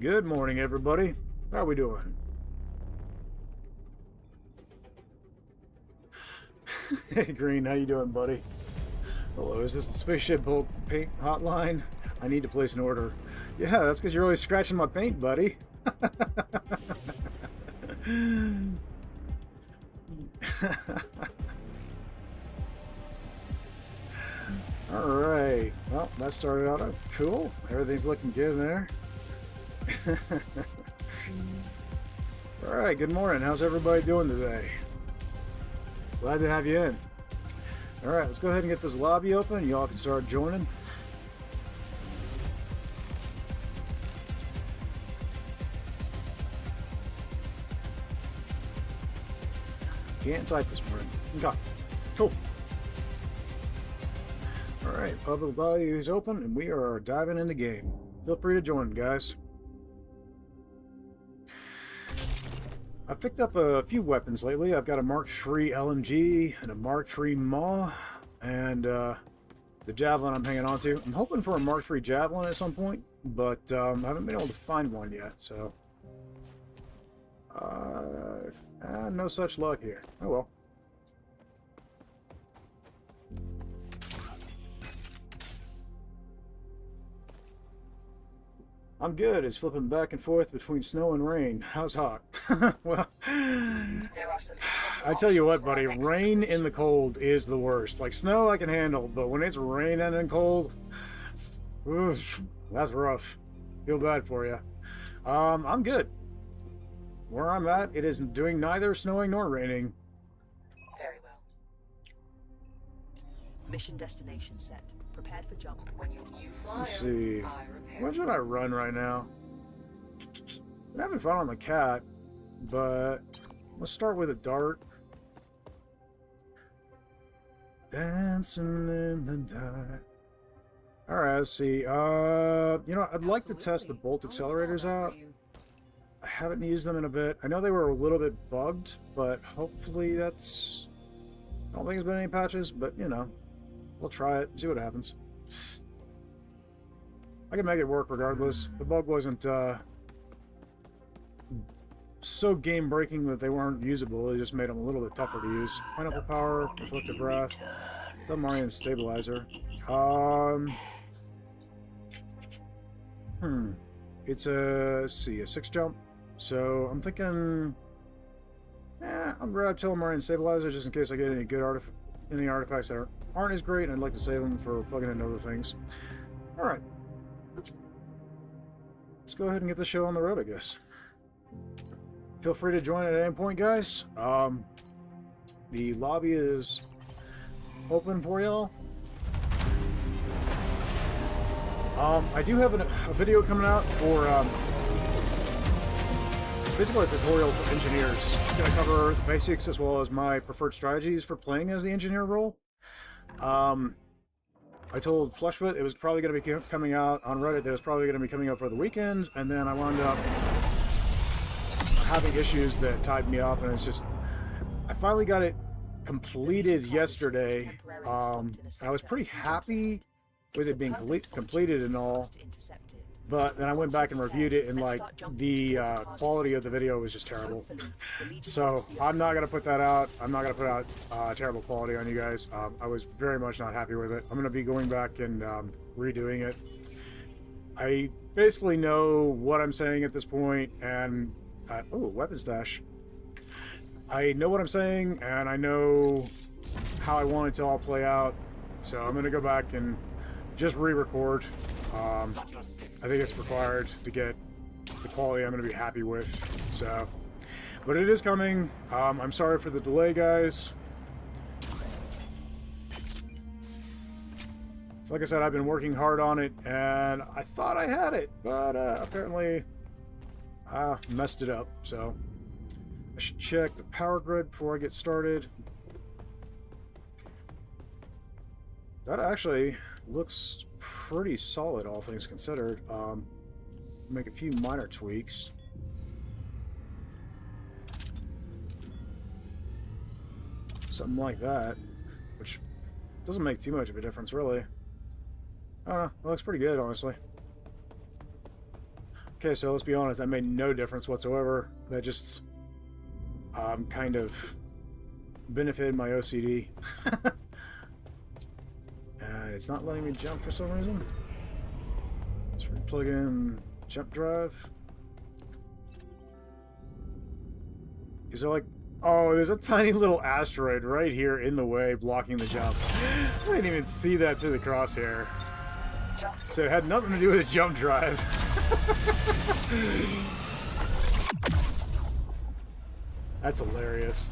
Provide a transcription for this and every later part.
Good morning, everybody. How are we doing? Hey, Green, how you doing, buddy? Hello, is this the spaceship bulk paint hotline? I need to place an order. Yeah, that's because you're always scratching my paint, buddy. Alright, well, that started out cool. Everything's looking good there. Alright, good morning. How's everybody doing today? Glad to have you in. Alright, let's go ahead and get this lobby open. Y'all can start joining. Can't type this morning. Okay, cool. Alright, public lobby is open and we are diving in the game. Feel free to join, guys. I've picked up a few weapons lately. I've got a Mark III LMG and a Mark III Maw and the Javelin I'm hanging on to. I'm hoping for a Mark III Javelin at some point, but I haven't been able to find one yet, so... no such luck here. Oh well. I'm good. It's flipping back and forth between snow and rain. How's Hauk? Well, I tell you what, buddy, rain in the cold is the worst. Like, snow I can handle, but when it's raining and cold, oof, that's rough. Feel bad for you. I'm good. Where I'm at, it is doing neither snowing nor raining. Very well. Mission destination set. Prepared for jump. When you fly, let's see. What should I run right now? I'm having fun on the cat, but let's start with a dart. Dancing in the dark. Alright, let's see. You know, I'd like to test the bolt accelerators out. I haven't used them in a bit. I know they were a little bit bugged, but hopefully that's... I don't think there's been any patches, but, you know, we'll try it, see what happens. I can make it work regardless. The bug wasn't so game-breaking that they weren't usable. It just made them a little bit tougher to use. Pineapple Power, Reflective Wrath, Unkind Stabilizer. It's a, let's see, a 6 jump. So I'm thinking, I'll grab Telomarian Stabilizer just in case I get any good artifacts that aren't as great, and I'd like to save them for plugging into other things. Alright. Let's go ahead and get the show on the road, I guess. Feel free to join at any point, guys. The lobby is open for y'all. I do have a video coming out for basically a tutorial for engineers. It's going to cover the basics as well as my preferred strategies for playing as the engineer role. I told Flushfoot it was probably going to be coming out on Reddit. That it was probably going to be coming out for the weekend, and then I wound up having issues that tied me up, and it's just... I finally got it completed yesterday. I was pretty happy with it being completed and all, but then I went back and reviewed it, and like the quality of the video was just terrible. So I'm not gonna put that out. I'm not gonna put out terrible quality on you guys. I was very much not happy with it. I'm gonna be going back and redoing it. I basically know what I'm saying at this point, and oh, weapon stash. I know what I'm saying, and I know how I want it to all play out. So I'm gonna go back and just re-record. I think it's required to get the quality I'm going to be happy with. So, but it is coming. I'm sorry for the delay, guys. So like I said, I've been working hard on it, and I thought I had it, but apparently I messed it up. So I should check the power grid before I get started. That actually looks pretty solid, all things considered. Make a few minor tweaks. Something like that, which doesn't make too much of a difference, really. I don't know. It looks pretty good, honestly. Okay, so let's be honest, that made no difference whatsoever. That just kind of benefited my OCD. And it's not letting me jump for some reason. Let's plug in jump drive. Is there like... Oh, there's a tiny little asteroid right here in the way, blocking the jump. I didn't even see that through the crosshair. So it had nothing to do with the jump drive. That's hilarious.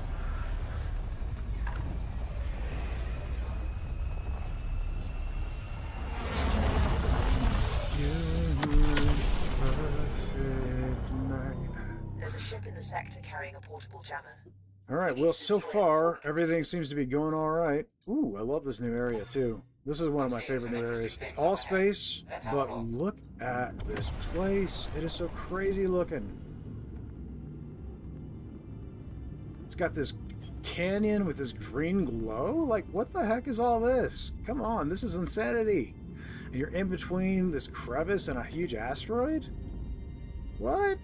There's a ship in the sector carrying a portable jammer. Alright, well, so far, everything seems to be going alright. Ooh, I love this new area, too. This is one of my favorite new areas. It's all space, but look at this place. It is so crazy looking. It's got this canyon with this green glow? Like, what the heck is all this? Come on, this is insanity. And you're in between this crevice and a huge asteroid? What?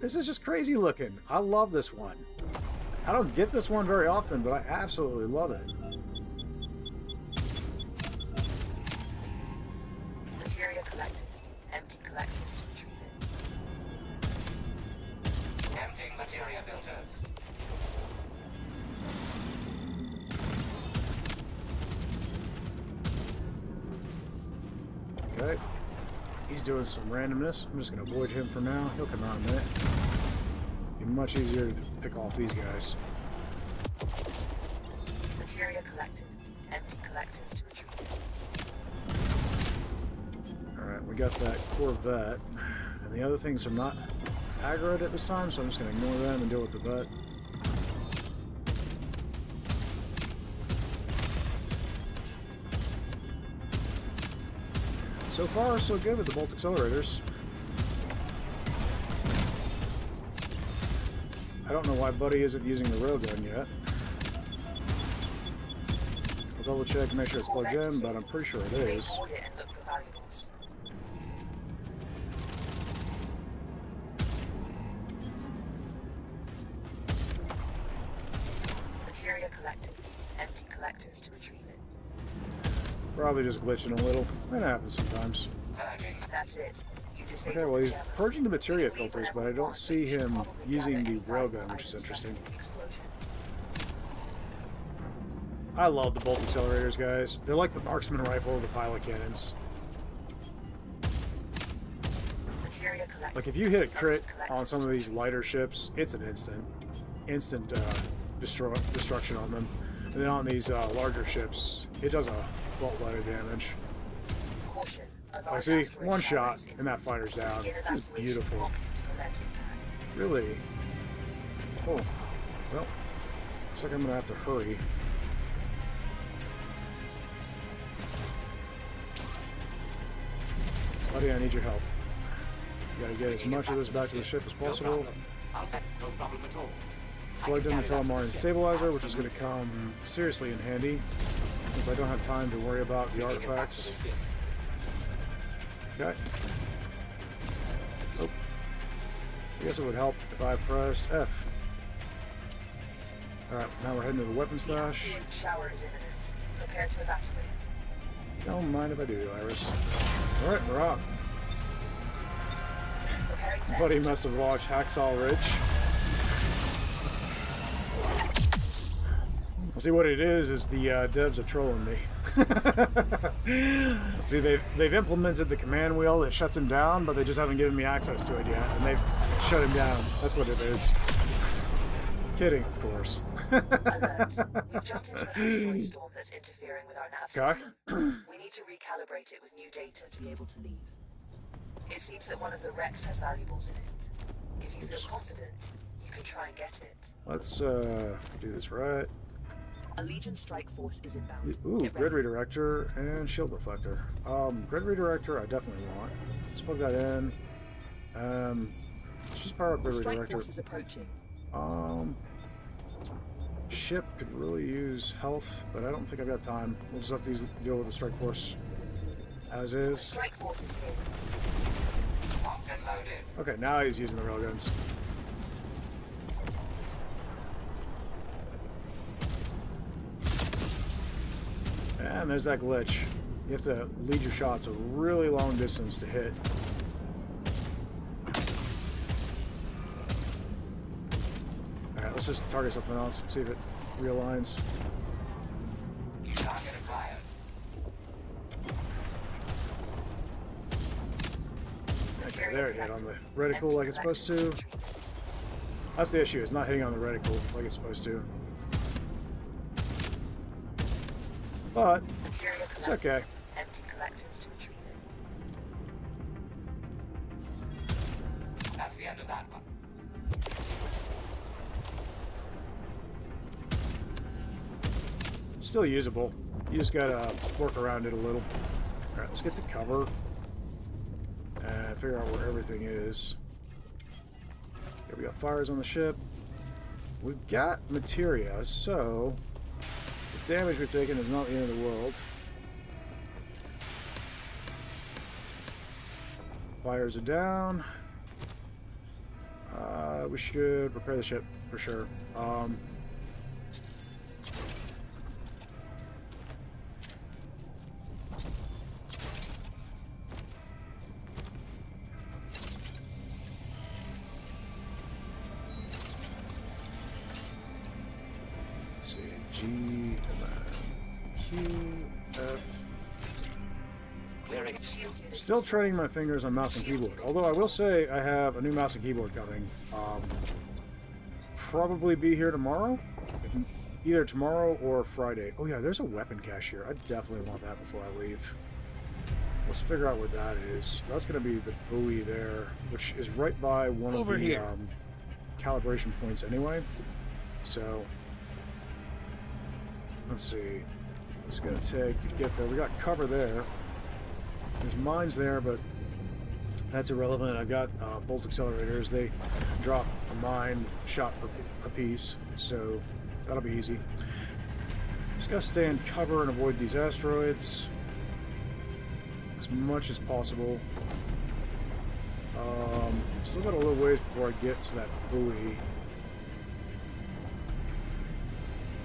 This is just crazy looking. I love this one. I don't get this one very often, but I absolutely love it. Materia collected. Empty collectors to retrieve it. Emptying materia filters. Okay. He's doing some randomness. I'm just going to avoid him for now. He'll come out in a minute. Be much easier to pick off these guys. Materia collected. Empty collectors to retrieve it. Alright, we got that Corvette. And the other things are not aggroed at this time, so I'm just going to ignore them and deal with the vet. So far, so good with the bolt accelerators. I don't know why Buddy isn't using the railgun yet. I'll double check, make sure it's plugged in, but I'm pretty sure it is. Materia collected. Empty collectors to retrieve it. Probably just glitching a little. That happens sometimes. That's it. You disable Okay, well, he's the jammer. purging the materia filters, but I don't see him using the railgun, which is Items interesting. left in the explosion. I love the bolt accelerators, guys. They're like the marksman rifle of the pilot cannons. Materia collected. Like, if you hit a crit on some of these lighter ships, it's an instant destruction on them. And then on these larger ships, it does a boatload of damage. Caution. I see one shot, and that fighter's down. It's beautiful. Really? Oh. Well, looks like I'm gonna have to hurry. Buddy, I need your help. You gotta get as much of this back to the ship as possible. No problem at all. Plugged in the telemarine stabilizer, which is going to come seriously in handy, since I don't have time to worry about the artifacts. Okay. Oh. I guess it would help if I pressed F. Alright, now we're heading to the weapon stash. Shower is imminent. Prepare to evacuate. Don't mind if I do, Iris. Alright, we're out. Preparing to Buddy must have watched Hacksaw Ridge. See, what it is the devs are trolling me. See, they've implemented the command wheel that shuts him down, but they just haven't given me access to it yet, and they've shut him down. That's what it is. Kidding, of course. Alert. We've jumped into an asteroid storm that's interfering with our nav Okay. system. We need to recalibrate it with new data to be able to leave. It seems that one of the wrecks has valuables in it. If you feel confident, you can try and get it. Let's do this right. A Legion strike force is inbound. Ooh, Get grid ready. redirector and shield reflector. Grid redirector I definitely want. Let's plug that in. Let's just power up The grid strike redirector. force is approaching. Ship could really use health, but I don't think I've got time. We'll just have to deal with the strike force as is. Strike force is here. Locked and Loaded. Okay, now he's using the railguns. And there's that glitch. You have to lead your shots a really long distance to hit. Alright, let's just target something else, see if it realigns. Target acquired. Okay, there it hit on the reticle like it's supposed to. That's the issue, it's not hitting on the reticle like it's supposed to. But it's okay. Empty collectors to retrieve it. That's the end of that one. Still usable. You just gotta work around it a little. Alright, let's get to cover. And figure out where everything is. Okay, we got fires on the ship. We've got materia, so the damage we've taken is not the end of the world. Fires are down. We should repair the ship for sure. Let's see, G and then Q, F. Clearing. Still trading my fingers on mouse and keyboard. Although I will say I have a new mouse and keyboard coming. Probably be here tomorrow. Either tomorrow or Friday. Oh yeah, there's a weapon cache here. I definitely want that before I leave. Let's figure out where that is. That's going to be the buoy there, which is right by one of the calibration points anyway. So, let's see. What's it going to take to get there? We got cover there. There's mines there, but that's irrelevant. I've got bolt accelerators. They drop a mine shot per piece, so that'll be easy. Just gotta stay in cover and avoid these asteroids as much as possible. Still got a little ways before I get to that buoy.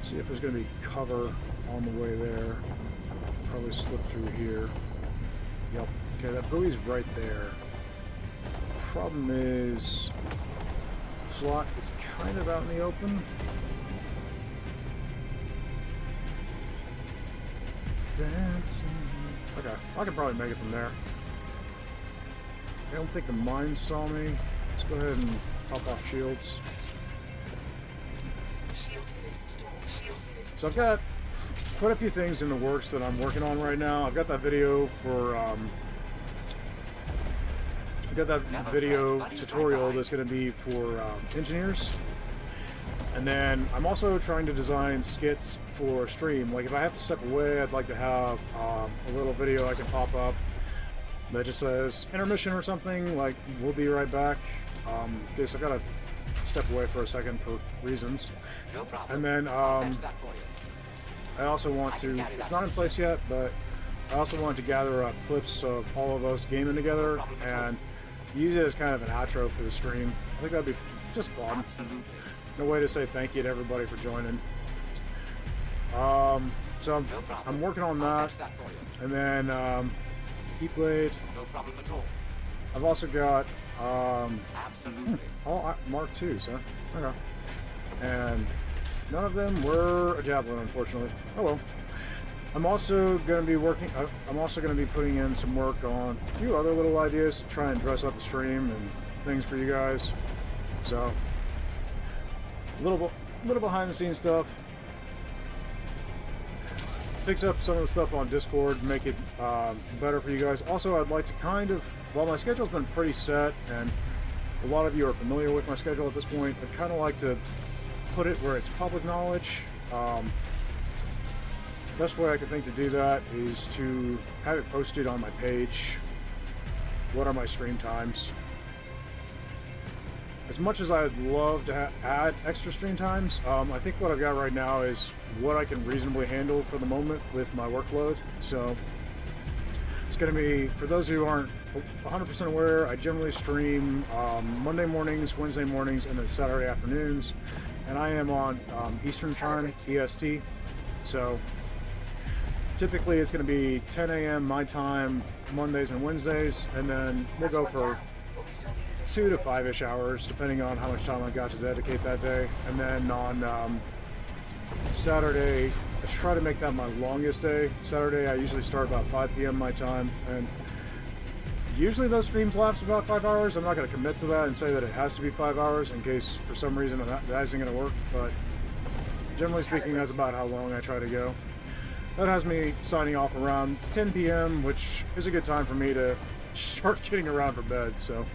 See if there's gonna be cover on the way there. Probably slip through here. Yep. Okay, that buoy's right there. Problem is, Flot is kind of out in the open. Dancing. Okay, I can probably make it from there. I don't think the mines saw me. Let's go ahead and pop off shields. So I've got quite a few things in the works that I'm working on right now. I've got that video for tutorial that's going to be for engineers, and then I'm also trying to design skits for stream. Like if I have to step away, I'd like to have a little video I can pop up that just says intermission or something, like we'll be right back. Because I gotta step away for a second for reasons. No problem. And then Fetch that for you. I also want to, it's not in place yet, but I also want to gather up clips of all of us gaming together and use it as kind of an outro for the stream. I think that'd be just fun. Absolutely. No way to say thank you to everybody for joining. So I'm working on I'll that. fetch that for you. And then Heat Blade. No problem at all. I've also got Absolutely. all Mark IIs, huh? Okay. And none of them were a javelin, unfortunately. Oh well. I'm also going to be working. I'm also going to be putting in some work on a few other little ideas to try and dress up the stream and things for you guys. So a little behind the scenes stuff. Fix up some of the stuff on Discord, make it better for you guys. Also, I'd like to kind of, while my schedule's been pretty set, and a lot of you are familiar with my schedule at this point, I'd kind of like to put it where it's public knowledge. Best way I can think to do that is to have it posted on my page. What are my stream times? As much as I'd love to add extra stream times, I think what I've got right now is what I can reasonably handle for the moment with my workload. So It's going to be, for those who aren't 100% aware, I generally stream Monday mornings, Wednesday mornings, and then Saturday afternoons. And I am on Eastern Time, EST. So typically it's going to be 10 a.m. my time, Mondays and Wednesdays. And then we'll go for 2 to 5-ish hours, depending on how much time I got to dedicate that day. And then on Saturday, I try to make that my longest day. Saturday, I usually start about 5 p.m. my time, and usually those streams last about 5 hours. I'm not going to commit to that and say that it has to be 5 hours in case for some reason that isn't going to work, but generally speaking, that's about how long I try to go. That has me signing off around 10 p.m., which is a good time for me to start getting around for bed, so...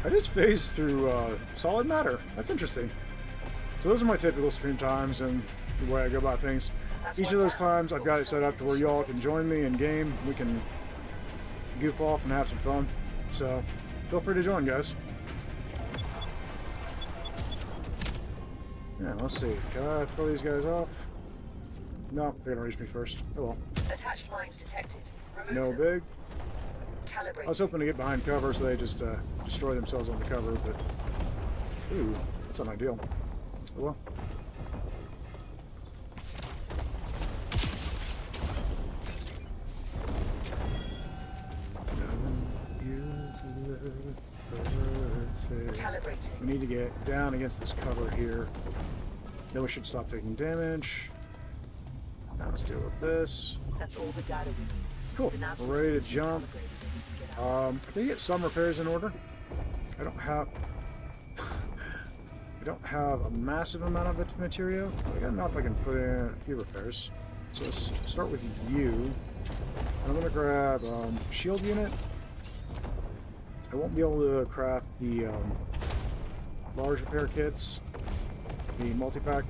I just phased through solid matter. That's interesting. So those are my typical stream times and the way I go about things. Each of those times I've got it set up to where y'all can join me in game. We can goof off and have some fun. So feel free to join, guys. Yeah, let's see. Can I throw these guys off? No, they're gonna reach me first. Oh well. Attached mines detected. Remove No them. big. Calibrate. I was hoping to get behind cover so they just destroy themselves on the cover, but... Ooh, that's not ideal. Oh well. Calibrating. We need to get down against this cover here. Then we should stop taking damage. Now let's deal with this. That's all the data we need. Cool. The nav We're ready to system is jump. recalibrated and we can get out. I did get some repairs in order. I don't have... I don't have a massive amount of material. I got enough I can put in a few repairs. So let's start with you. I'm going to grab shield unit. I won't be able to craft the large repair kits. The multi-pack.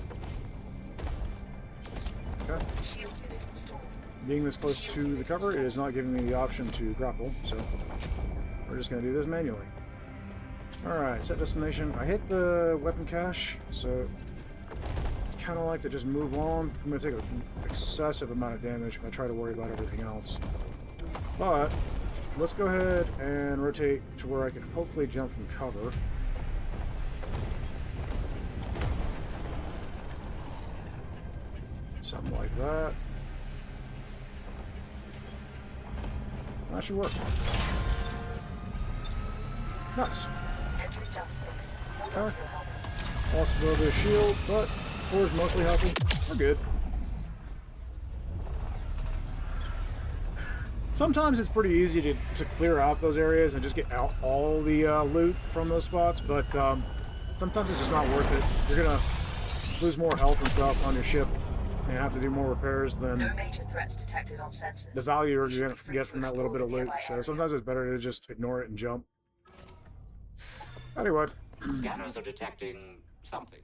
Okay. Shield unit installed. Being this close to the cover, it is not giving me the option to grapple, so we're just going to do this manually. Alright, set destination. I hit the weapon cache, so I kind of like to just move on. I'm going to take an excessive amount of damage if I try to worry about everything else. But let's go ahead and rotate to where I can hopefully jump from cover. Something like that. That should work. Nice. Entering dump space. Hold Okay. on to your helmets. Lost a little bit of shield, but core's mostly healthy. We're good. Sometimes it's pretty easy to clear out those areas and just get out all the loot from those spots, but sometimes it's just not worth it. You're gonna lose more health and stuff on your ship and have to do more repairs than No major threats detected on sensors. the value you're gonna get from that little bit of loot. So sometimes it's better to just ignore it and jump. Anyway, Scanners are detecting something.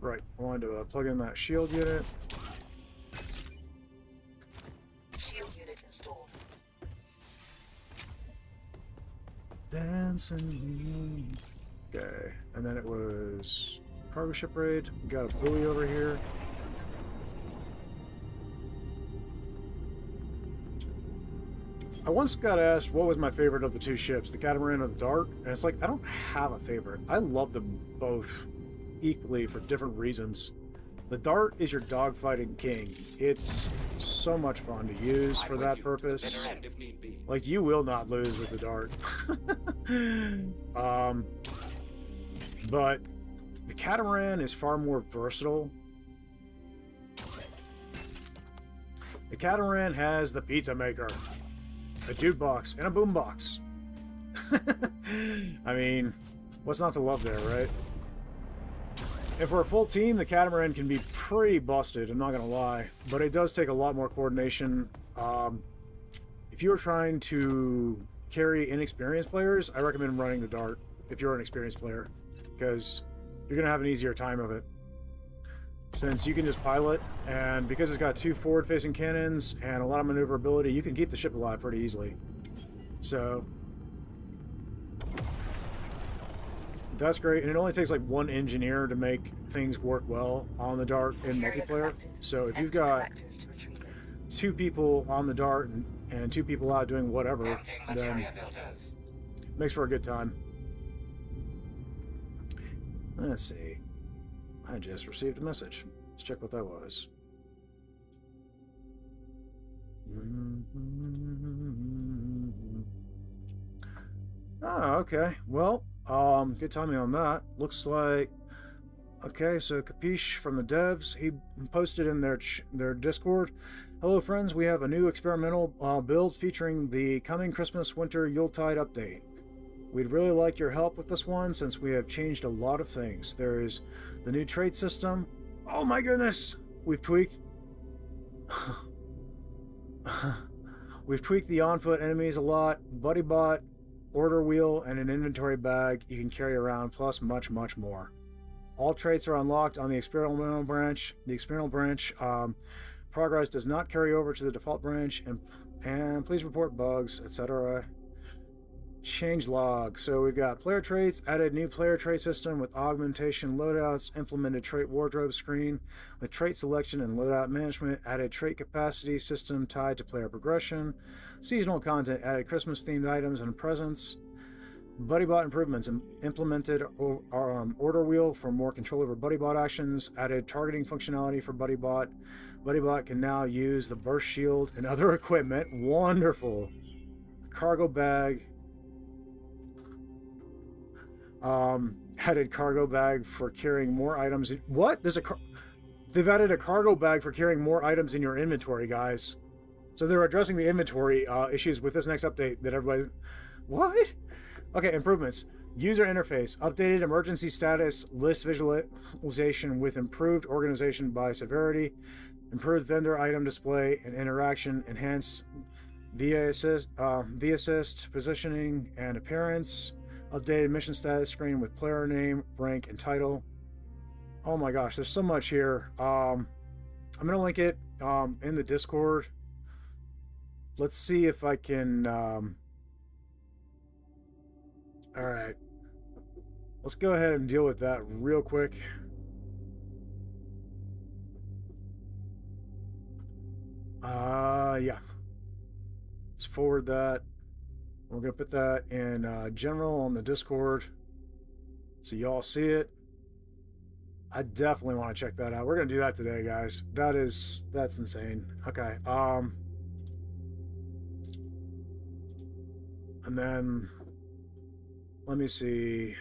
right, I wanted to plug in that shield unit. Shield unit installed. Dancing. Okay, and then it was cargo ship raid. We got a buoy over here. I once got asked what was my favorite of the two ships, the Catamaran or the Dart, and it's like, I don't have a favorite. I love them both equally for different reasons. The Dart is your dogfighting king. It's so much fun to use for that purpose. Bitter end if need be. Like, you will not lose with the Dart. But the Catamaran is far more versatile. The Catamaran has the pizza maker, a jukebox, and a boombox. I mean, what's not to love there, right? If we're a full team, the Catamaran can be pretty busted, I'm not gonna lie. But it does take a lot more coordination. If you're trying to carry inexperienced players, I recommend running the Dart if you're an experienced player, because you're gonna have an easier time of it. Since you can just pilot, and because it's got two forward-facing cannons and a lot of maneuverability, you can keep the ship alive pretty easily. So That's great, and it only takes like one engineer to make things work well on the Dart in multiplayer. So if you've got 2 people on the Dart and 2 people out doing whatever, then it makes for a good time. Let's see. I just received a message. Let's check what that was. Oh, okay. Well, good timing on that. Looks like... Okay, so Capiche from the devs, he posted in their Discord, "Hello friends, we have a new experimental build featuring the coming Christmas-Winter Yuletide update. We'd really like your help with this one since we have changed a lot of things. There's the new trade system. Oh my goodness! We've tweaked... We've tweaked the on-foot enemies a lot, buddy bot, order wheel, and an inventory bag you can carry around, plus much, much more. All traits are unlocked on the experimental branch. The experimental branch progress does not carry over to the default branch, and please report bugs, etc. Change log. So we've got player traits, added new player trait system with augmentation loadouts, implemented trait wardrobe screen with trait selection and loadout management, added trait capacity system tied to player progression, seasonal content, added Christmas themed items and presents. BuddyBot improvements, implemented order wheel for more control over BuddyBot actions, added targeting functionality for BuddyBot. BuddyBot can now use the burst shield and other equipment. Wonderful. Cargo bag. Added cargo bag for carrying more items. What? They've added a cargo bag for carrying more items in your inventory, guys. So they're addressing the inventory issues with this next update that everybody... What? Okay, improvements. User interface. Updated emergency status list visualization with improved organization by severity. Improved vendor item display and interaction. Enhanced V-assist positioning and appearance. Updated mission status screen with player name, rank, and title. Oh my gosh, there's so much here. I'm going to link it in the Discord. Let's see if I can... Alright. Let's go ahead and deal with that real quick. Yeah. Let's forward that. We're going to put that in general on the Discord so y'all see it. I definitely want to check that out. We're going to do that today, guys. That's insane. Okay. And then... Let me see.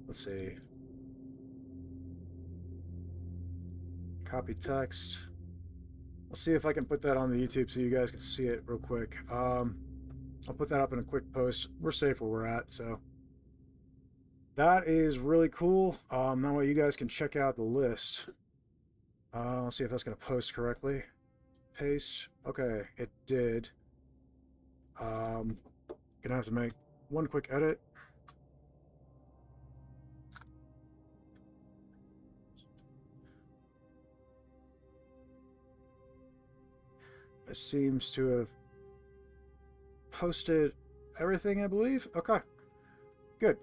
Let's see. Copy text. I'll see if I can put that on the YouTube so you guys can see it real quick. I'll put that up in a quick post. We're safe where we're at, so. That is really cool. That way you guys can check out the list. I'll see if that's going to post correctly. Paste. Okay, it did. Gonna have to make one quick edit. It seems to have posted everything, I believe. Okay, good.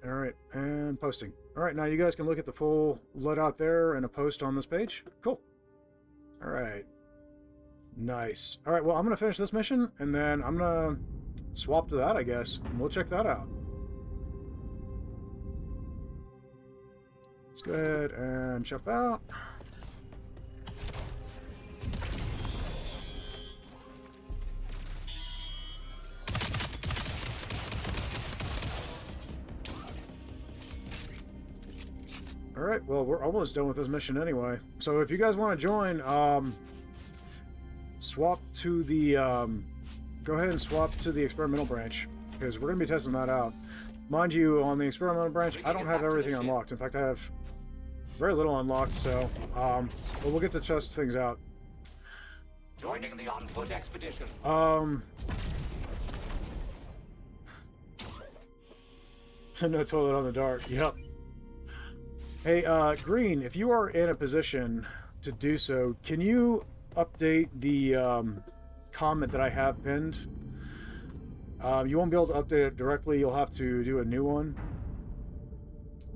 All right, and posting. All right, now you guys can look at the full loadout there and a post on this page. Cool. All right. Nice. All right, well, I'm going to finish this mission, and then I'm going to swap to that, I guess, and we'll check that out. Let's go ahead and jump out. All right, well, we're almost done with this mission anyway. So if you guys want to join, swap to the, go ahead and swap to the experimental branch, because we're going to be testing that out. Mind you, on the experimental branch, I don't have everything unlocked. In fact, I have very little unlocked, so, but we'll get to test things out. Joining the on-foot expedition. No toilet on the Dart. Yep. Hey, Green, if you are in a position to do so, can you update the comment that I have pinned. You won't be able to update it directly. You'll have to do a new one.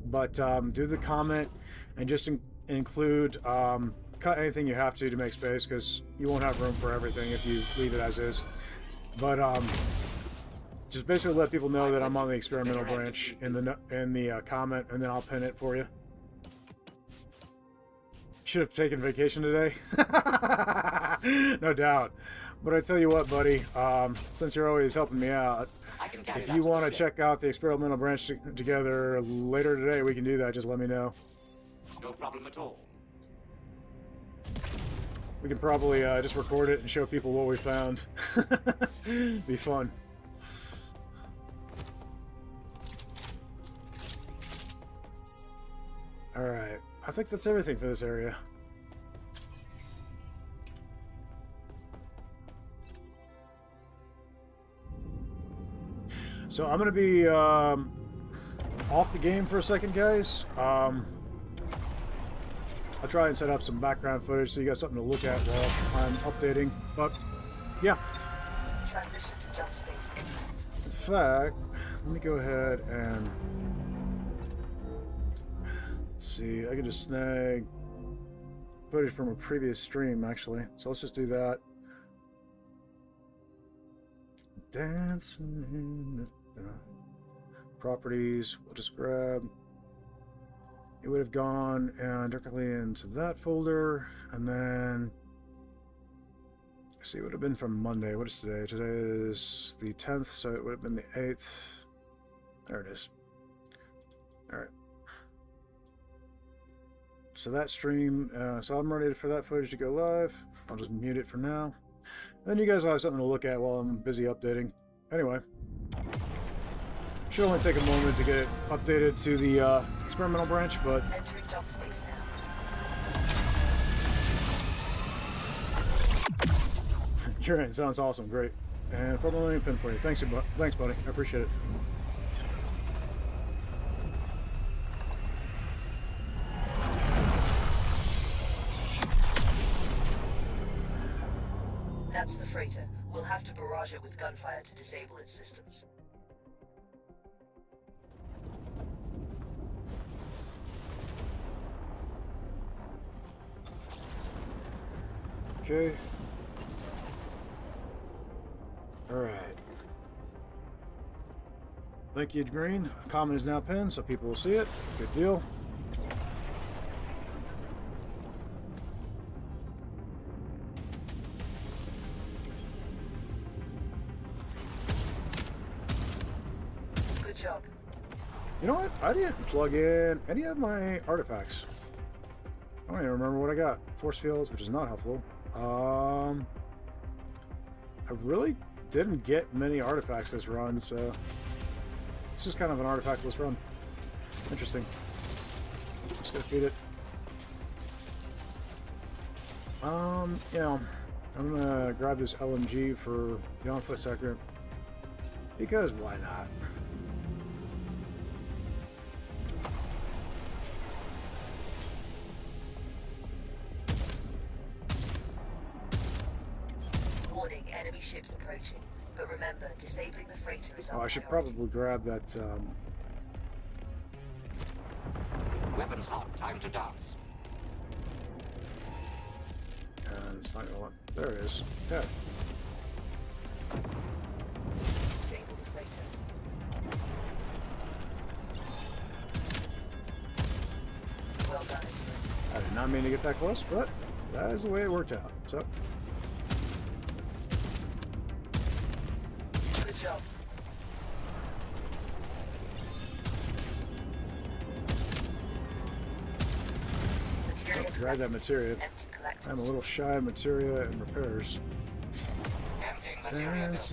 But do the comment and just include, cut anything you have to make space, because you won't have room for everything if you leave it as is. But just basically let people know that I'm on the experimental branch in the comment, and then I'll pin it for you. Should have taken vacation today. No doubt. But I tell you what, buddy, since you're always helping me out, if you want to check out the experimental branch together later today, we can do that. Just let me know. No problem at all. We can probably just record it and show people what we found. Be fun. Alright, I think that's everything for this area. So I'm going to be off the game for a second, guys. I'll try and set up some background footage so you got something to look at while I'm updating. But, yeah. Transition to jump space impact. In fact, let me go ahead and... Let's see, I can just snag footage from a previous stream, actually. So let's just do that. Dancing in the properties. We'll just grab... It would have gone directly into that folder, and then... Let's see, it would have been from Monday. What is today? Today is the 10th, so it would have been the 8th. There it is. Alright. So that stream, so I'm ready for that footage to go live. I'll just mute it for now. Then you guys will have something to look at while I'm busy updating. Anyway. Should only take a moment to get it updated to the experimental branch, but... Entering jump space now. You're in. Sounds awesome. Great. And for the lane pin for you. Thanks, buddy. I appreciate it. That's the freighter. We'll have to barrage it with gunfire to disable its systems. Okay. Alright. Thank you, Green. Comment is now pinned, so people will see it. Good deal. Good job. You know what? I didn't plug in any of my artifacts. I don't even remember what I got. Force fields, which is not helpful. I really didn't get many artifacts this run, so this is kind of an artifactless run. Interesting. Just gonna feed it. You know, I'm gonna grab this LMG for the on-foot sector because why not? Warning, enemy ships approaching. But remember, disabling the freighter is Oh, our I should priority. probably grab that. Weapons hot. Time to dance. It's not gonna want. There it is. Yeah. Disable the freighter. Well done, Edward. I did not mean to get that close, but that is the way it worked out. So. Good job. Materia Grab that materia. empty collectors. I'm a little shy of materia and repairs. Emptying material filters.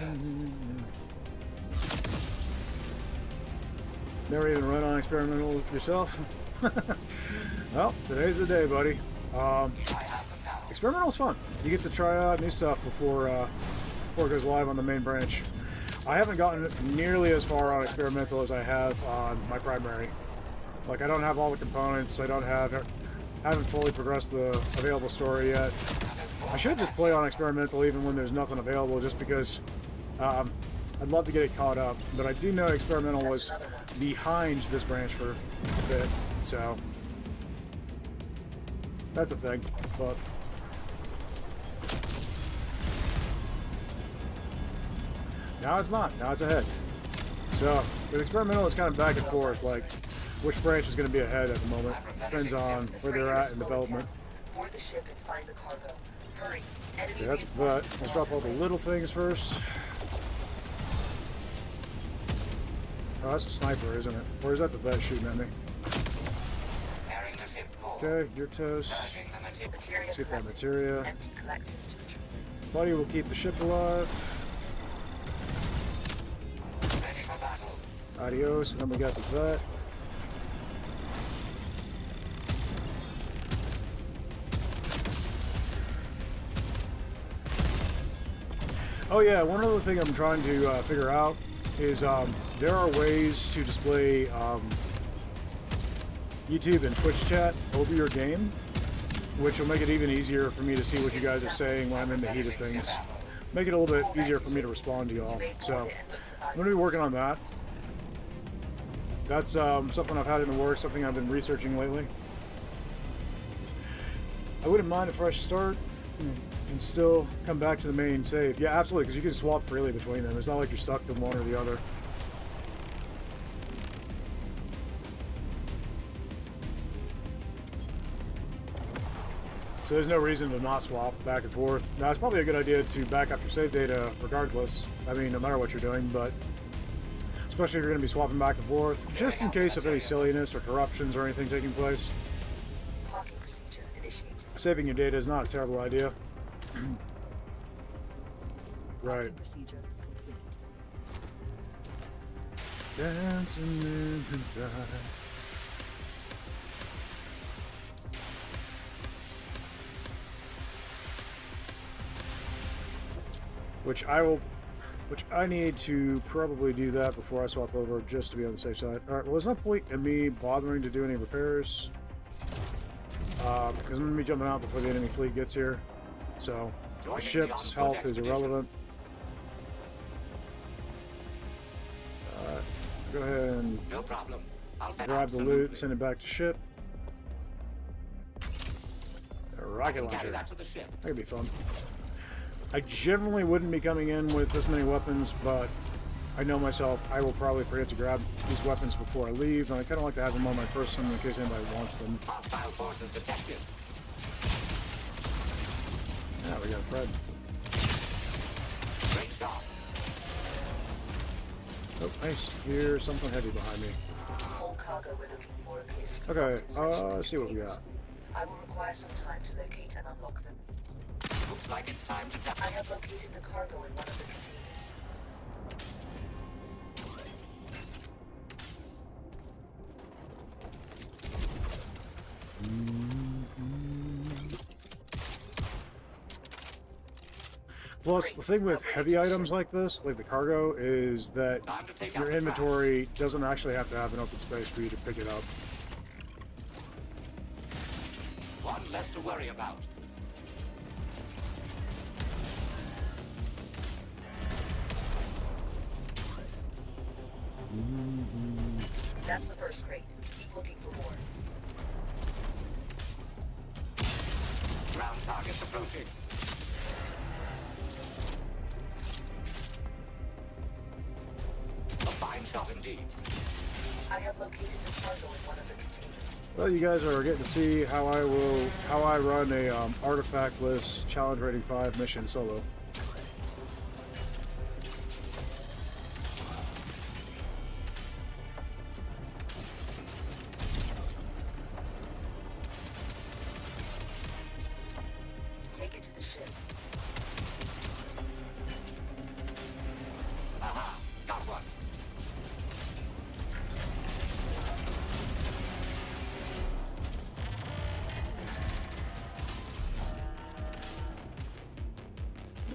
Never even run on experimental yourself? Well, today's the day, buddy. I have them now. Experimental's fun. You get to try out new stuff before it goes live on the main branch. I haven't gotten nearly as far on experimental as I have on my primary. Like, I don't have all the components. I haven't fully progressed the available story yet. I should just play on experimental even when there's nothing available, just because I'd love to get it caught up. But I do know experimental was behind this branch for a bit, so that's a thing. But now it's not. Now it's ahead. So with experimental, it's kind of back and forth, like which branch is going to be ahead at the moment. Depends on where they're at in development. Board the ship and find the cargo. Hurry. Enemy Okay, that's a vet. Let's drop all the little things first. Oh, that's a sniper, isn't it? Or is that the vet shooting at me? Carrying the ship core. Okay, you're toast. Charging the Materia Let's get that collected. materia. Empty collectors to retrieve. Buddy will keep the ship alive. ready for battle. Adios. And then we got the vet. Oh yeah, one other thing I'm trying to figure out is there are ways to display YouTube and Twitch chat over your game, which will make it even easier for me to see what you guys are saying when I'm in the heat of things. Make it a little bit easier for me to respond to y'all. So I'm going to be working on that. That's something I've had in the works, something I've been researching lately. I wouldn't mind a fresh start and still come back to the main save. Yeah, absolutely, because you can swap freely between them. It's not like you're stuck to one or the other. So there's no reason to not swap back and forth. Now, it's probably a good idea to back up your save data regardless. I mean, no matter what you're doing, but especially if you're going to be swapping back and forth, just in case of any silliness or corruptions or anything taking place. Parking procedure initiated. Saving your data is not a terrible idea. Right. Parking procedure complete. Dancing in the dark. Which I need to probably do that before I swap over, just to be on the safe side. Alright, well, there's no point in me bothering to do any repairs. Because I'm going to be jumping out before the enemy fleet gets here. So, the ship's health is irrelevant. Go ahead and No problem. I'll fend grab the absolutely. loot, send it back to ship. A I rocket can launcher. carry that to the ship. That could be fun. I generally wouldn't be coming in with this many weapons, but I know myself, I will probably forget to grab these weapons before I leave, and I kind of like to have them on my person in case anybody wants them. Hostile forces detected. Yeah, we got Fred. Great shot. Oh, nice. Here's something heavy behind me. All cargo we're looking for appears to be Okay, locked in let's see what we got. I will require some time to locate and unlock them. Looks like it's time to I die. have located the cargo in one of the containers. Plus, the thing with heavy items like this, like the cargo, is that Time to take out your the inventory doesn't actually have to have an open space for you to pick it up. trash. One less to worry about. That's the first crate. Keep looking for more. Ground targets approaching. A fine shot indeed. I have located the cargo in one of the containers. Well, you guys are getting to see how I run a artifactless challenge rating 5 mission solo. Take it to the ship. Aha! Got one.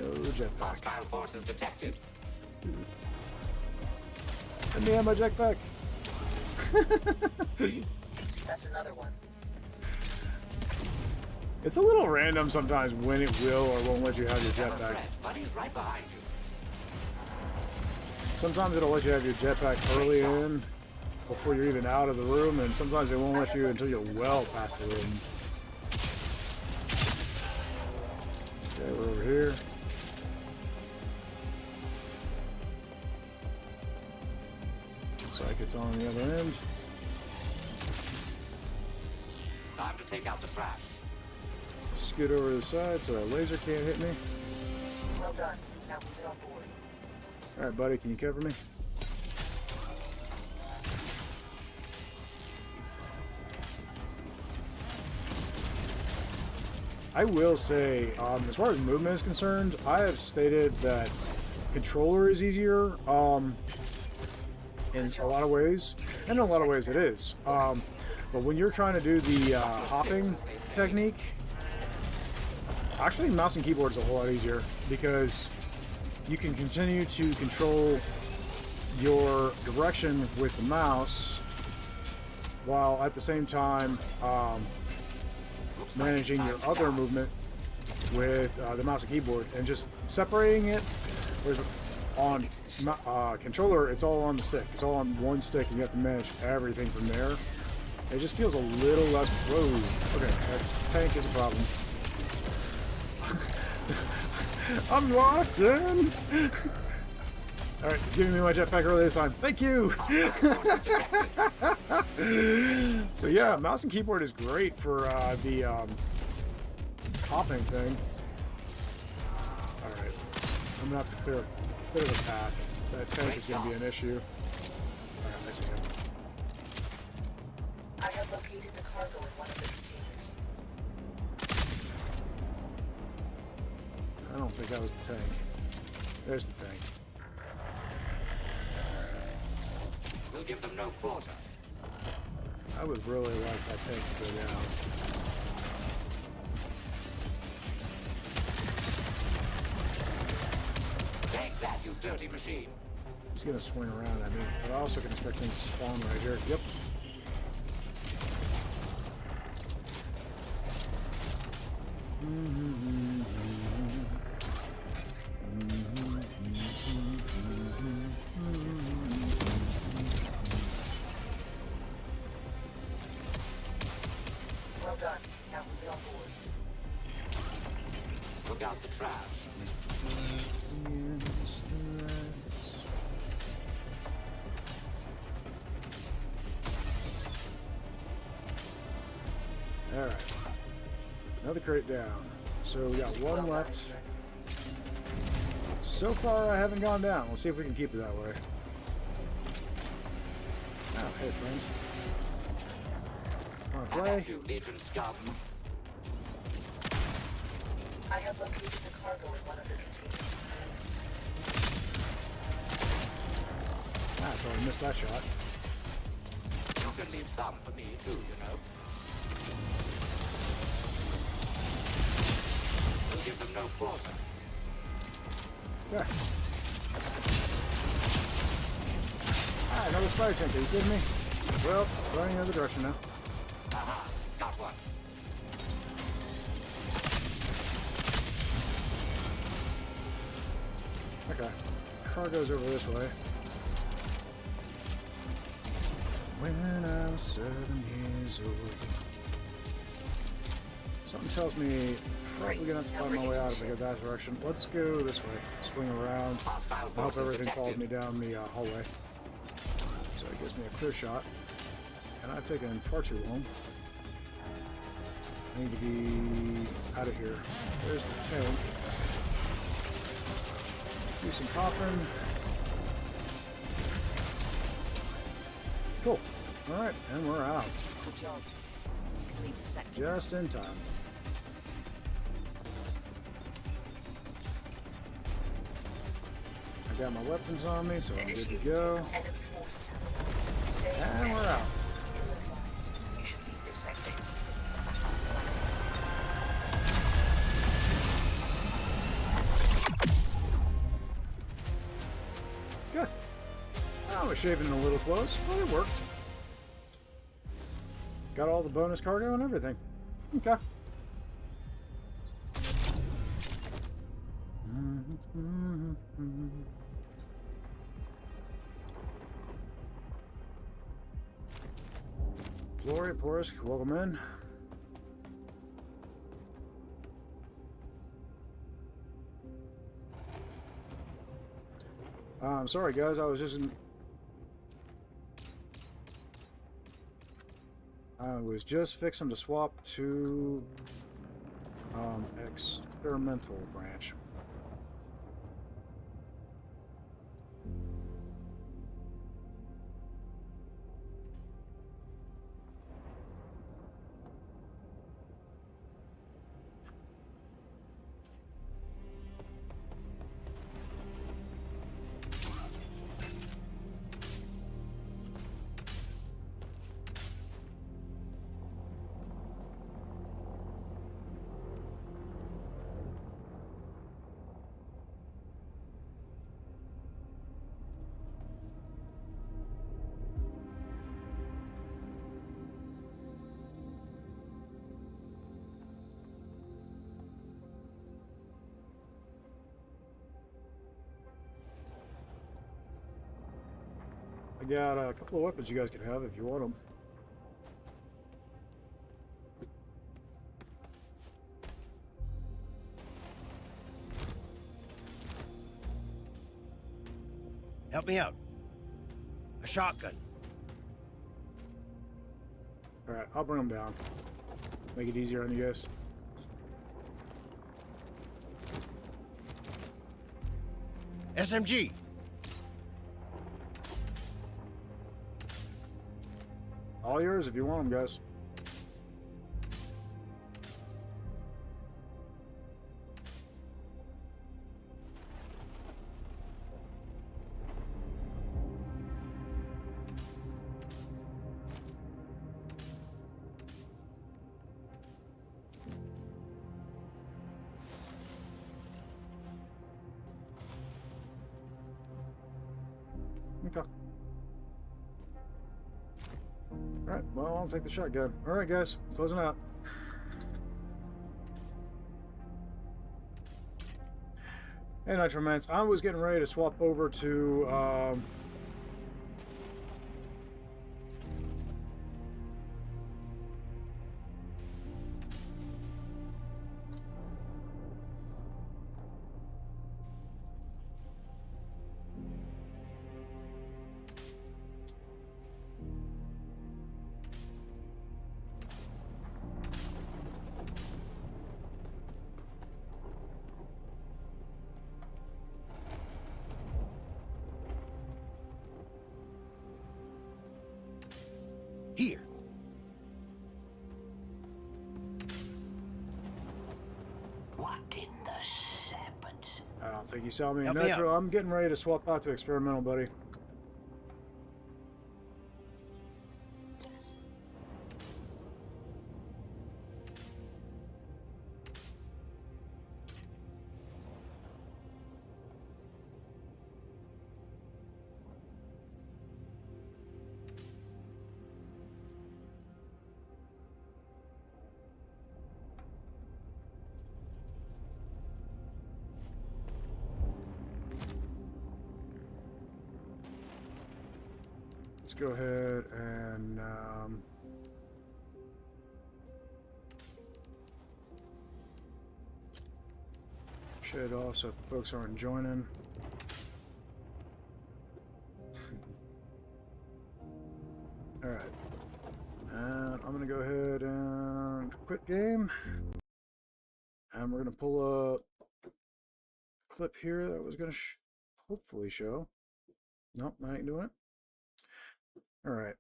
No jetpack. Hostile forces detected. Let me have my jetpack. That's another one. It's a little random sometimes when it will or won't let you have your Never jetpack. fret, Buddy's right behind you. Sometimes it'll let you have your jetpack early in before you're even out of the room, and sometimes it won't let you until you're well past the room. Okay, we're over here. Looks like it's on the other end. Time to take out the trash. Scoot over to the side so that laser can't hit me. Well done. Now move it on board. Alright, buddy, can you cover me? I will say, as far as movement is concerned, I have stated that controller is easier in a lot of ways, and in a lot of ways it is. But when you're trying to do the hopping technique, actually mouse and keyboard is a whole lot easier because you can continue to control your direction with the mouse while at the same time managing your other movement with the mouse and keyboard, and just separating it with on controller. It's all on the stick. It's all on one stick, and you have to manage everything from there. It just feels a little less. Whoa. Okay, that tank is a problem. I'm locked in. All right, it's giving me my jetpack early this time. Thank you. So yeah, mouse and keyboard is great for the hopping thing. All right, I'm gonna have to clear a bit of a path. That tank is gonna be an issue. All right, I see him. I have located the cargo in one of the containers. I don't think that was the tank. There's the tank. We'll give them no quarter. I would really like that tank to go down. Take that, you dirty machine. He's gonna swing around at me, but I also can expect things to spawn right here. Yep. Well done. Now move it on board. Look out the trash. Alright. Another crate down. So we got one left. So far I haven't gone down. Let's see if we can keep it that way. Oh, hey friend. Wanna Have play? at you, Legion scum. I have located the cargo in one of the containers. Ah, I totally missed that shot. You can leave some for me too, you know. We'll give them no quarter. There. Ah, another spider tank. Are you kidding me? Well, running the other direction now. Aha, got one. Okay. Cargo's over this way. When I was 7 years old. Something tells me probably gonna have to find my way out if I go that direction. Let's go this way. Swing around. Hostile I hope forces everything followed me detected. down the hallway. So it gives me a clear shot. And I've taken far too long. I need to be out of here. There's the tank. Let's do some hopping. Cool. Alright, and we're out. Good job. You can leave the sector. Just in time. I got my weapons on me, so I'm good to Initiate go. enemy forces have Stay And we're out. ill-advised. You should leave this sector. Good. I was shaving a little close, but it worked. Got all the bonus cargo and everything. Okay. Gloria Porus, welcome in. I'm sorry, guys. I was just fixing to swap to experimental branch. I got a couple of weapons you guys can have if you want them. Help me out. A shotgun. Alright, I'll bring them down. Make it easier on you guys. SMG. All yours if you want them, guys. Okay. Alright, well, I'll take the shotgun. Alright, guys, closing out. Hey, Nitro Mance, I was getting ready to swap over to, Here. What in the serpent? I don't think you saw me. Help me Nitro, out. I'm getting ready to swap out to experimental, buddy. Let's go ahead and shut it off so folks aren't joining. Alright. And I'm going to go ahead and quit game. And we're going to pull up a clip here that was going to hopefully show. Nope, that ain't doing it. All right.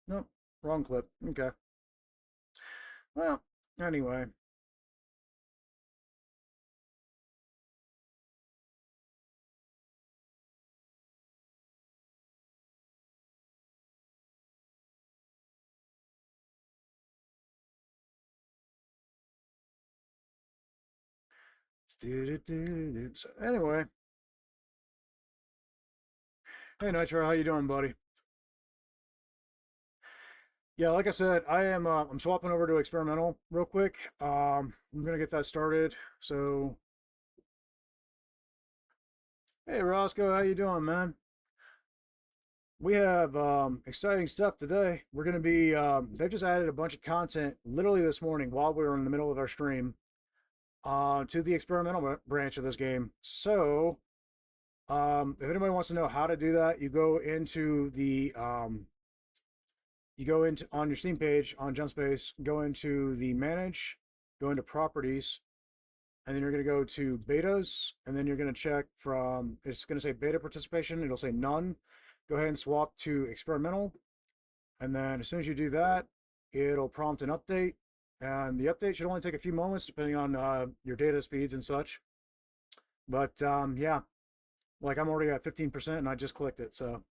Nope, wrong clip. Okay. Well, anyway. So anyway, hey Nitro, how you doing, buddy? Yeah, like I said, I'm swapping over to experimental real quick. I'm gonna get that started. So, hey Roscoe, how you doing, man? We have exciting stuff today. We're gonna be they just added a bunch of content literally this morning while we were in the middle of our stream to the experimental branch of this game. So, if anybody wants to know how to do that, you go into on your Steam page on JumpSpace, go into the manage, go into properties, and then you're going to go to betas, and then you're going to check from, it's going to say beta participation, it'll say none. Go ahead and swap to experimental, and then as soon as you do that, it'll prompt an update, and the update should only take a few moments depending on your data speeds and such. But yeah, like I'm already at 15% and I just clicked it, so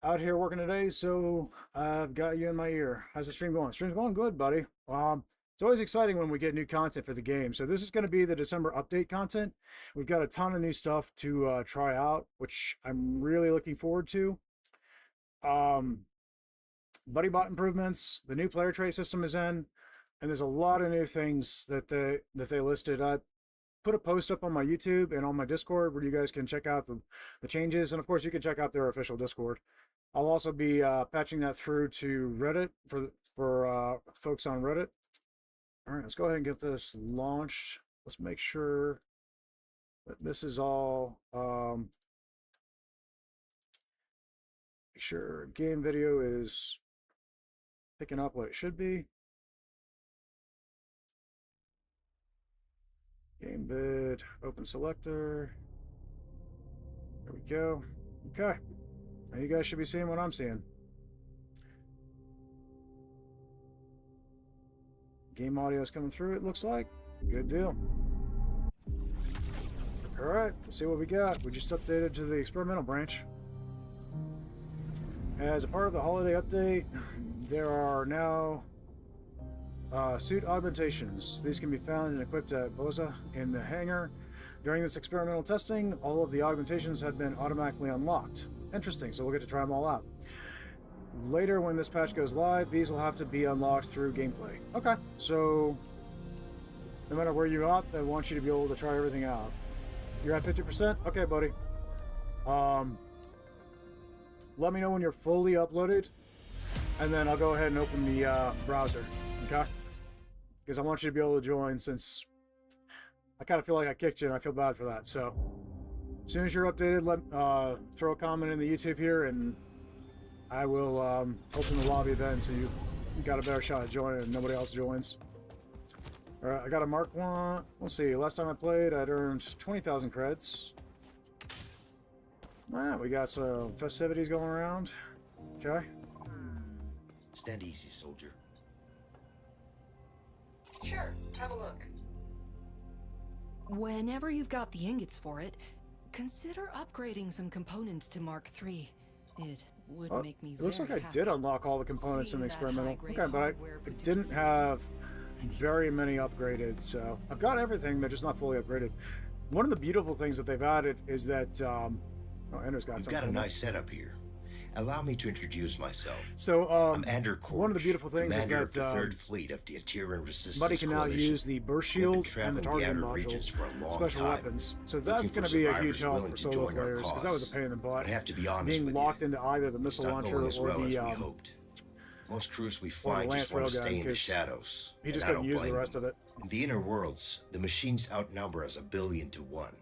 out here working today, so I've got you in my ear. How's the stream going? Stream's going good, buddy. It's always exciting when we get new content for the game. So this is going to be the December update content. We've got a ton of new stuff to try out, which I'm really looking forward to. Buddy bot improvements, the new player tray system is in, and there's a lot of new things that they listed. I put a post up on my YouTube and on my Discord where you guys can check out the changes, and of course you can check out their official Discord. I'll also be patching that through to Reddit for folks on Reddit. All right, let's go ahead and get this launched. Let's make sure that this is all. Make sure game video is picking up what it should be. Game bid, open selector. There we go. Okay. Now you guys should be seeing what I'm seeing. Game audio is coming through, it looks like. Good deal. Alright, let's see what we got. We just updated to the experimental branch. As a part of the holiday update, there are now suit augmentations. These can be found and equipped at Boza in the hangar. During this experimental testing, all of the augmentations have been automatically unlocked. Interesting, so we'll get to try them all out. Later, when this patch goes live, these will have to be unlocked through gameplay. Okay, so no matter where you're at, they want you to be able to try everything out. You're at 50%? Okay, buddy. Let me know when you're fully uploaded, and then I'll go ahead and open the browser, okay? Because I want you to be able to join, since I kind of feel like I kicked you, and I feel bad for that. So as soon as you're updated, throw a comment in the YouTube here, and I will open the lobby then, so you got a better shot at joining and nobody else joins. Alright, I got a Mark 1. Let's see, last time I played, I'd earned 20,000 creds. We got some festivities going around. Okay. Stand easy, soldier. Sure, have a look. Whenever you've got the ingots for it, consider upgrading some components to Mark III. It would make me It looks like very I happy. did unlock all the components in the Seeing that experimental. high-grade Okay, but I hardware didn't particularly have very many upgraded, so I've got everything, they're just not fully upgraded. One of the beautiful things that they've added is that oh, Ender's got You've something. got a nice setup here. Allow me to introduce myself. So I'm Ander Korsh, one of the beautiful things is commander that of the Third Fleet of the Atiran Resistance Buddy can now Coalition. use the burst We've been shield and the traveling targeting outer regions module, for a long special time, weapons. So looking that's for going to be a survivors huge help willing for to solo join our players, because that was a cause. pain in the butt. I have to be honest Being with locked you. into either the It's missile not launcher going as or well as we the hoped. Most crews we or the find Lance just want to railgun, stay in the 'cause shadows. he just and I couldn't don't use the blame rest them. of it. In the inner worlds, the machines outnumber us 1,000,000,000 to 1.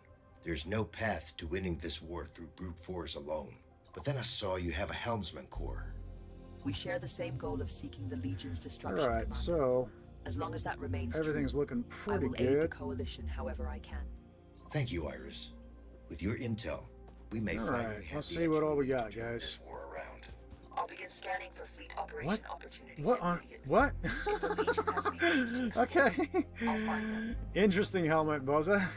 There's no path to winning this war through brute force alone. But then I saw you have a helmsman corps. We share the same goal of seeking the Legion's destruction. Alright, Commander. so As long as that remains everything's true, looking I pretty will aid the good. Coalition however I can. Thank you, Iris. With your intel, we may Alright, finally have let's the see what engine all we needed got, to turn guys. this war around. I'll begin scanning for fleet operation What? opportunities What on immediately. what? If the Legion has resources, Okay. I'll find them. Interesting helmet, Boza.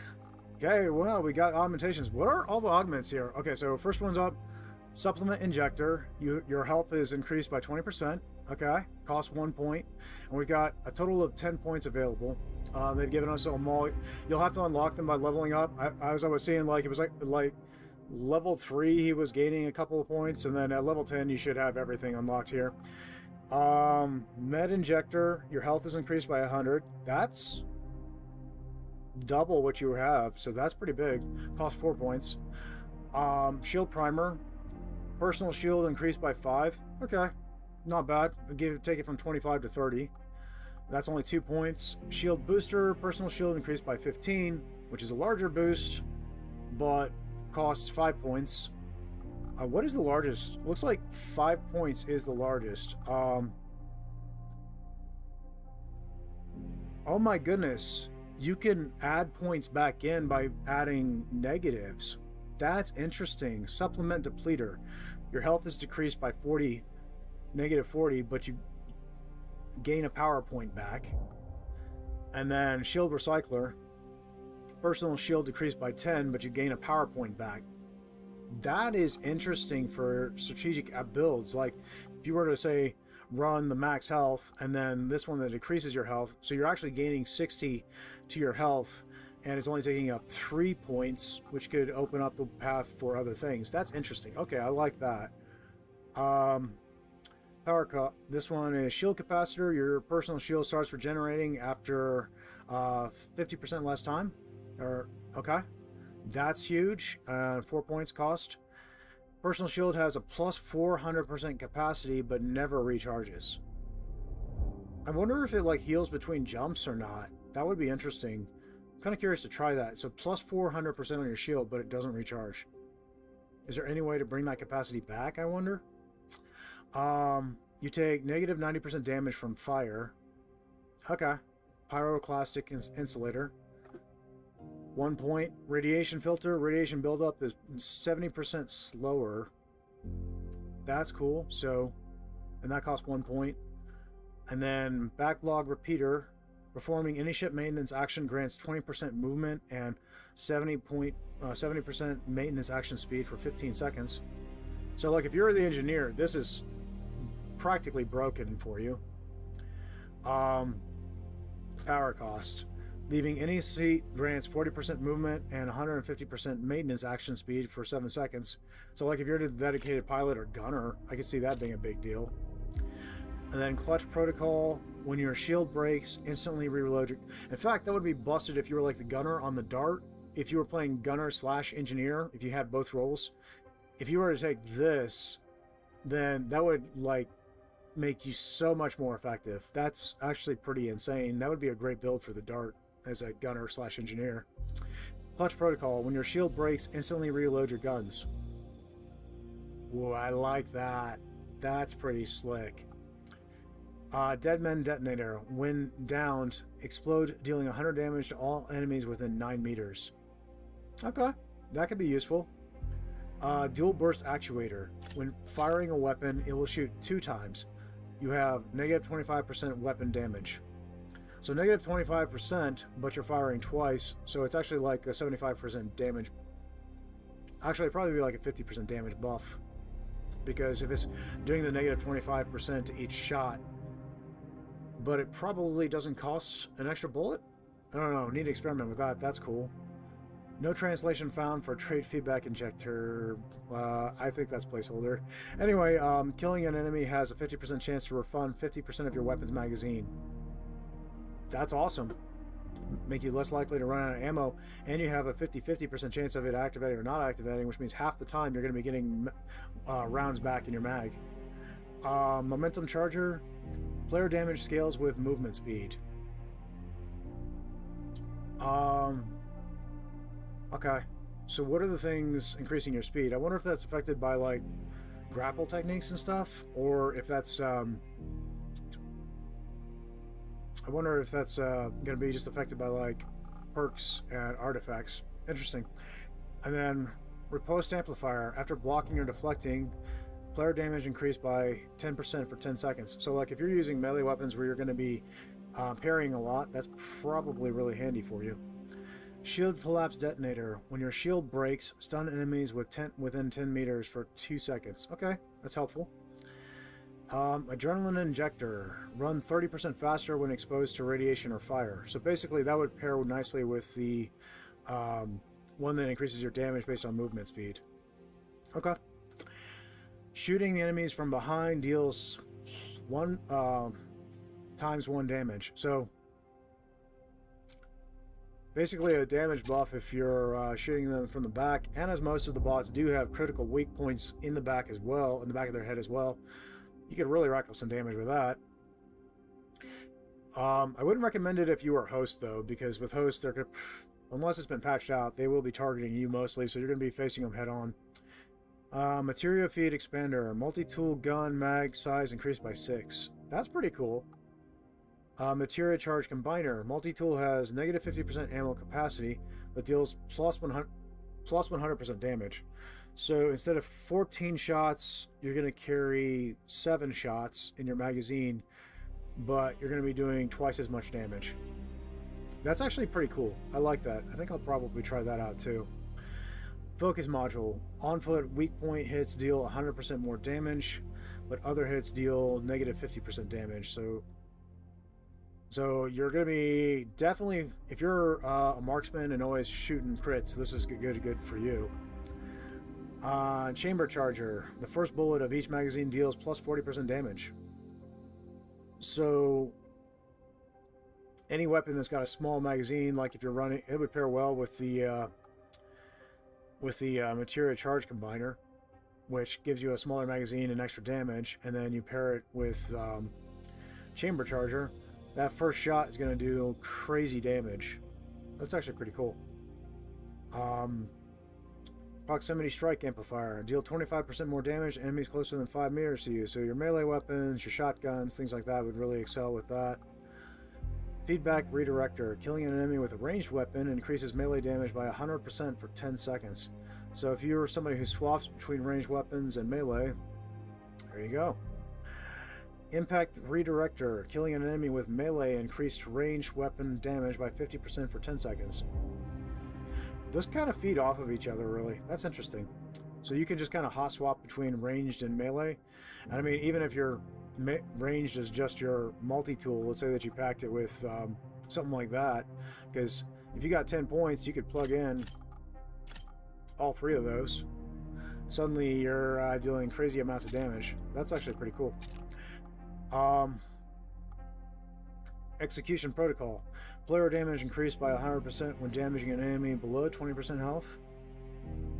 Okay, well, we got augmentations. What are all the augments here? Okay, so first one's up. Supplement injector. Your health is increased by 20%. Okay, cost 1 point, and we've got a total of 10 points available. They've given us them all. You'll have to unlock them by leveling up. As I was saying, like it was like level 3, he was gaining a couple of points, and then at level 10, you should have everything unlocked here. Med injector, your health is increased by 100. That's double what you have, so that's pretty big. Cost 4 points. Shield primer, personal shield increased by 5. Okay, not bad. Take it from 25 to 30. That's only 2 points. Shield booster, personal shield increased by 15, which is a larger boost, but costs 5 points. What is the largest? Looks like 5 points is the largest. Oh my goodness. You can add points back in by adding negatives. That's interesting. Supplement depleter. Your health is decreased by 40, negative 40, but you gain a power point back. And then shield recycler. Personal shield decreased by 10, but you gain a power point back. That is interesting for strategic builds. Like if you were to say run the max health and then this one that decreases your health, so you're actually gaining 60 to your health and it's only taking up 3 points, which could open up the path for other things. That's interesting. Okay, I like that. This one is shield capacitor. Your personal shield starts regenerating after 50% less time. Okay, that's huge. 4 points cost. Personal shield has a plus 400% capacity, but never recharges. I wonder if it like heals between jumps or not. That would be interesting. I'm kind of curious to try that. So plus 400% on your shield, but it doesn't recharge. Is there any way to bring that capacity back, I wonder? You take negative 90% damage from fire. Okay. Pyroclastic insulator. 1 point. Radiation filter. Radiation buildup is 70% slower. That's cool. So, and that costs 1 point. And then backlog repeater. Performing any ship maintenance action grants 20% movement and 70% maintenance action speed for 15 seconds. So like if you're the engineer, this is practically broken for you. Power cost. Leaving any seat grants 40% movement and 150% maintenance action speed for 7 seconds. So like if you're a dedicated pilot or gunner, I could see that being a big deal. And then clutch protocol. When your shield breaks, instantly reload your... In fact, that would be busted if you were like the gunner on the Dart. If you were playing gunner / engineer, if you had both roles. If you were to take this, then that would like make you so much more effective. That's actually pretty insane. That would be a great build for the Dart as a gunner / engineer. Clutch protocol. When your shield breaks, instantly reload your guns. Whoa, I like that. That's pretty slick. Dead Men Detonator. When downed, explode, dealing 100 damage to all enemies within 9 meters. Okay, that could be useful. Dual Burst Actuator. When firing a weapon, it will shoot 2 times. You have negative 25% weapon damage. So negative 25%, but you're firing twice, so it's actually like a 75% damage. Actually, it'd probably be like a 50% damage buff. Because if it's doing the negative 25% to each shot, but it probably doesn't cost an extra bullet? I don't know, need to experiment with that. That's cool. No translation found for trade feedback injector. I think that's placeholder. Anyway, killing an enemy has a 50% chance to refund 50% of your weapon's magazine. That's awesome. Make you less likely to run out of ammo, and you have a 50% chance of it activating or not activating, which means half the time you're going to be getting rounds back in your mag. Momentum charger. Player damage scales with movement speed. Okay. So what are the things increasing your speed? I wonder if that's affected by like grapple techniques and stuff, or if that's I wonder if that's going to be just affected by like perks and artifacts. Interesting. And then riposte amplifier. After blocking or deflecting, player damage increased by 10% for 10 seconds. So like if you're using melee weapons where you're going to be parrying a lot, that's probably really handy for you. Shield collapse detonator. When your shield breaks, stun enemies within 10 meters for 2 seconds. Okay, that's helpful. Adrenaline injector. Run 30% faster when exposed to radiation or fire. So basically that would pair nicely with the one that increases your damage based on movement speed. Okay. Shooting the enemies from behind deals times 1 damage. So basically a damage buff if you're shooting them from the back, and as most of the bots do have critical weak points in the back as well, in the back of their head as well, you could really rack up some damage with that. I wouldn't recommend it if you were host though, because with host, they're unless it's been patched out, they will be targeting you mostly, so you're going to be facing them head on. Materia feed expander, multi-tool gun mag size increased by 6. That's pretty cool. Materia charge combiner, multi-tool has negative 50% ammo capacity, but deals plus 100% damage. So instead of 14 shots, you're going to carry 7 shots in your magazine, but you're going to be doing twice as much damage. That's actually pretty cool. I like that. I think I'll probably try that out too. Focus module. On foot weak point hits deal 100% more damage, but other hits deal negative 50% damage. So you're going to be definitely, if you're a marksman and always shooting crits, this is good for you. Chamber charger. The first bullet of each magazine deals plus 40% damage. So any weapon that's got a small magazine, like if you're running, it would pair well with the materia charge combiner, which gives you a smaller magazine and extra damage, and then you pair it with chamber charger. That first shot is going to do crazy damage. That's actually pretty cool. Proximity strike amplifier. Deal 25% more damage to enemies closer than 5 meters to you. So your melee weapons, your shotguns, things like that would really excel with that. Feedback redirector. Killing an enemy with a ranged weapon increases melee damage by 100% for 10 seconds. So if you're somebody who swaps between ranged weapons and melee, there you go. Impact redirector. Killing an enemy with melee increased ranged weapon damage by 50% for 10 seconds. Those kind of feed off of each other, really. That's interesting. So you can just kind of hot swap between ranged and melee. And I mean, even if your ranged is just your multi-tool, let's say that you packed it with something like that, because if you got 10 points, you could plug in all 3 of those. Suddenly you're dealing crazy amounts of damage. That's actually pretty cool. Execution protocol. Player damage increased by 100% when damaging an enemy below 20% health.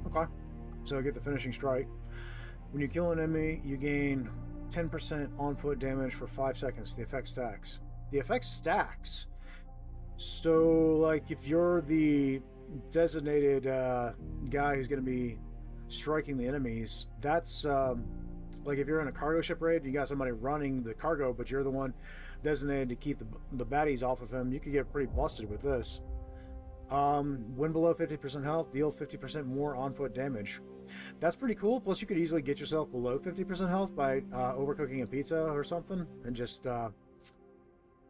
Okay, so get the finishing strike. When you kill an enemy, you gain 10% on-foot damage for 5 seconds. The effect stacks. The effect stacks. So, like, if you're the designated guy who's going to be striking the enemies, that's like if you're in a cargo ship raid, you got somebody running the cargo, but you're the one designated to keep the baddies off of him, you could get pretty busted with this. When below 50% health, deal 50% more on-foot damage. That's pretty cool. Plus, you could easily get yourself below 50% health by overcooking a pizza or something and just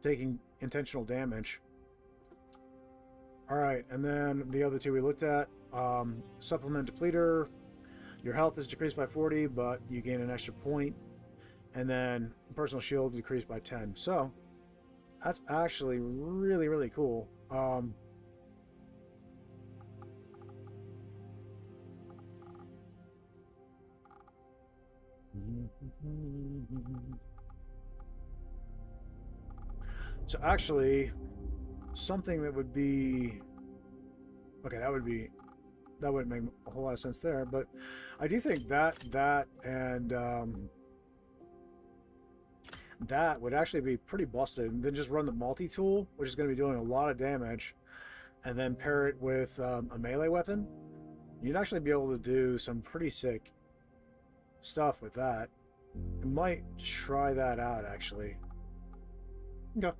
taking intentional damage. Alright, and then the other 2 we looked at. Supplement depleter. Your health is decreased by 40, but you gain an extra point. And then personal shield decreased by 10. So, that's actually really, really cool. So actually, something that would be... Okay, that wouldn't make a whole lot of sense there, but I do think that and that would actually be pretty busted. And then just run the multi-tool, which is going to be doing a lot of damage, and then pair it with a melee weapon. You'd actually be able to do some pretty sick stuff with that. I might try that out, actually. Okay.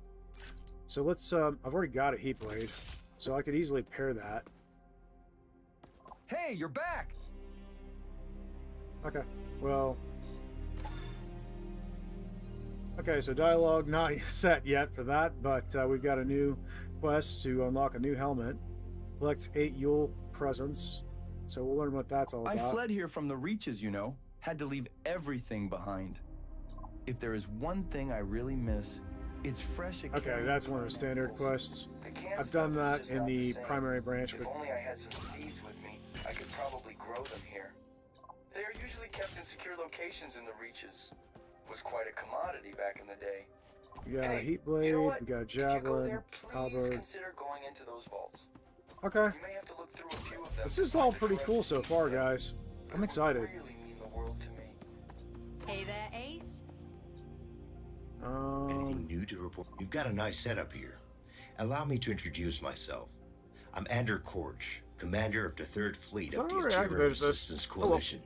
So let's, I've already got a heat blade, so I could easily pair that. Hey, you're back! Okay, well... Okay, so dialogue not set yet for that, but we've got a new quest to unlock a new helmet. Collect 8 Yule presents, so we'll learn what that's all about. I fled here from the Reaches, you know. Had to leave everything behind. If there is one thing I really miss, it's fresh. Okay, that's one of the standard quests. I've done that in the primary branch, If but only I had some seeds with me, I could probably grow them here. They are usually kept in secure locations in the reaches. Was quite a commodity back in the day. we got a Hey, heat blade, you know what? we got a If you go javelin, there, please halberd. consider going into those vaults. Okay, You may have to look through a few of them. this is all pretty cool so far, guys. I'm excited. Really mean the world to me. Hey there, Ace. Anything new to report? You've got a nice setup here. Allow me to introduce myself. I'm Ander Korch, commander of the 3rd Fleet of the Already Interior activated this. Resistance Hello. Coalition.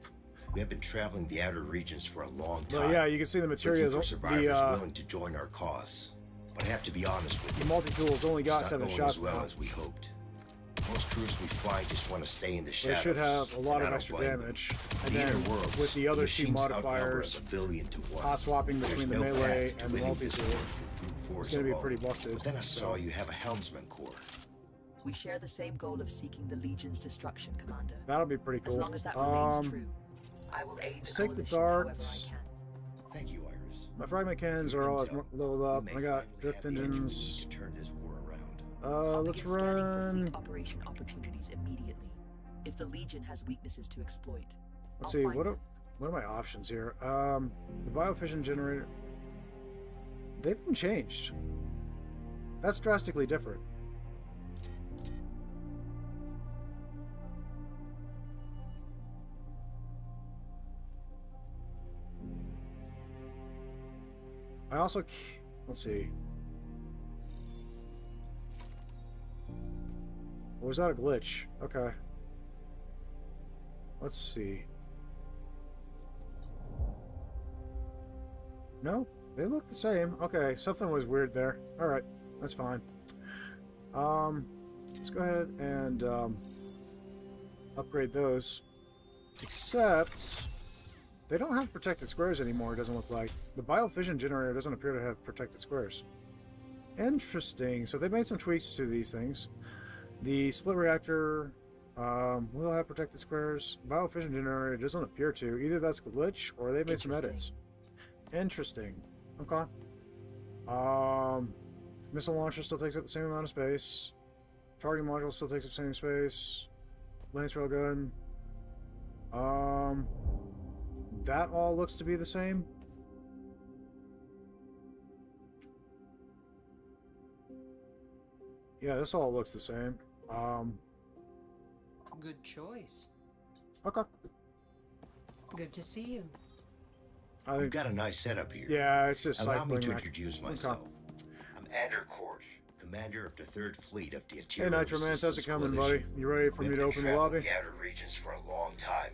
We have been traveling the outer regions for a long time. Well, yeah, you can see the looking materials. for survivors The willing to join our cause. But I have to be honest with the you. multi-tool's only got It's not 7 going shots as well now. as we hoped. Most crews we fly just want to stay in the They shadows. should have a lot and I of don't extra blame them. damage. In And the then inner worlds, with the other 2 machines outnumber modifiers, us 1,000,000,000 to 1. hot swapping There's between the no melee path to and the winning this multi-tool, war through brute force it's going to be alone. pretty busted. But then I saw so. you have a helmsman corps. We share the same goal of seeking the Legion's destruction, Commander. That'll be pretty As cool. long as that remains true, I will aid let's the take the coalition however I darts. can. Thank you, Iris. My fragment cannons are all leveled up. I got drift engines. To turn this war around. I'll Let's begin scanning for run. fleet operation opportunities immediately. If the Legion has weaknesses to exploit, Let's I'll see. find What them. are my options here? The biofission generator. They've been changed. That's drastically different. I also, let's see. Or was that a glitch? Okay. Let's see. No, they look the same. Okay, something was weird there. All right, that's fine. Let's go ahead and upgrade those. Except they don't have protected squares anymore. It doesn't look like the biofission generator doesn't appear to have protected squares. Interesting. So they made some tweaks to these things. The split reactor will have protected squares. Biofission generator doesn't appear to. Either that's a glitch or they made some edits. Interesting. Okay. Missile launcher still takes up the same amount of space. Target module still takes up the same space. Lance railgun. That all looks to be the same. Yeah, this all looks the same. Good choice. Okay. Good to see you. I We've think. got a nice setup here. Yeah, it's just Allow me cycling to back. introduce Okay. myself. I'm Ander Korch, commander of the 3rd Fleet of the Hey, Interior Nitro Man, how's it Resistance coming, Coalition. buddy? You ready for me We've to been open the traveling lobby? the outer regions for a long time,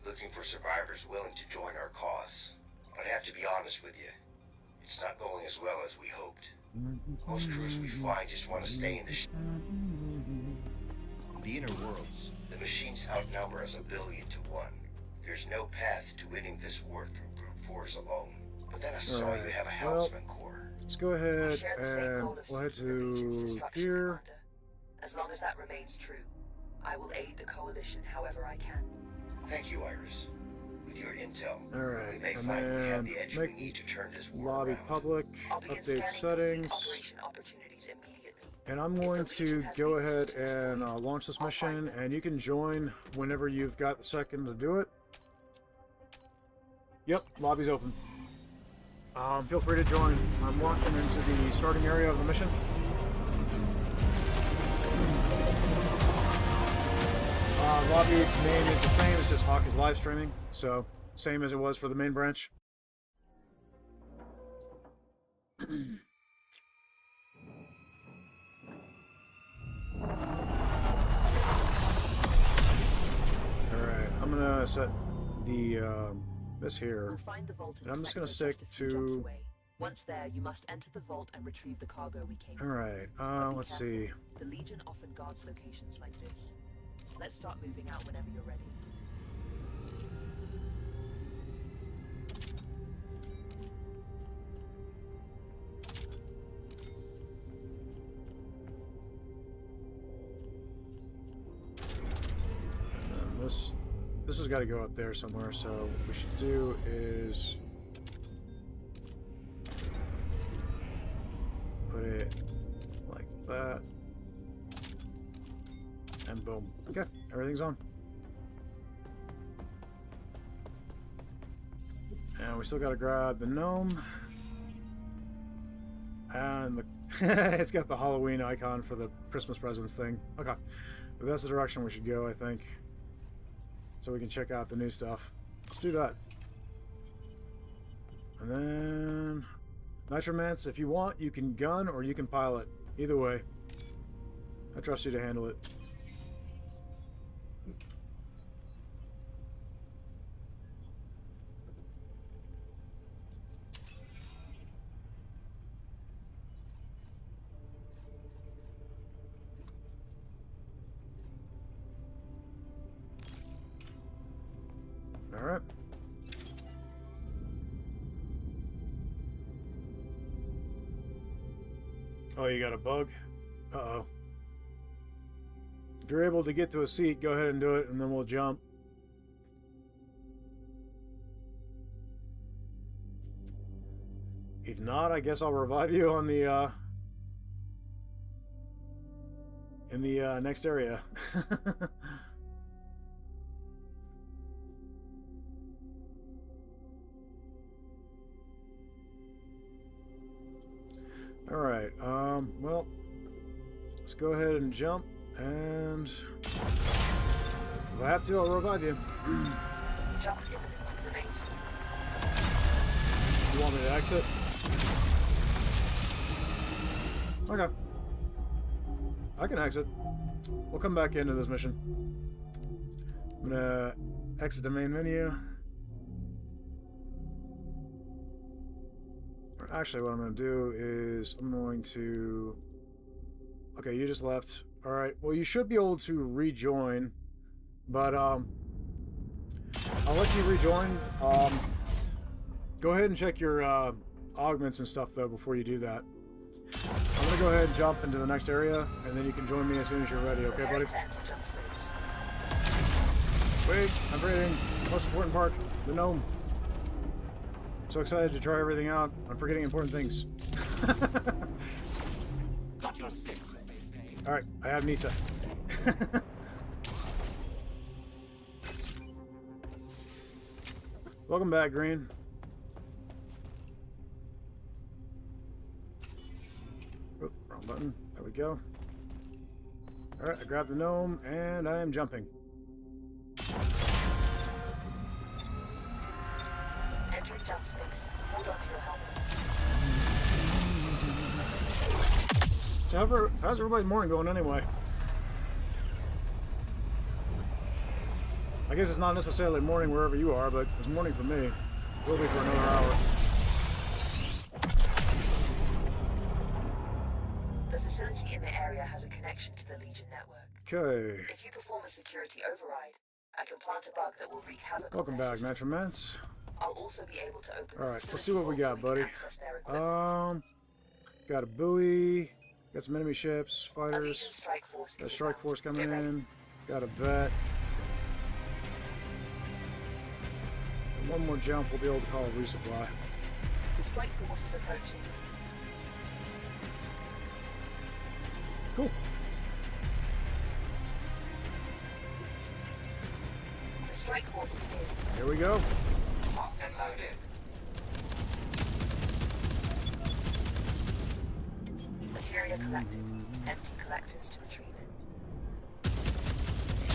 looking for survivors willing to join our cause. But I have to be honest with you, it's not going as well as we hoped. Most crews we fly just want to stay in the In the inner worlds, the machines outnumber us 1,000,000,000 to 1. There's no path to winning this war through brute force alone. But then I saw Alright, you have a well, helmsman corps. Let's go We ahead share the same and goal of we'll head seeking the Legion's to destruction, here. Commander. As long as that remains true, I will aid the coalition however I can. Thank you, Iris. With your intel, Alright, we may and find we then have the edge we make need to turn this war lobby around. public, I'll begin update scanning for settings, fleet operation opportunities immediately. and I'm If the going Legion to has go weaknesses ahead to and exploit, launch this I'll find mission, them. and you can join whenever you've got the second to do it. Yep, lobby's open. Feel free to join. I'm walking into the starting area of the mission. Lobby name is the same, it's just Hauk is live streaming, so same as it was for the main branch. Alright, I'm gonna set the this here. We'll find the vault in And I'm the just gonna sector stick just a few jumps to. away. Once there, you must enter the vault and retrieve the cargo we came for. Alright, But be let's careful. see. The Legion often guards locations like this. Let's start moving out whenever you're ready. This has got to go up there somewhere. So what we should do is And boom. Okay, everything's on. And we still gotta grab the gnome. And the it's got the Halloween icon for the Christmas presents thing. Okay. But that's the direction we should go, I think. So we can check out the new stuff. Let's do that. And then... Nitromance, if you want, you can gun or you can pilot. Either way. I trust you to handle it. Alright. Oh, you got a bug? Uh-oh. If you're able to get to a seat, go ahead and do it, and then we'll jump. If not, I guess I'll revive you on the, in the, next area. Alright, well, let's go ahead and jump, and if I have to, I'll revive you. Jump imminent. Remains. You want me to exit? Okay. I can exit. We'll come back into this mission. I'm gonna exit the main menu. Actually, what I'm going to do is I'm going to... Okay, you just left. Alright, well, you should be able to rejoin, but I'll let you rejoin. Go ahead and check your augments and stuff, though, before you do that. I'm going to go ahead and jump into the next area, and then you can join me as soon as you're ready, okay, buddy? Wait, I'm breathing. Most important part, the gnome. So excited to try everything out. I'm forgetting important things. Got your six, as they say. Alright, I have Nisa. Welcome back, Green. Oh, wrong button. There we go. Alright, I grabbed the gnome, and I am jumping. Entering jump space. Hold on to your helmets. So how's everybody's morning going anyway? I guess it's not necessarily morning wherever you are, but it's morning for me. It will be for another hour. The facility in the area has a connection to the Legion network. Okay. If you perform a security override, I can plant a bug that will wreak havoc. Welcome on their back, system. Nitromance. I'll also be able to open. Alright, the let's see what we got, facility buddy. so we can access their equipment. Got a buoy. Got some enemy ships, A Legion fighters. strike force Got a is strike inbound. force coming Get ready. in. Got a vet. And one more jump, we'll be able to call a resupply. The strike force is approaching. Cool. The strike force is here. Here we go. Locked and loaded. Materia collected. Empty collectors to retrieve it.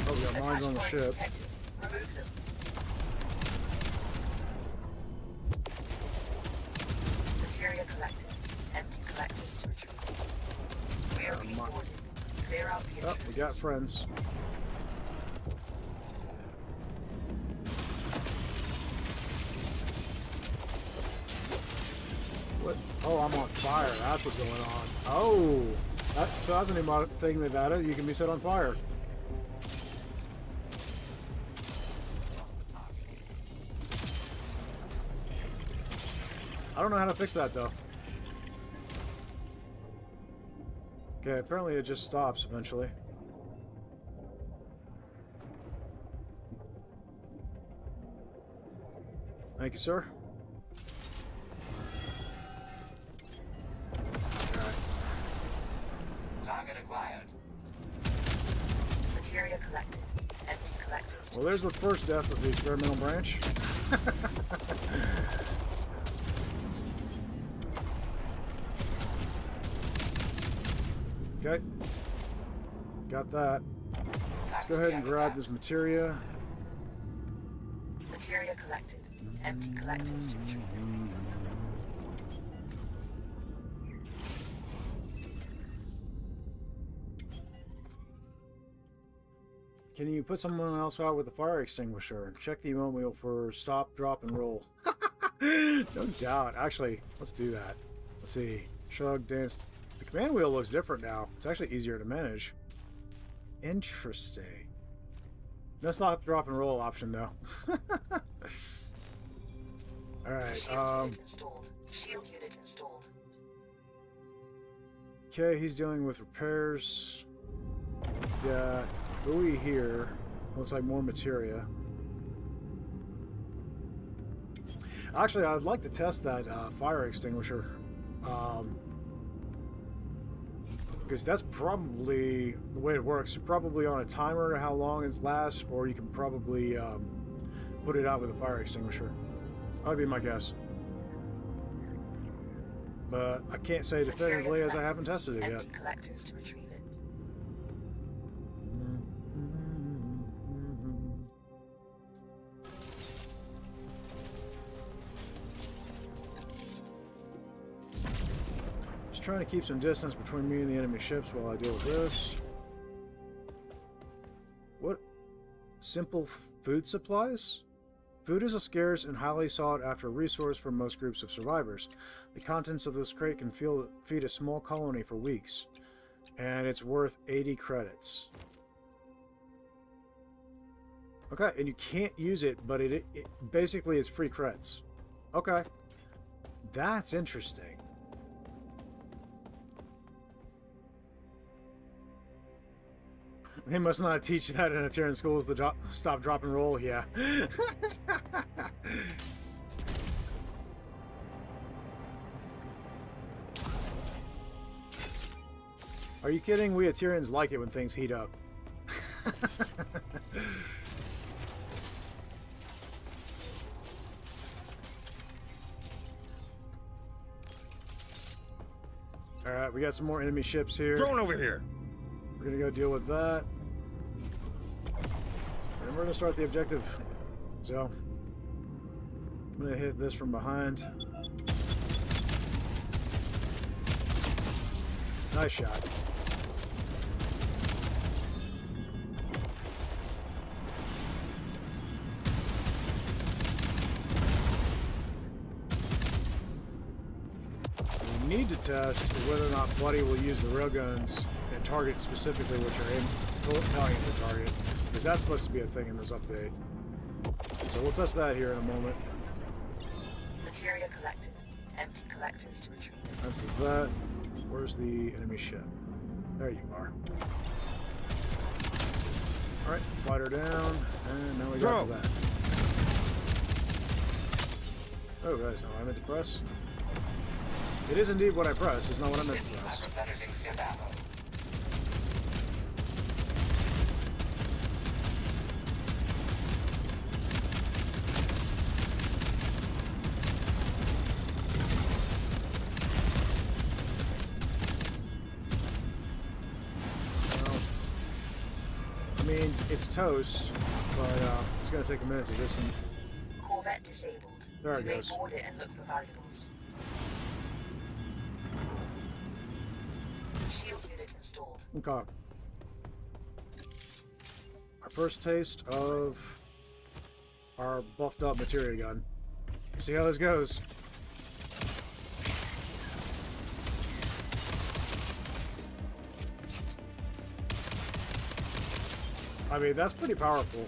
Oh, we got mines Attached on the points ship. detected. Remove them. Materia collected. Empty collectors to retrieve. We are being boarded. Clear out the Oh, intruders. we got friends. What? Oh, I'm on fire. That's what's going on. Oh, so that's a new thing they've added. You can be set on fire. I don't know how to fix that though. Okay, apparently it just stops eventually. Thank you, sir. Target acquired. collected. Empty collectors to Well, there's the first death of the experimental branch. Okay. Got that. Let's go ahead and grab this materia. Materia collected. Empty collectors to retrieve it. Can you put someone else out with a fire extinguisher? Check the emote wheel for stop, drop, and roll. No doubt. Actually, let's do that. Let's see. Shrug, dance. The command wheel looks different now. It's actually easier to manage. Interesting. No stop, drop, and roll option, though. Alright, Shield unit installed. Shield unit installed. okay, he's dealing with repairs. Got buoy here. Looks like more materia. Actually, I'd like to test that fire extinguisher. Because that's probably the way it works. You're probably on a timer to how long it lasts, or you can probably put it out with a fire extinguisher. That would be my guess. But I can't say definitively as I haven't tested it yet. Empty collectors to retrieve it. Just trying to keep some distance between me and the enemy ships while I deal with this. What? Simple food supplies? Food is a scarce and highly sought-after resource for most groups of survivors. The contents of this crate can feed a small colony for weeks, and it's worth 80 credits. Okay, and you can't use it, but it basically is free credits. Okay. That's interesting. They must not teach that in a Terran schools, the stop, drop, and roll, yeah. Are you kidding? We Aterians like it when things heat up. Alright, we got some more enemy ships here. Drone over here. We're gonna go deal with that. And we're gonna start the objective. So, I'm gonna hit this from behind. Nice shot. What we need to test is whether or not Buddy will use the railguns and target specifically what you're telling him to target, because that's supposed to be a thing in this update. So we'll test that here in a moment. Materia collected. Empty collectors to retrieve it. That's the vet. Where's the enemy ship? There you are. Alright, fighter down, and now we got the vet. Oh, guys, no, I meant to press. It is indeed what I pressed, it's not what I meant to press. I mean, it's toast, but it's going to take a minute to listen. Corvette disabled. There it You may goes. board it and look for valuables. Shield unit installed. Okay. Our first taste of our buffed up materia gun. See how this goes. I mean, that's pretty powerful.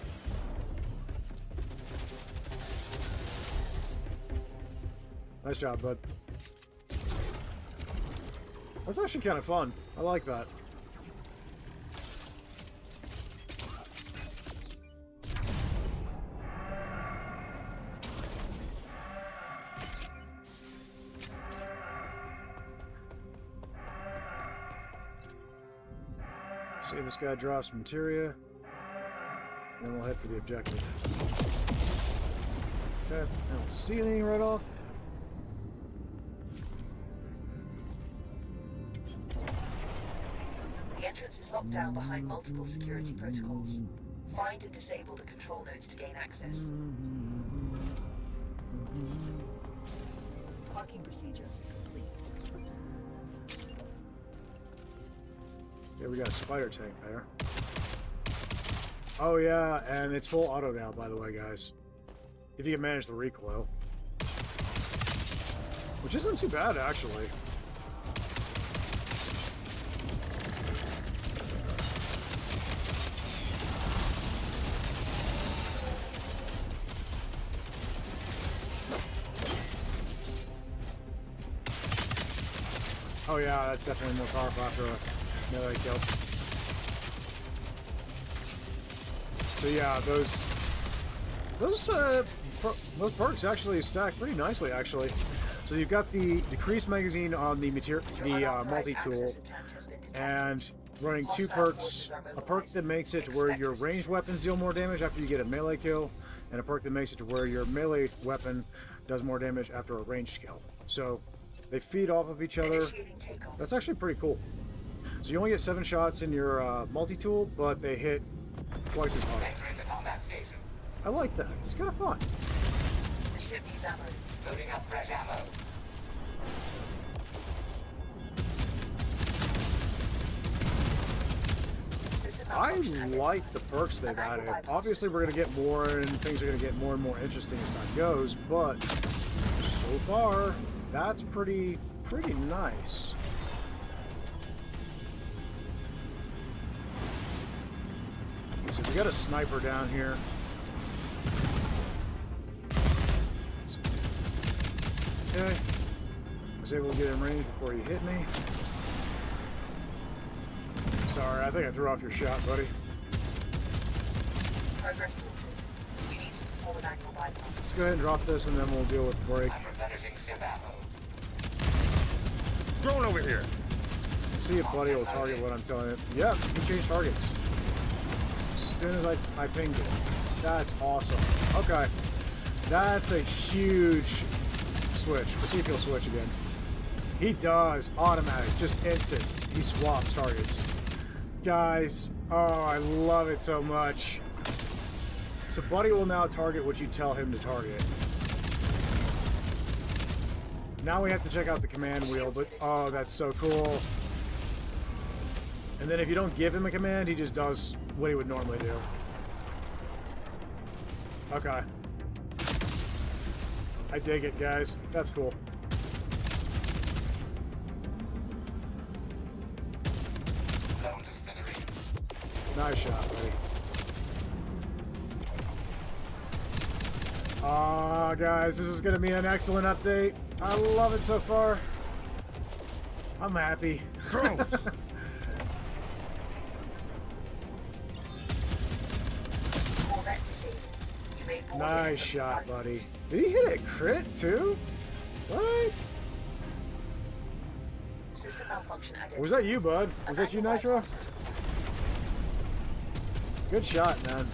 Nice job, bud. That's actually kind of fun. I like that. See if this guy drops materia. Then we'll head for the objective. Okay, I don't see anything right off. The entrance is locked down behind multiple security protocols. Find and disable the control nodes to gain access. Parking procedure complete. Yeah, we got a spider tank there. Oh yeah, and it's full auto now, by the way, guys. If you can manage the recoil. Which isn't too bad, actually. Oh yeah, that's definitely more powerful after a melee kill. So yeah, those perks actually stack pretty nicely, actually. So you've got the decreased magazine on the multi-tool, and running two perks: a perk that makes it to where your ranged weapons deal more damage after you get a melee kill, and a perk that makes it to where your melee weapon does more damage after a ranged kill. So they feed off of each other. That's actually pretty cool. So you only get 7 shots in your multi-tool, but they hit twice as hard. Entering the combat station. I like that. It's kind of fun. The ship needs ammo. Loading up fresh ammo. I like the perks they've added. Obviously, we're going to get more, and things are going to get more and more interesting as time goes, but so far, that's pretty nice. So we got a sniper down here. Okay. I was able to get in range before you hit me. Sorry, I think I threw off your shot, buddy. Progress filtered. We need to perform an annual bypass. Let's go ahead and drop this, and then we'll deal with the break. I'm replenishing sim ammo. Drone over here. Let's see if buddy will target what I'm telling him. Yeah, he changed targets. As soon as I pinged it. That's awesome. Okay. That's a huge switch. Let's see if he'll switch again. He does. Automatic. Just instant. He swaps targets. Guys. Oh, I love it so much. So buddy will now target what you tell him to target. Now we have to check out the command wheel, but oh, that's so cool. And then if you don't give him a command, he just does what he would normally do. Okay. I dig it, guys. That's cool. Blown to smithereens. Nice shot, buddy. Ah, guys, this is going to be an excellent update. I love it so far. I'm happy. Bro. Nice shot, buddy. Did he hit a crit, too? What? System malfunction identified. Was that you, bud? Was that you, Nitro? Good shot, man.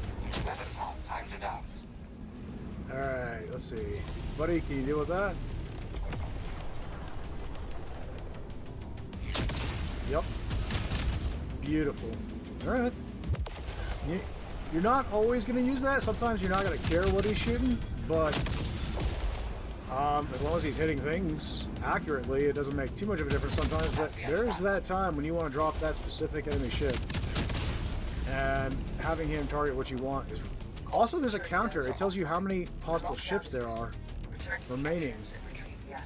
Weapons hot. Time to dance. Alright, let's see. Buddy, can you deal with that? Yep. Beautiful. Alright. You're not always going to use that. Sometimes you're not going to care what he's shooting, but as long as he's hitting things accurately, it doesn't make too much of a difference sometimes. But there's that time when you want to drop that specific enemy ship, and having him target what you want is... Also, there's a counter. It tells you how many hostile ships there are remaining.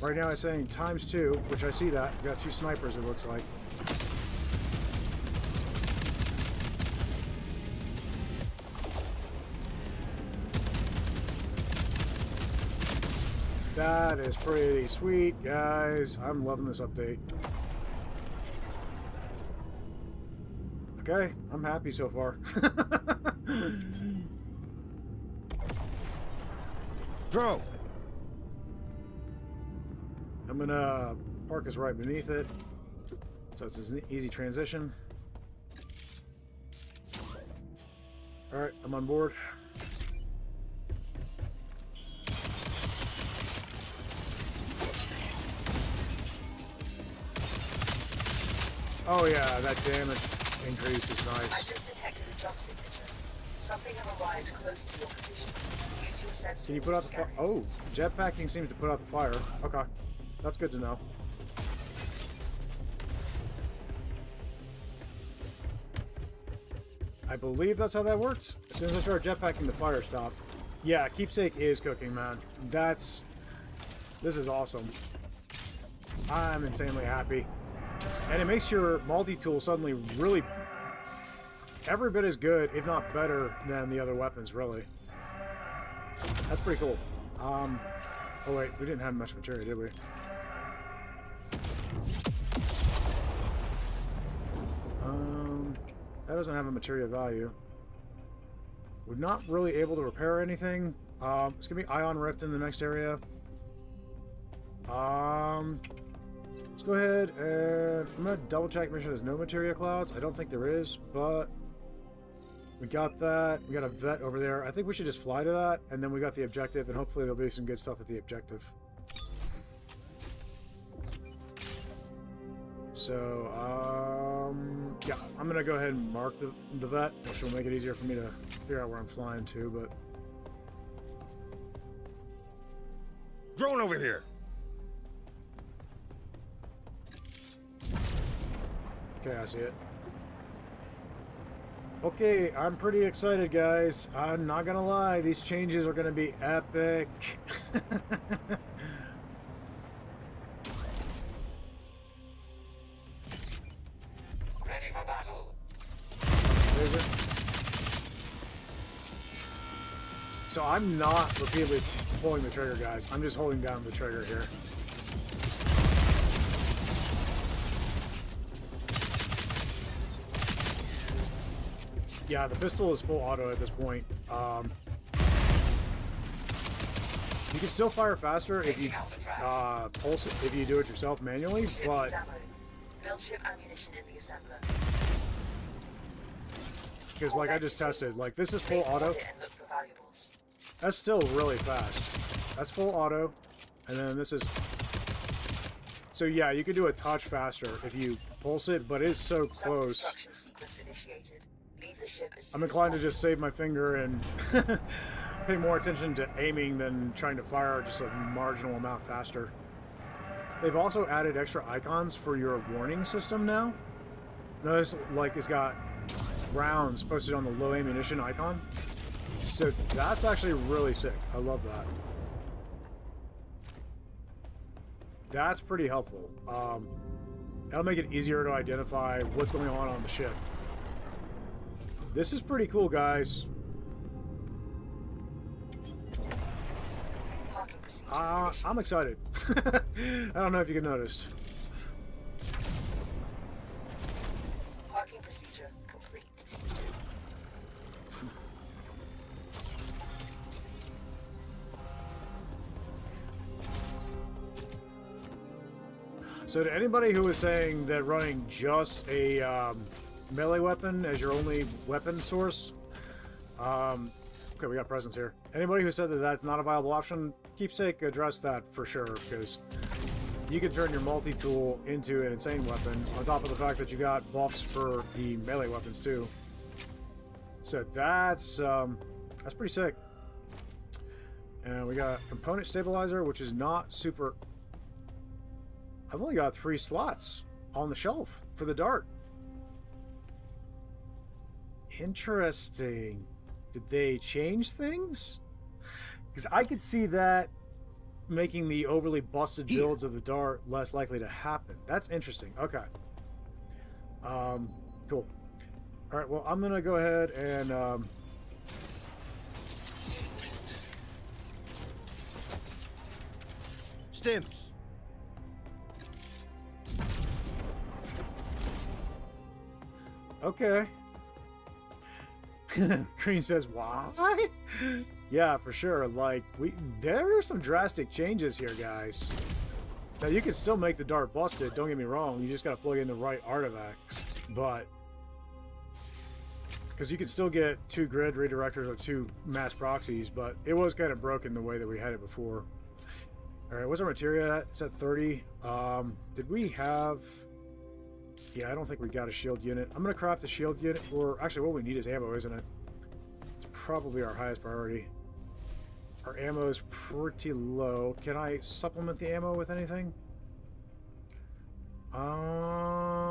Right now it's saying ×2, which I see that. We've got 2 snipers, it looks like. That is pretty sweet, guys. I'm loving this update. Okay, I'm happy so far. Drone. I'm gonna park us right beneath it, so it's an easy transition. Alright, I'm on board. Oh yeah, that damage increase is I nice. just detected a jump signature. Something have arrived close to your position. Use your sensors Can you put out to the fire? scan it. Oh, jetpacking seems to put out the fire. Okay, that's good to know. I believe that's how that works. As soon as I start jetpacking, the fire stopped. Yeah, Keepsake is cooking, man. This is awesome. I'm insanely happy. And it makes your multi-tool suddenly really every bit as good, if not better, than the other weapons, really. That's pretty cool. Oh wait, we didn't have much material, did we? That doesn't have a material value. We're not really able to repair anything. It's gonna be Ion Rift in the next area. Let's go ahead and I'm gonna double check, make sure there's no materia clouds. I don't think there is, but we got that. We got a vet over there. I think we should just fly to that, and then we got the objective, and hopefully there'll be some good stuff at the objective. So, yeah, I'm gonna go ahead and mark the vet, which will make it easier for me to figure out where I'm flying to, but... Drone over here! Okay, I see it. Okay, I'm pretty excited, guys. I'm not gonna lie, these changes are gonna be epic. Ready for battle. Is it? So I'm not repeatedly pulling the trigger, guys. I'm just holding down the trigger here. Yeah, the pistol is full auto at this point. You can still fire faster if you pulse it, if you do it yourself manually, Ship but needs ammo. Build ship ammunition in the assembler. because like I just tested, like this is full auto. Audit and look for valuables. That's still really fast. That's full auto, and then this is. So yeah, you can do a touch faster if you pulse it, but it's so close. Self-destruction sequence initiated. Leave the ship as soon I'm inclined to as just save my finger and pay more attention to aiming than trying to fire just a marginal amount faster. They've also added extra icons for your warning system now. Notice, like, it's got rounds posted on the low ammunition icon. So that's actually really sick. I love that. That's pretty helpful. That'll make it easier to identify what's going on the ship. This is pretty cool, guys. Parking procedure initiated. I'm excited. I don't know if you can notice. Parking procedure complete. So to anybody who was saying that running just a melee weapon as your only weapon source, okay, we got presence here. Anybody who said that that's not a viable option, Keepsake addressed that for sure, because you can turn your multi-tool into an insane weapon, on top of the fact that you got buffs for the melee weapons too. So that's pretty sick. And we got component stabilizer, which is not super... I've only got 3 slots on the shelf for the dart. Interesting. Did they change things? Because I could see that making the overly busted builds of the dart less likely to happen. That's interesting. Okay. Cool. All right, well, I'm going to go ahead and... Stims. Okay. Green says, why? Yeah, for sure. Like, there are some drastic changes here, guys. Now, you can still make the dart busted, don't get me wrong. You just gotta plug in the right artifacts. But because you can still get 2 grid redirectors or 2 mass proxies, but it was kind of broken the way that we had it before. All right, what's our materia at? It's at 30. Did we have... Yeah, I don't think we got a shield unit. I'm going to craft a shield unit, or actually what we need is ammo, isn't it? It's probably our highest priority. Our ammo is pretty low. Can I supplement the ammo with anything?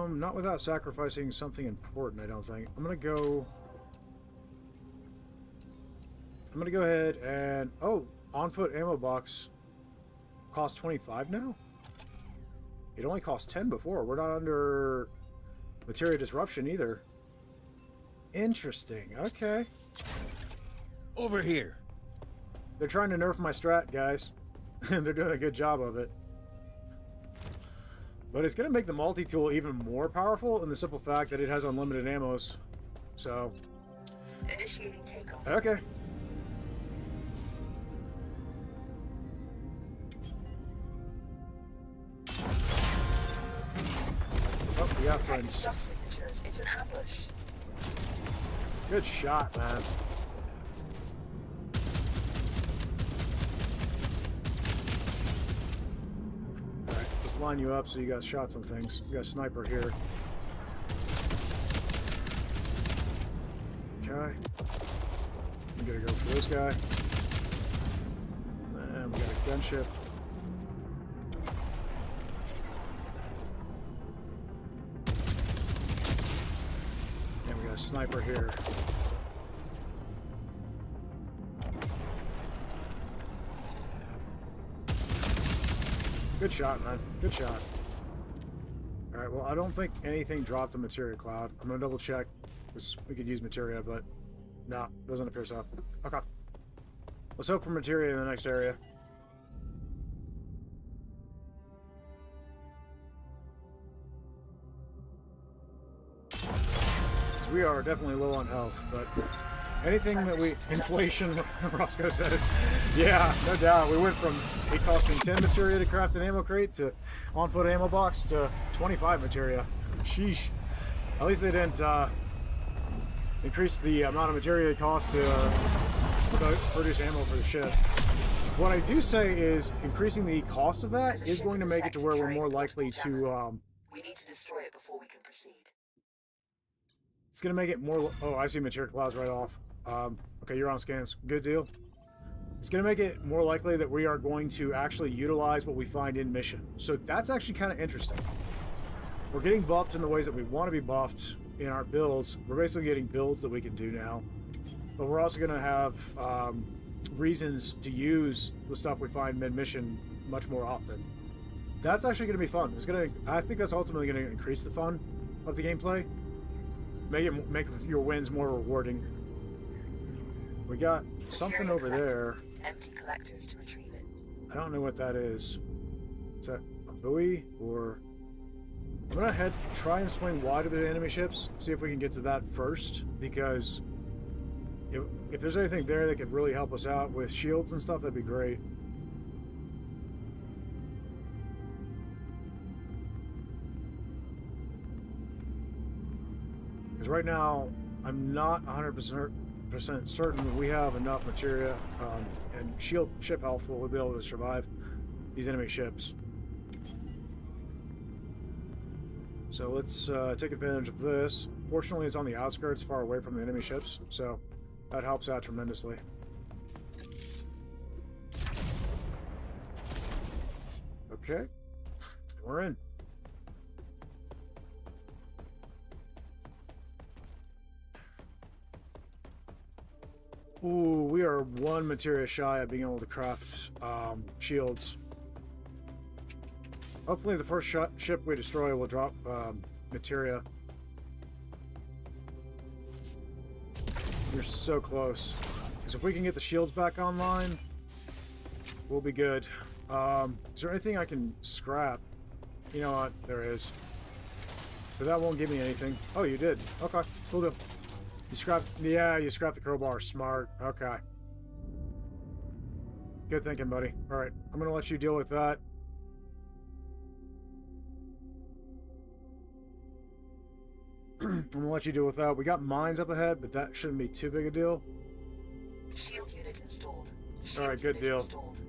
Not without sacrificing something important, I don't think. I'm gonna go ahead and... Oh, on-foot ammo box costs 25 now? It only cost 10 before. We're not under materia disruption either. Interesting. Okay. Over here. They're trying to nerf my strat, guys. They're doing a good job of it. But it's going to make the multi-tool even more powerful in the simple fact that it has unlimited ammos. So... Initiating takeoff. Okay. Oh, we got friends. Stock signatures. It's an ambush. Good shot, man. Alright, let's line you up so you guys shot some things. We got a sniper here. Okay. I'm gonna go for this guy. And we got a gunship. And we got a sniper here. Good shot, man. Good shot. Alright, well, I don't think anything dropped the materia cloud. I'm gonna double check. We could use materia, but no, doesn't appear so. Okay. Let's hope for materia in the next area. We are definitely low on health, but anything that we... Inflation, Roscoe says. Yeah, no doubt. We went from it costing 10 materia to craft an ammo crate to on-foot ammo box to 25 materia. Sheesh. At least they didn't increase the amount of materia it costs to produce ammo for the ship. What I do say is increasing the cost of that is going to make it to where we're more likely to... We need to destroy it before we can proceed. It's going to make it more... Oh, I see materia clouds right off. Okay, you're on scans. Good deal. It's going to make it more likely that we are going to actually utilize what we find in mission. So that's actually kind of interesting. We're getting buffed in the ways that we want to be buffed in our builds. We're basically getting builds that we can do now. But we're also going to have reasons to use the stuff we find mid-mission much more often. That's actually going to be fun. I think that's ultimately going to increase the fun of the gameplay. Make your wins more rewarding. We got something over there. Empty collectors to retrieve it. I don't know what that is. Is that a buoy or... I'm gonna try and swing wide of the enemy ships, see if we can get to that first, because if there's anything there that could really help us out with shields and stuff, that'd be great. Because right now, I'm not 100% certain that we have enough materia and ship health will be able to survive these enemy ships. So let's take advantage of this. Fortunately, it's on the outskirts, far away from the enemy ships, so that helps out tremendously. Okay, we're in. Ooh, we are one materia shy of being able to craft shields. Hopefully the first ship we destroy will drop materia. You're so close. Because if we can get the shields back online, we'll be good. Is there anything I can scrap? You know what? There is. But that won't give me anything. Oh, you did. Okay, cool deal. You scrapped... Yeah, you scrapped the crowbar. Smart. Okay. Good thinking, buddy. Alright, I'm going to let you deal with that. I'm gonna let you deal with that. We got mines up ahead, but that shouldn't be too big a deal. Shield unit installed. All right, good deal. Installed.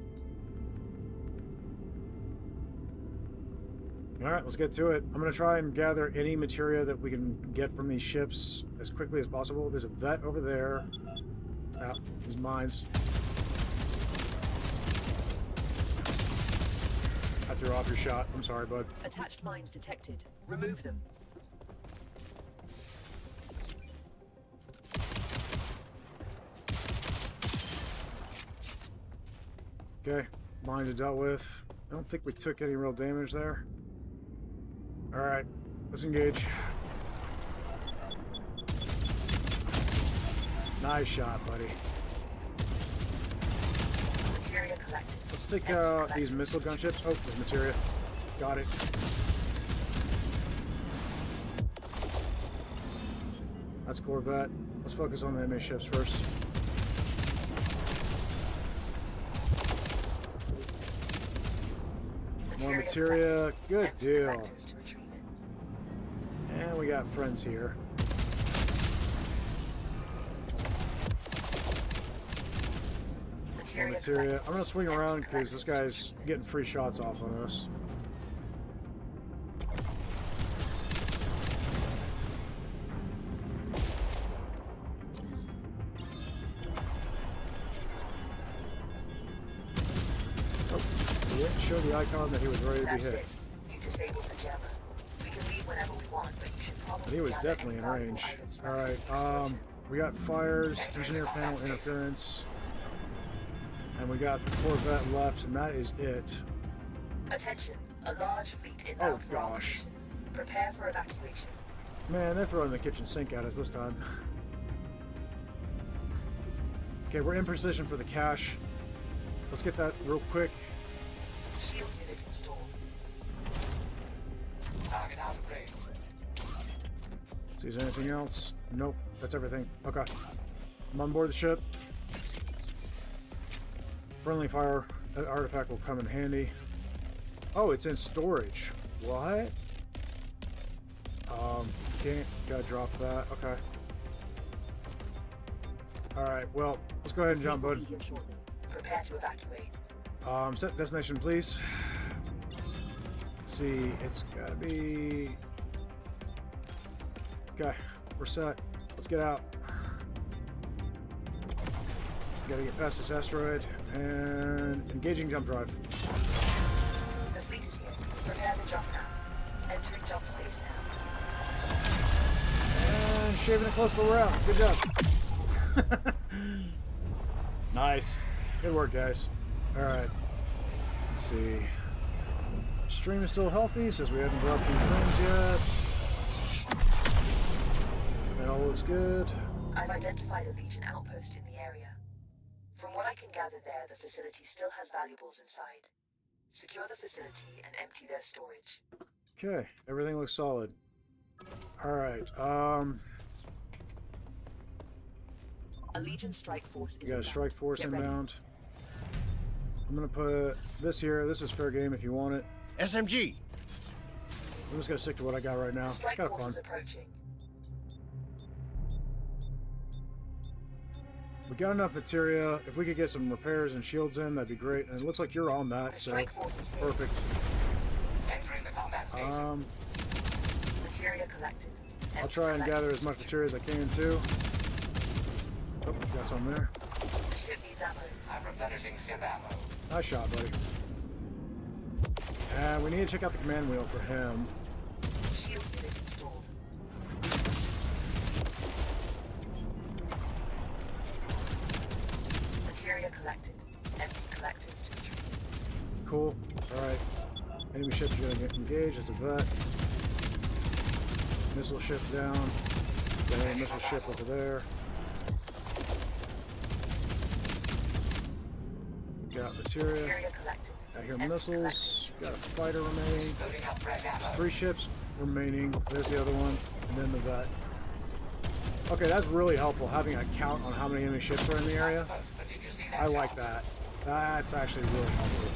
All right, let's get to it. I'm gonna try and gather any materia that we can get from these ships as quickly as possible. There's a vet over there. Ah, these mines. I threw off your shot. I'm sorry, bud. Attached mines detected. Remove them. Okay, mines are dealt with. I don't think we took any real damage there. Alright, let's engage. Nice shot, buddy. Materia collected. Let's take out these missile gunships. Oh, there's materia. Got it. That's Corvette. Let's focus on the enemy ships first. More materia. Good deal. And we got friends here. More materia. I'm gonna swing around because this guy's getting free shots off on us. Show the icon that he was ready to be hit. You disabled the jammer. We can leave whenever we want, but you should probably. But he was definitely in range. Alright, we got fires, engineer panel interference. And we got the Corvette left, and that is it. Attention, a large fleet inbound for operation. Prepare for evacuation. Man, they're throwing the kitchen sink at us this time. Okay, we're in position for the cache. Let's get that real quick. Shield unit installed. Target out of range. See, is there anything else? Nope, that's everything. Okay. I'm on board the ship. Friendly fire artifact will come in handy. Oh, it's in storage. What? Can't. Gotta drop that. Okay. Alright, well, let's go ahead and jump, bud. Prepare to evacuate. Set destination, please. Let's see, it's gotta be... Okay, we're set. Let's get out. Gotta get past this asteroid, and engaging jump drive. The fleet is here. Prepare the jump now. Entering jump space now. And shaving it close, but we're out. Good job. Nice. Good work, guys. Alright. Let's see. Stream is still healthy, says we haven't dropped any frames yet. That all looks good. I've identified a Legion outpost in the area. From what I can gather there, the facility still has valuables inside. Secure the facility and empty their storage. Okay, everything looks solid. Alright, A Legion strike force is we got a strike force Get ready. inbound. I'm gonna put this here. This is fair game if you want it. SMG. I'm just gonna stick to what I got right now. It's Strike kind of force fun. is approaching. We got enough materia. If we could get some repairs and shields in, that'd be great. And it looks like you're on that, so Strike force is here. perfect. Entering the combat station. Materia collected. I'll try and gather as much material as I can too. Oh, got some there. The ship needs ammo. I'm replenishing ship ammo. Nice shot, buddy. And we need to check out the command wheel for him. Shield unit installed. Materia collected. Empty collectors to retrieve. Cool. Alright. Enemy ships are gonna get engaged. That's a vet. Missile ship down. Got another missile ship over there. Got materia. Materia collected. Got here missiles. Got a fighter remaining. Loading up fresh ammo. There's 3 ships remaining. There's the other one. And then the vet. Okay, that's really helpful, having a count on how many enemy ships are in the area. But did you see that I like job? that. That's actually really helpful.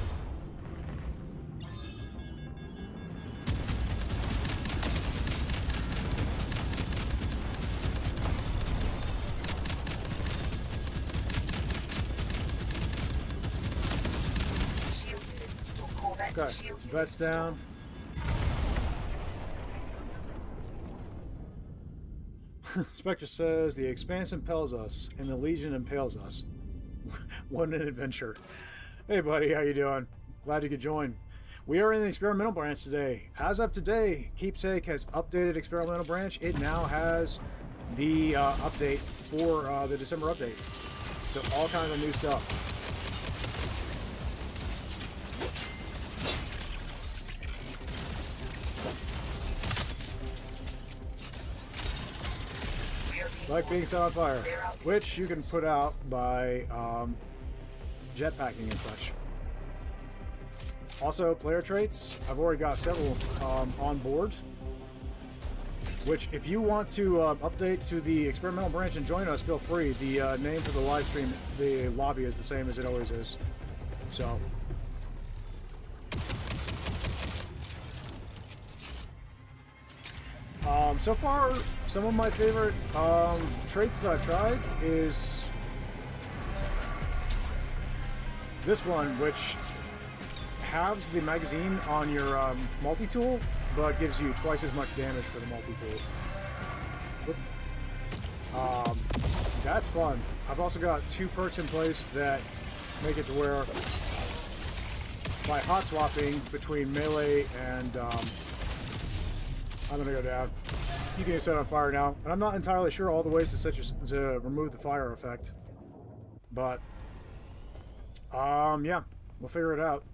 Okay, vet's down. Spectre says the Expanse Impels Us and the Legion impales us. What an adventure. Hey buddy, how you doing? Glad you could join. We are in the experimental branch today. As of today, Keepsake has updated experimental branch. It now has the update for the December update. So all kinds of new stuff. Like being set on fire, which you can put out by jetpacking and such. Also, player traits. I've already got several on board. Which, if you want to update to the experimental branch and join us, feel free. The name for the live stream, the lobby, is the same as it always is. So. So far, some of my favorite traits that I've tried is this one, which halves the magazine on your multi-tool, but gives you twice as much damage for the multi-tool. That's fun. I've also got 2 perks in place that make it to where by hot swapping between melee and I'm gonna go down. You can set on fire now, and I'm not entirely sure all the ways to remove the fire effect, but yeah, we'll figure it out.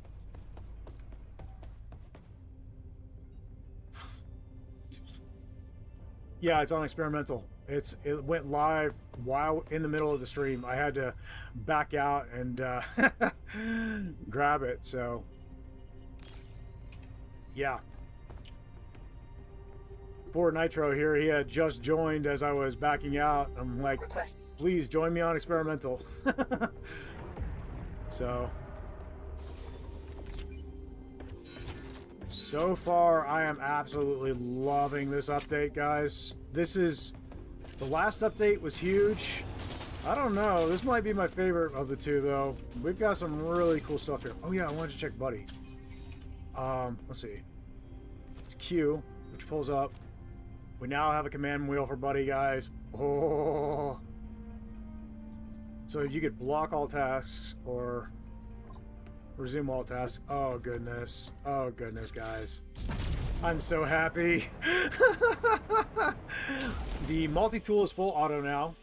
Yeah, it's on experimental. It went live while in the middle of the stream. I had to back out and grab it. So yeah. Poor Nitro here, he had just joined as I was backing out. I'm like, please join me on experimental. So far, I am absolutely loving this update, guys. This is, the last update was huge. I don't know, this might be my favorite of the 2, though. We've got some really cool stuff here. Oh yeah, I wanted to check Buddy. Let's see. It's Q, which pulls up. We now have a command wheel for Buddy, guys. Oh. So you could block all tasks or resume all tasks. Oh, goodness. Oh, goodness, guys. I'm so happy. The multi-tool is full auto now.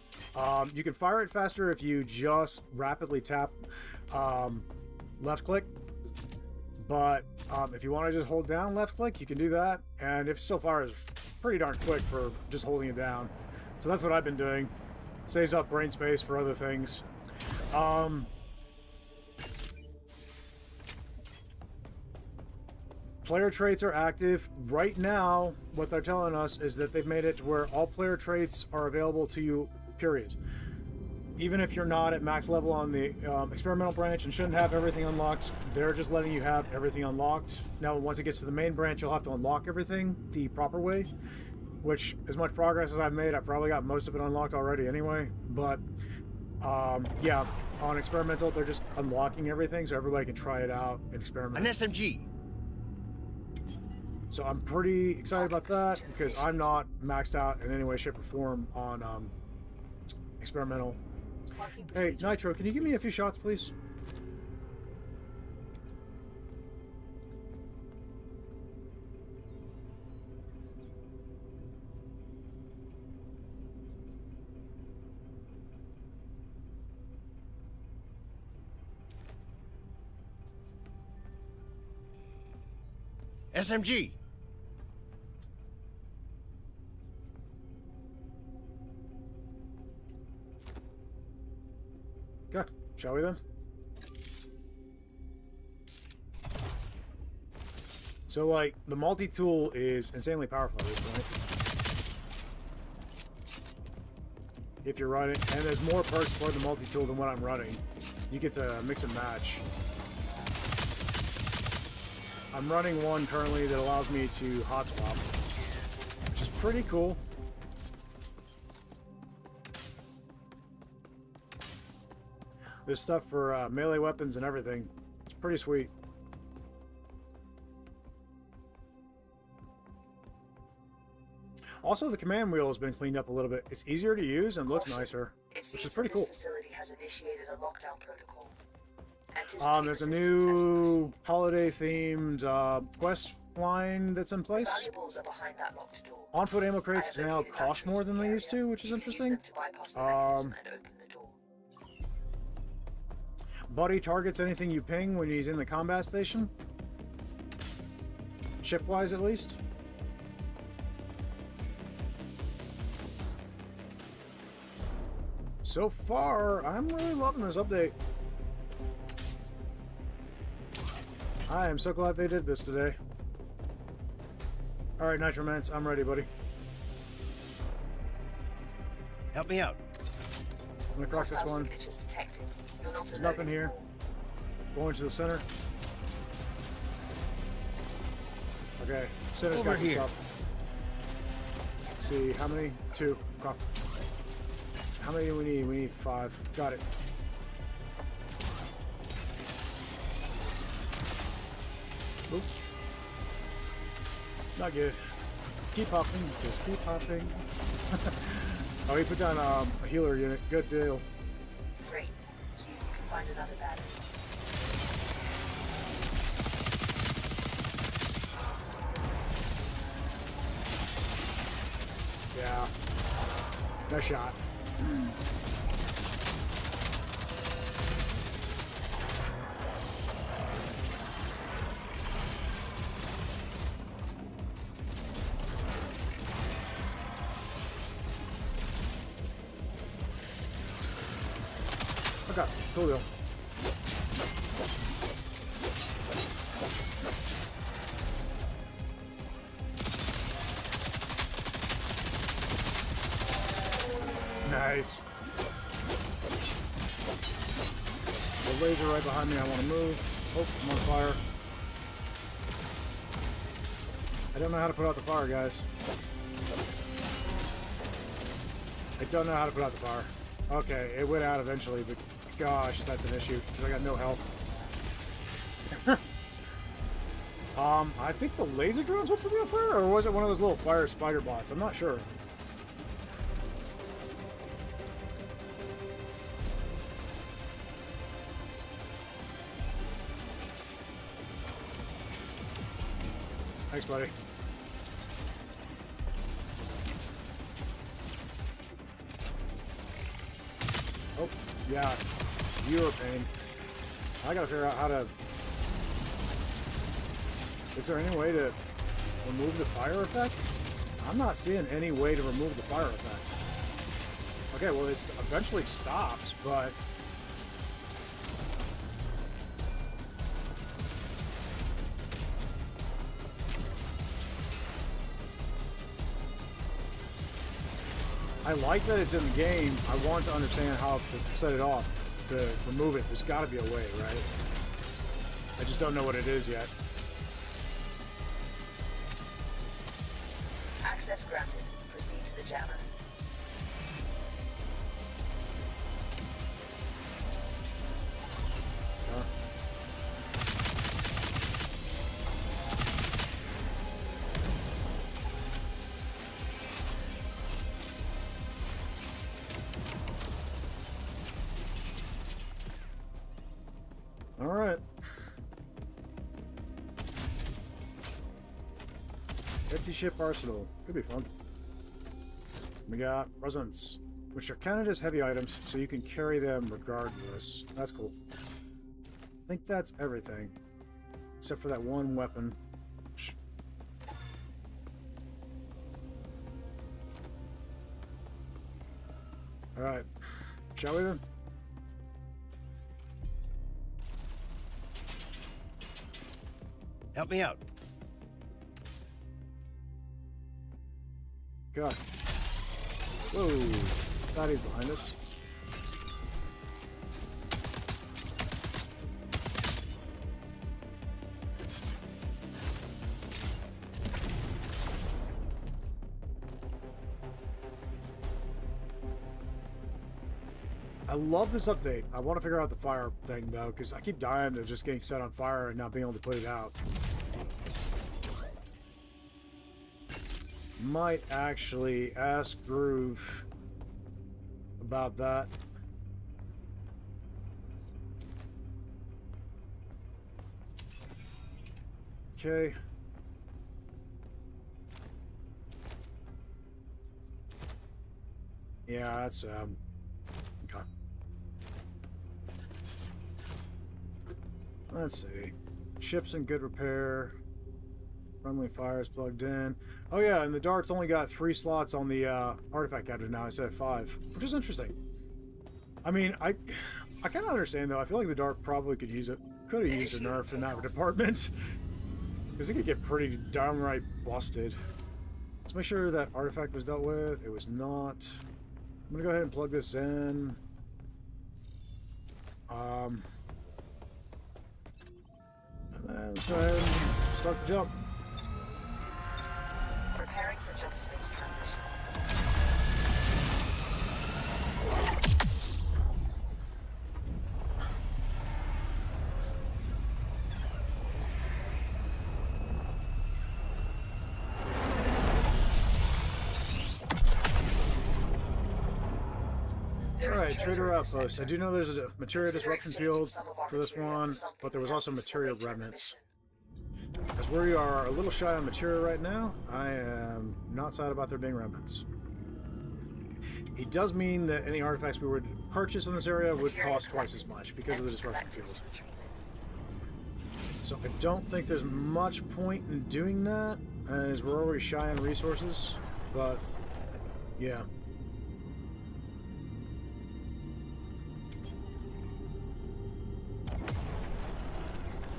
You can fire it faster if you just rapidly tap left click. But if you want to just hold down left click, you can do that. And if it still fires pretty darn quick for just holding it down. So that's what I've been doing. Saves up brain space for other things. Player traits are active. Right now, what they're telling us is that they've made it to where all player traits are available to you, period. Even if you're not at max level on the experimental branch and shouldn't have everything unlocked, they're just letting you have everything unlocked. Now, once it gets to the main branch, you'll have to unlock everything the proper way, which, as much progress as I've made, I've probably got most of it unlocked already anyway. But, yeah, on experimental, they're just unlocking everything so everybody can try it out and experiment. An SMG. So I'm pretty excited about that because I'm not maxed out in any way, shape, or form on experimental. Hey, Nitro, can you give me a few shots, please? SMG. Okay, shall we then? So, like, the multi-tool is insanely powerful at this point. If you're running, and there's more perks for the multi-tool than what I'm running. You get to mix and match. I'm running one currently that allows me to hot swap, which is pretty cool. There's stuff for melee weapons and everything. It's pretty sweet. Also, the command wheel has been cleaned up a little bit. It's easier to use and looks nicer, It which seems is pretty that cool. this facility has initiated a lockdown protocol. There's a new holiday-themed quest line that's in place. Valuables are behind that locked door. On-foot ammo crates now cost more than they used to, which is interesting. Buddy targets anything you ping when he's in the combat station. Ship-wise, at least. So far, I'm really loving this update. I am so glad they did this today. Alright, Nitromance, I'm ready, buddy. Help me out. I'm gonna crack this one. There's nothing here. Going to the center. Okay, center's got some stuff. Let's see, how many? 2. Okay. How many do we need? We need 5. Got it. Oops. Not good. Keep hopping. Just keep hopping. Oh, he put down a healer unit. Good deal. Great. See if you can find another battery. Yeah. Nice shot. Okay, cool deal. Nice. The laser right behind me. I want to move. Oh, I'm on fire. I don't know how to put out the fire, guys. I don't know how to put out the fire. Okay, it went out eventually, but gosh, that's an issue because I got no health. I think the laser drones will put me on fire, or was it one of those little fire spider bots? I'm not sure. Thanks, buddy. Oh, yeah. You're a pain. I gotta figure out how to... Is there any way to remove the fire effect? I'm not seeing any way to remove the fire effect. Okay, well, it eventually stops, but... I like that it's in the game. I want to understand how to set it off. To remove it, there's got to be a way, right? I just don't know what it is yet. Access granted. Proceed to the jammer. Alright. Empty ship arsenal. Could be fun. We got presents, which are counted as heavy items, so you can carry them regardless. That's cool. I think that's everything. Except for that one weapon. Alright. Shall we then? Help me out. God. Whoa. Thought he's behind us. I love this update. I want to figure out the fire thing, though, because I keep dying to just getting set on fire and not being able to put it out. might actually ask Groove about that. Okay. Yeah, that's okay. Let's see. Ship's in good repair. Friendly fires plugged in. Oh yeah, and the dart's only got 3 slots on the artifact counter now instead of 5, which is interesting. I mean, I kind of understand though. I feel like the dart probably could use it. Could have used a nerf in that department, because it could get pretty downright busted. Let's make sure that artifact was dealt with. It was not. I'm gonna go ahead and plug this in. And then let's go ahead and start the jump. Preparing for jump space transition. Alright, Trader Outpost. I do know there's a materia disruption field for this one, but there was also materia remnants. As we are a little shy on materia right now, I am not sad about there being remnants. It does mean that any artifacts we would purchase in this area would cost twice as much because of the disruption field. So I don't think there's much point in doing that, as we're already shy on resources, but yeah.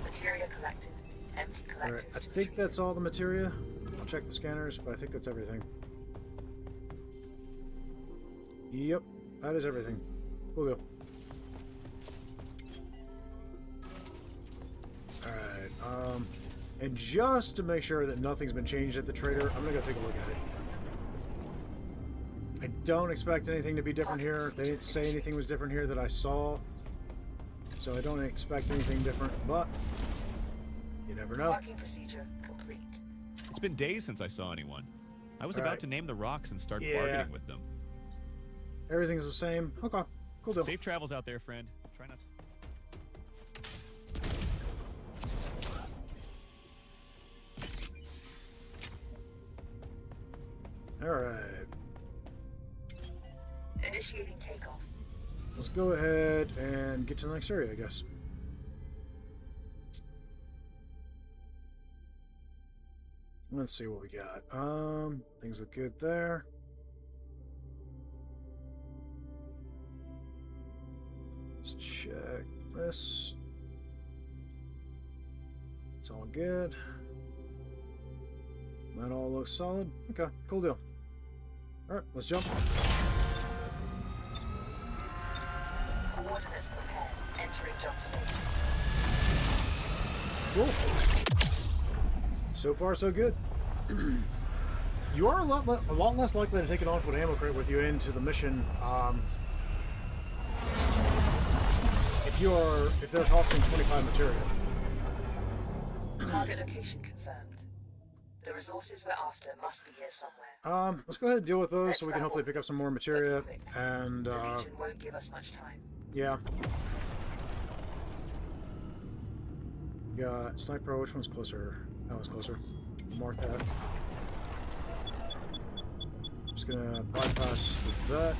Materia collected. Empty collectors. Alright, I think that's all the materia. I'll check the scanners, but I think that's everything. Yep, that is everything. Cool deal. Alright, and just to make sure that nothing's been changed at the trader, I'm gonna go take a look at it. I don't expect anything to be different here. They didn't say anything was different here that I saw. So I don't expect anything different, but you never know. Marking procedure complete. It's been days since I saw anyone. I was about to name the rocks and start Yeah. bargaining with them. Everything's the same. Okay, cool deal. Safe travels out there, friend. Try not to... Alright. Initiating takeoff. Let's go ahead and get to the next area, I guess. Let's see what we got. Things look good there. Let's check this. It's all good. That all looks solid. Okay, cool deal. Alright, let's jump. Coordinates prepared. Entering jump space. Cool. So far, so good. You are a lot less likely to take an on-foot ammo crate with you into the mission. If they're costing 25 material. Target location confirmed. The resources we're after must be here somewhere. Let's go ahead and deal with those so we can hopefully pick up some more materia. And the Legion won't give us much time. yeah. Got sniper. Which one's closer? That one's closer. Mark that. Just gonna bypass the vet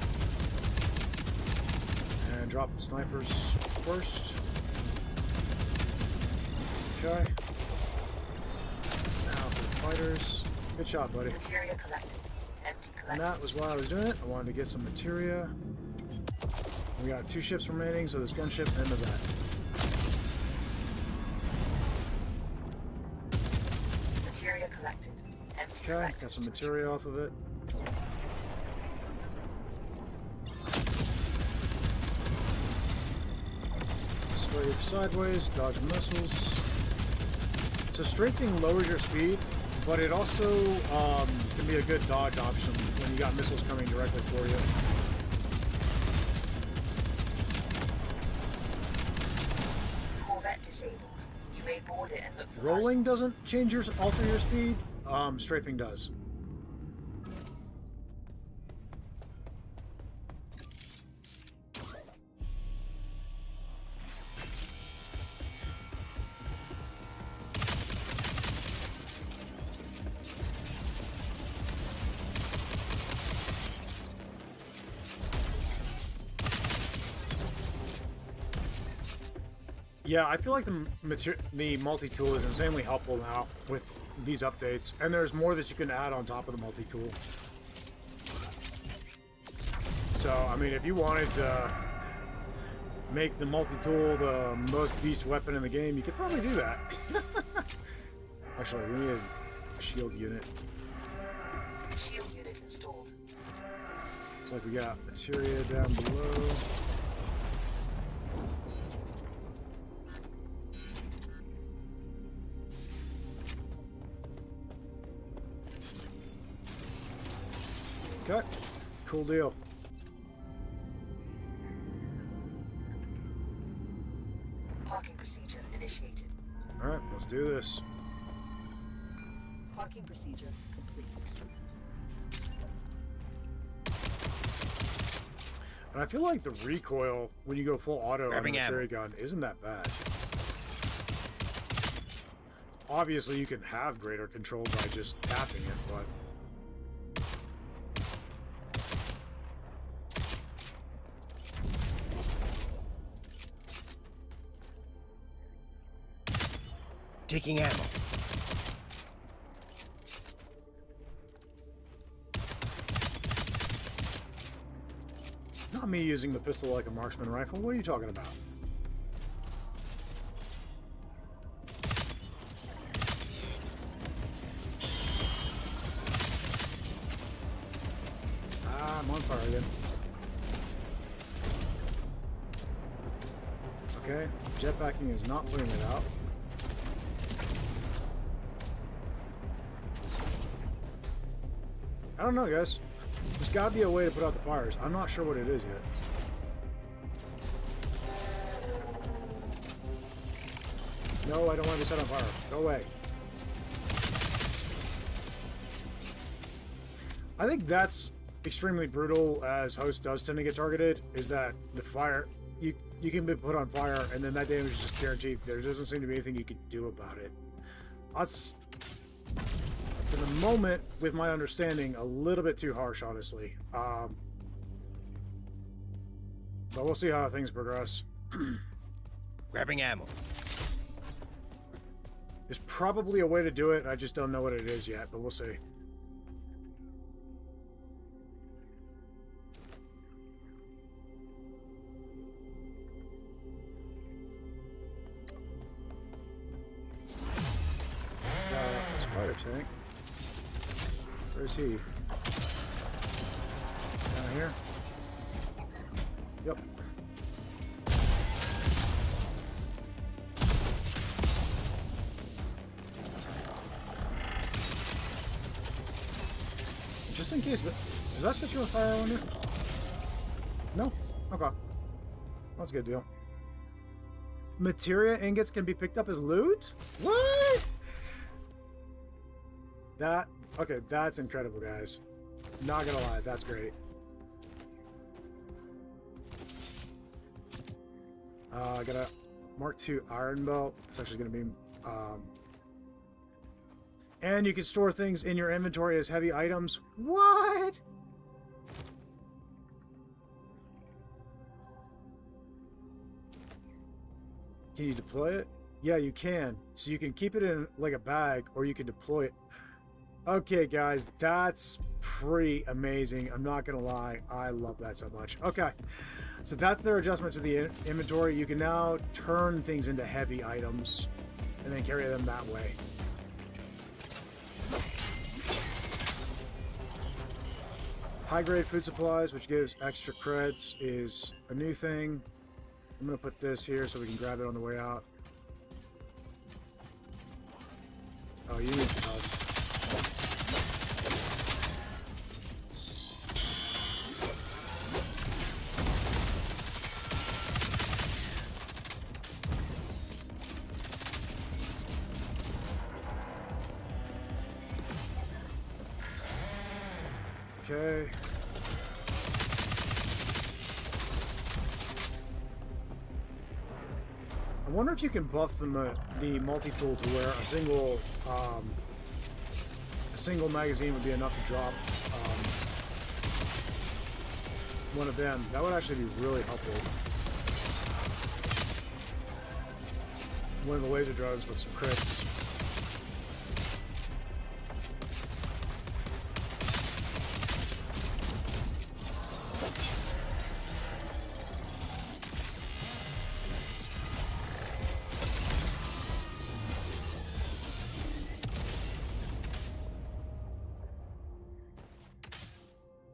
and drop the snipers first. Okay. Now for the fighters. Good shot, buddy. Materia collected. Empty collectors. And that was why I was doing it. I wanted to get some materia. We got 2 ships remaining, so this gunship and the vet. Materia collected. Empty Okay, collectors got some to materia off of it. Strafe sideways, dodge missiles. So strafing lowers your speed, but it also can be a good dodge option when you got missiles coming directly for you. Corvette disabled. You may board it and look for Rolling doesn't change alter your speed. Strafing does. Yeah, I feel like the multi-tool is insanely helpful now with these updates, and there's more that you can add on top of the multi-tool. So, I mean, if you wanted to make the multi-tool the most beast weapon in the game, you could probably do that. Actually, we need a shield unit. Shield unit installed. Looks like we got materia down below. Okay, cool deal. Parking procedure initiated. Alright, let's do this. Parking procedure complete. And I feel like the recoil when you go full auto on the Grabbing ammo. materia gun isn't that bad. Obviously, you can have greater control by just tapping it, but... Taking ammo. Not me using the pistol like a marksman rifle. What are you talking about? Ah, I'm on fire again. Okay, jetpacking is not putting it out. I don't know, guys. There's got to be a way to put out the fires. I'm not sure what it is yet. No, I don't want to be set on fire. Go away. I think that's extremely brutal, as host does tend to get targeted, is that the fire... You can be put on fire, and then that damage is just guaranteed. There doesn't seem to be anything you can do about it. That's... For the moment, with my understanding, a little bit too harsh, honestly. But we'll see how things progress. Grabbing ammo. There's probably a way to do it. I just don't know what it is yet, but we'll see. Spider tank. Where is he? Down here? Yep. Just in case, does that set you on fire, I wonder? No? Okay. That's a good deal. Materia ingots can be picked up as loot? What? Okay, that's incredible, guys. Not gonna lie, that's great. I got a Mark II iron belt. It's actually gonna be, and you can store things in your inventory as heavy items. What? Can you deploy it? Yeah, you can. So you can keep it in like a bag, or you can deploy it. Okay, guys, that's pretty amazing. I'm not gonna lie, I love that so much. Okay, so that's their adjustment to the inventory. You can now turn things into heavy items and then carry them that way. High-grade food supplies, which gives extra creds, is a new thing. I'm gonna put this here so we can grab it on the way out. Oh, you need help. Okay. I wonder if you can buff the multi-tool to where a single magazine would be enough to drop one of them. That would actually be really helpful. one of the laser drones with some crits.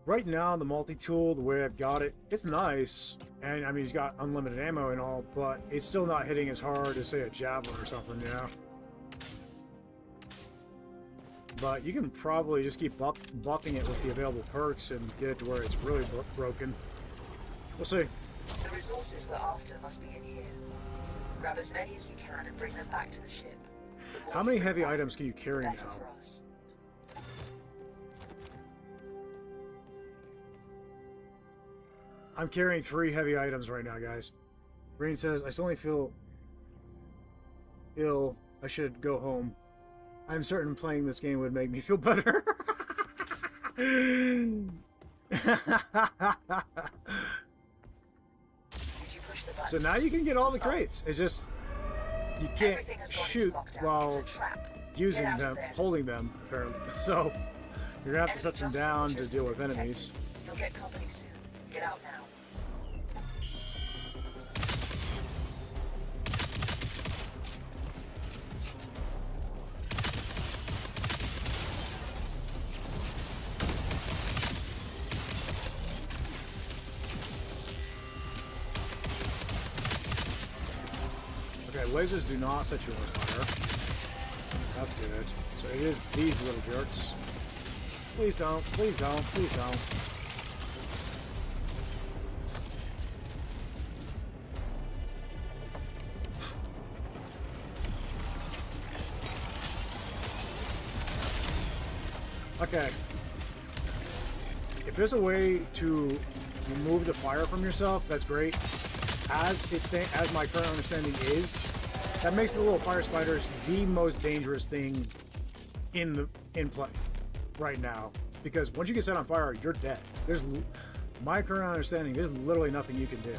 Right now, the multi-tool, the way I've got it, it's nice. And, I mean, he's got unlimited ammo and all, but it's still not hitting as hard as, say, a javelin or something, you know? But you can probably just keep buffing it with the available perks and get it to where it's really broken. We'll see. The resources we're after must be in here. Grab as many as you can and bring them back to the ship. The more How you many bring heavy back, items can you carry the now? better for us. I'm carrying 3 heavy items right now, guys. Green says, I suddenly feel ill. I should go home. I'm certain playing this game would make me feel better. Did you push the button? So now you can get all the crates. It's just you can't Everything has gone into shoot lockdown. while It's a trap. using Get out of them, there. holding them, apparently. So you're gonna have to set them down to deal with enemies. You'll get company soon. Get out now. Okay, lasers do not set you on fire. That's good. So it is these little jerks. Please don't, please don't, please don't. Okay. If there's a way to remove the fire from yourself, that's great. As my current understanding is, that makes the little fire spiders the most dangerous thing in play right now. Because once you get set on fire, you're dead. My current understanding, there's literally nothing you can do.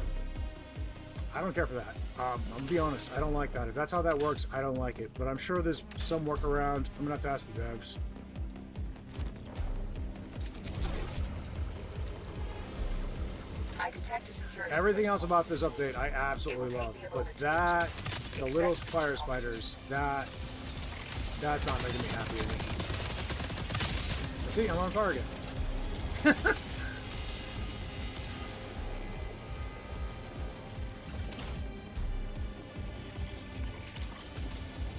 I don't care for that. I'm gonna be honest, I don't like that. If that's how that works, I don't like it. But I'm sure there's some workaround. I'm gonna have to ask the devs. I detect a security Everything protocol. else about this update I absolutely love, but that, the little fire spiders, that's not making me happy anymore. See, I'm on fire again.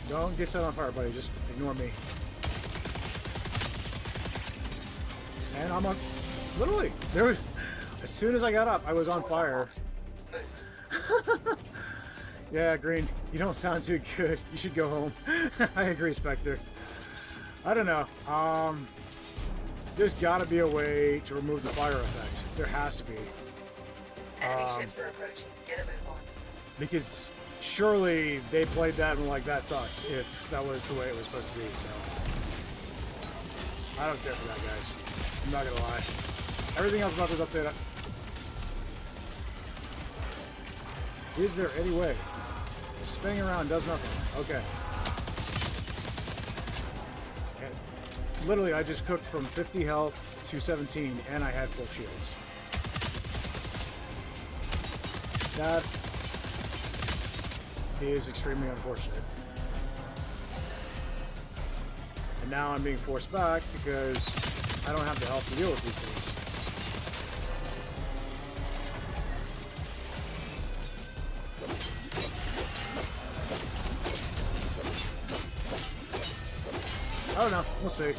Don't get set on fire, buddy. Just ignore me. And I'm on. Literally, there was. As soon as I got up, I was on fire. Yeah, Green, you don't sound too good. You should go home. I agree, Spectre. I don't know. There's got to be a way to remove the fire effect. There has to be. Enemy ships are approaching. Get a move on. Because surely they played that and like, that sucks, if that was the way it was supposed to be, so. I don't care for that, guys. I'm not gonna lie. Everything else about this update... Is there any way? Spinning around does nothing. Okay. And literally, I just cooked from 50 health to 17, and I had full shields. That is extremely unfortunate. And now I'm being forced back because I don't have the health to deal with these things. I don't know. We'll see.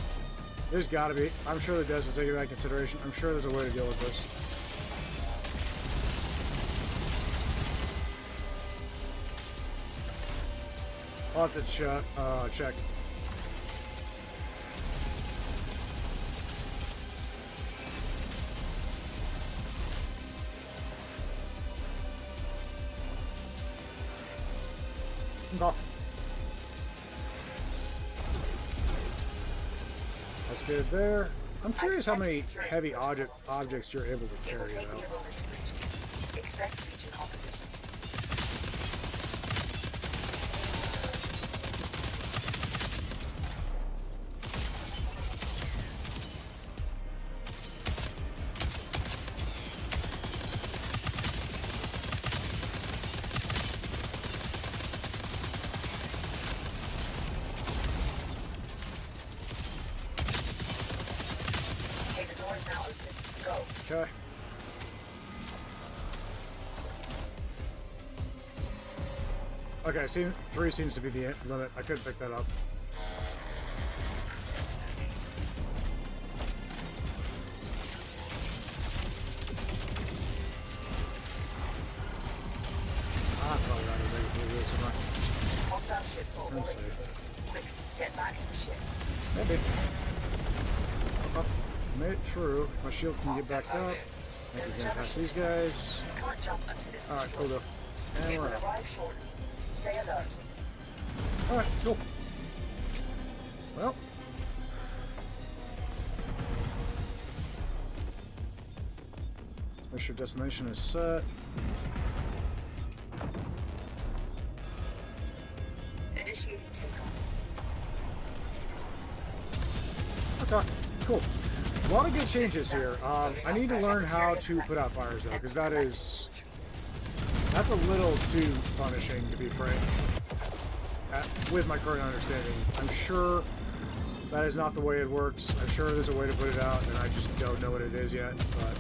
There's gotta be. I'm sure the devs will take that into consideration. I'm sure there's a way to deal with this. I'll have to check. Okay. That's good there. I'm curious how many heavy objects you're able to It will carry, take me though. a moment to reach you. Expect region opposition. Okay, 3 seems to be the limit. I couldn't pick that up. Ah, probably not a big deal, isn't it? Hostile ships all Let's already. see. Quick, get back to the ship. Maybe. Oh, made it through. My shield can get back up. I can get past these guys. You can't jump until it's Alright, cool destroyed. though. And It we're will out. arrive shortly. Stay alert. Alright, cool. Well. Make sure destination is set. Initiating takeoff. Okay, cool. A lot of good changes here. I need to learn how to put out fires though, because that's a little too punishing, to be frank. With my current understanding, I'm sure that is not the way it works. I'm sure there's a way to put it out, and I just don't know what it is yet. But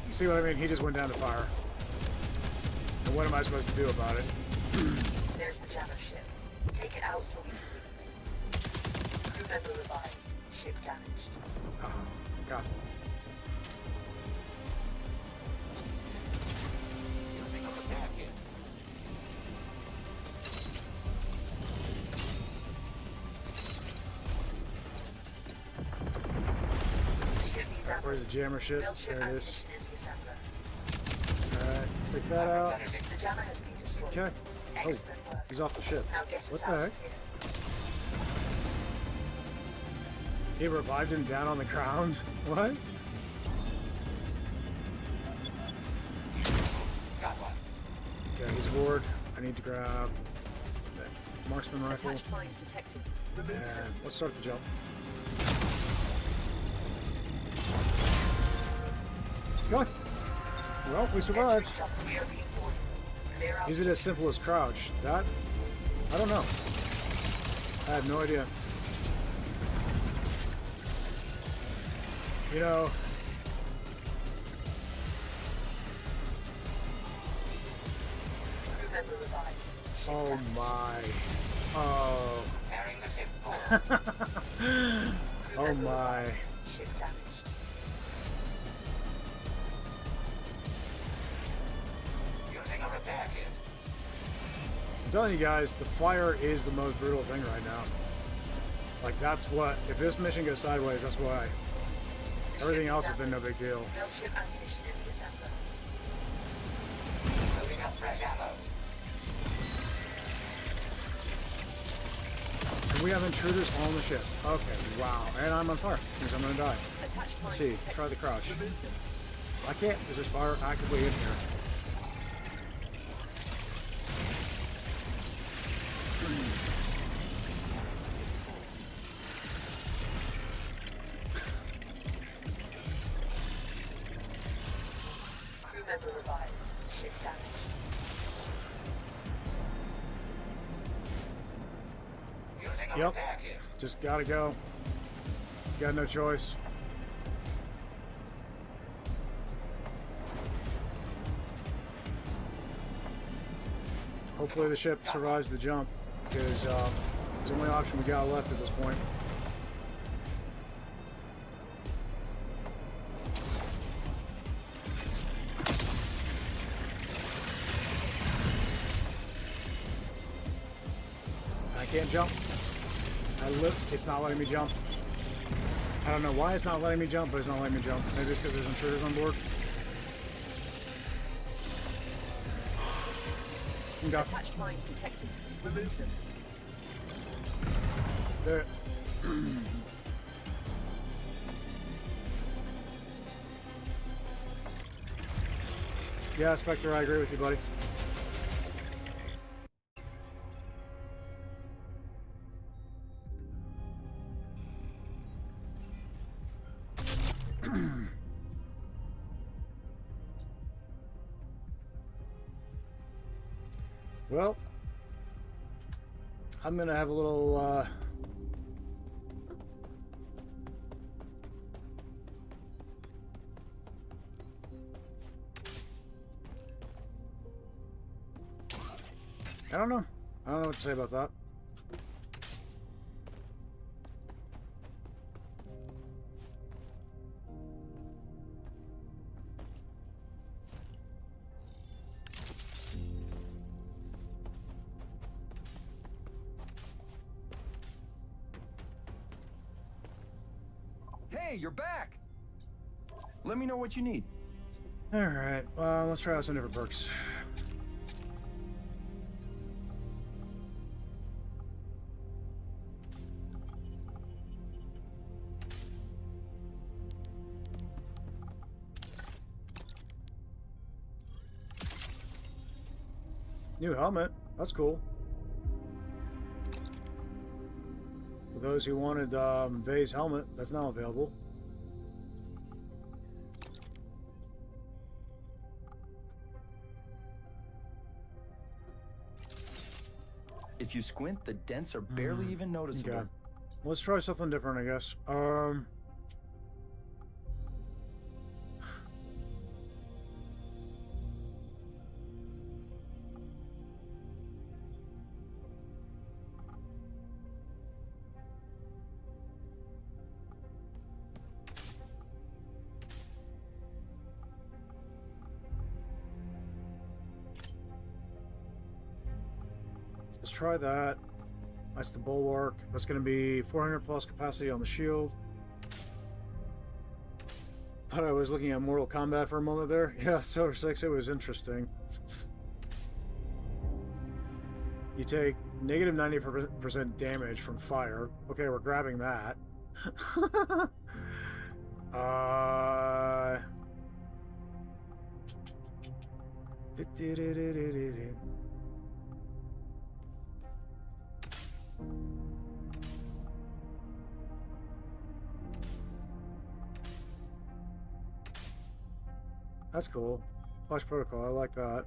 you see what I mean? He just went down to fire. And what am I supposed to do about it? There's the jammer ship. Take it out so we can leave. Crew member revived. Ship damaged. Oh, God. Using a repair kit. Ship needs ammo. Where's the jammer ship? Build ship There it is. ammunition in the assembler. Alright, stick that out. The jammer has been destroyed. Okay. Oh, Excellent work. he's off the ship. Now get us What out the of heck? here. He revived him down on the ground? What? Got one. Okay, he's aboard. I need to grab that marksman rifle. Attached mines detected. Remove them. And let's start the jump. Go. Well, we survived. Entry shots we are being ordered. Clear out. Is it as simple as crouch? That? I don't know. I have no idea. You know, Crew member revived. Ship oh damaged. my. Oh. Carrying the ship forward. Crew Oh member my. revived. Ship damaged. Using a repair kit. I'm telling you guys, the fire is the most brutal thing right now. Like, that's what, if this mission goes sideways, that's why. Everything else has been no big deal. Build ship ammunition in the assembler. Loading up fresh ammo. And we have intruders on the ship. Okay, wow. And I'm on fire, because I'm gonna die. Attached Let's mines see, detected. try the crouch. Remove them. I can't, because there's fire actively in here. Crew member revived. Ship damaged. Using a Yep. repair kit. Just gotta go. Got no choice. Hopefully the ship survives the jump, because it's the only option we got left at this point. I can't jump. It's not letting me jump. I don't know why it's not letting me jump, but it's not letting me jump. Maybe it's because there's intruders on board. Okay. Attached mines detected. Remove them. There. Yeah, Spectre, I agree with you, buddy. Well, I'm gonna have a little I don't know. I don't know what to say about that. Hey, you're back! Let me know what you need. Alright, well, let's try out some different perks. New helmet. That's cool. For those who wanted Vay's helmet, that's now available. If you squint, the dents are barely even noticeable. Okay. Let's try something different, I guess. Let's try that. That's the bulwark. That's going to be 400 plus capacity on the shield. Thought I was looking at Mortal Kombat for a moment there. Yeah, Silver 6, it was interesting. You take negative 90% damage from fire. Okay, we're grabbing that. That's cool. Flash protocol, I like that.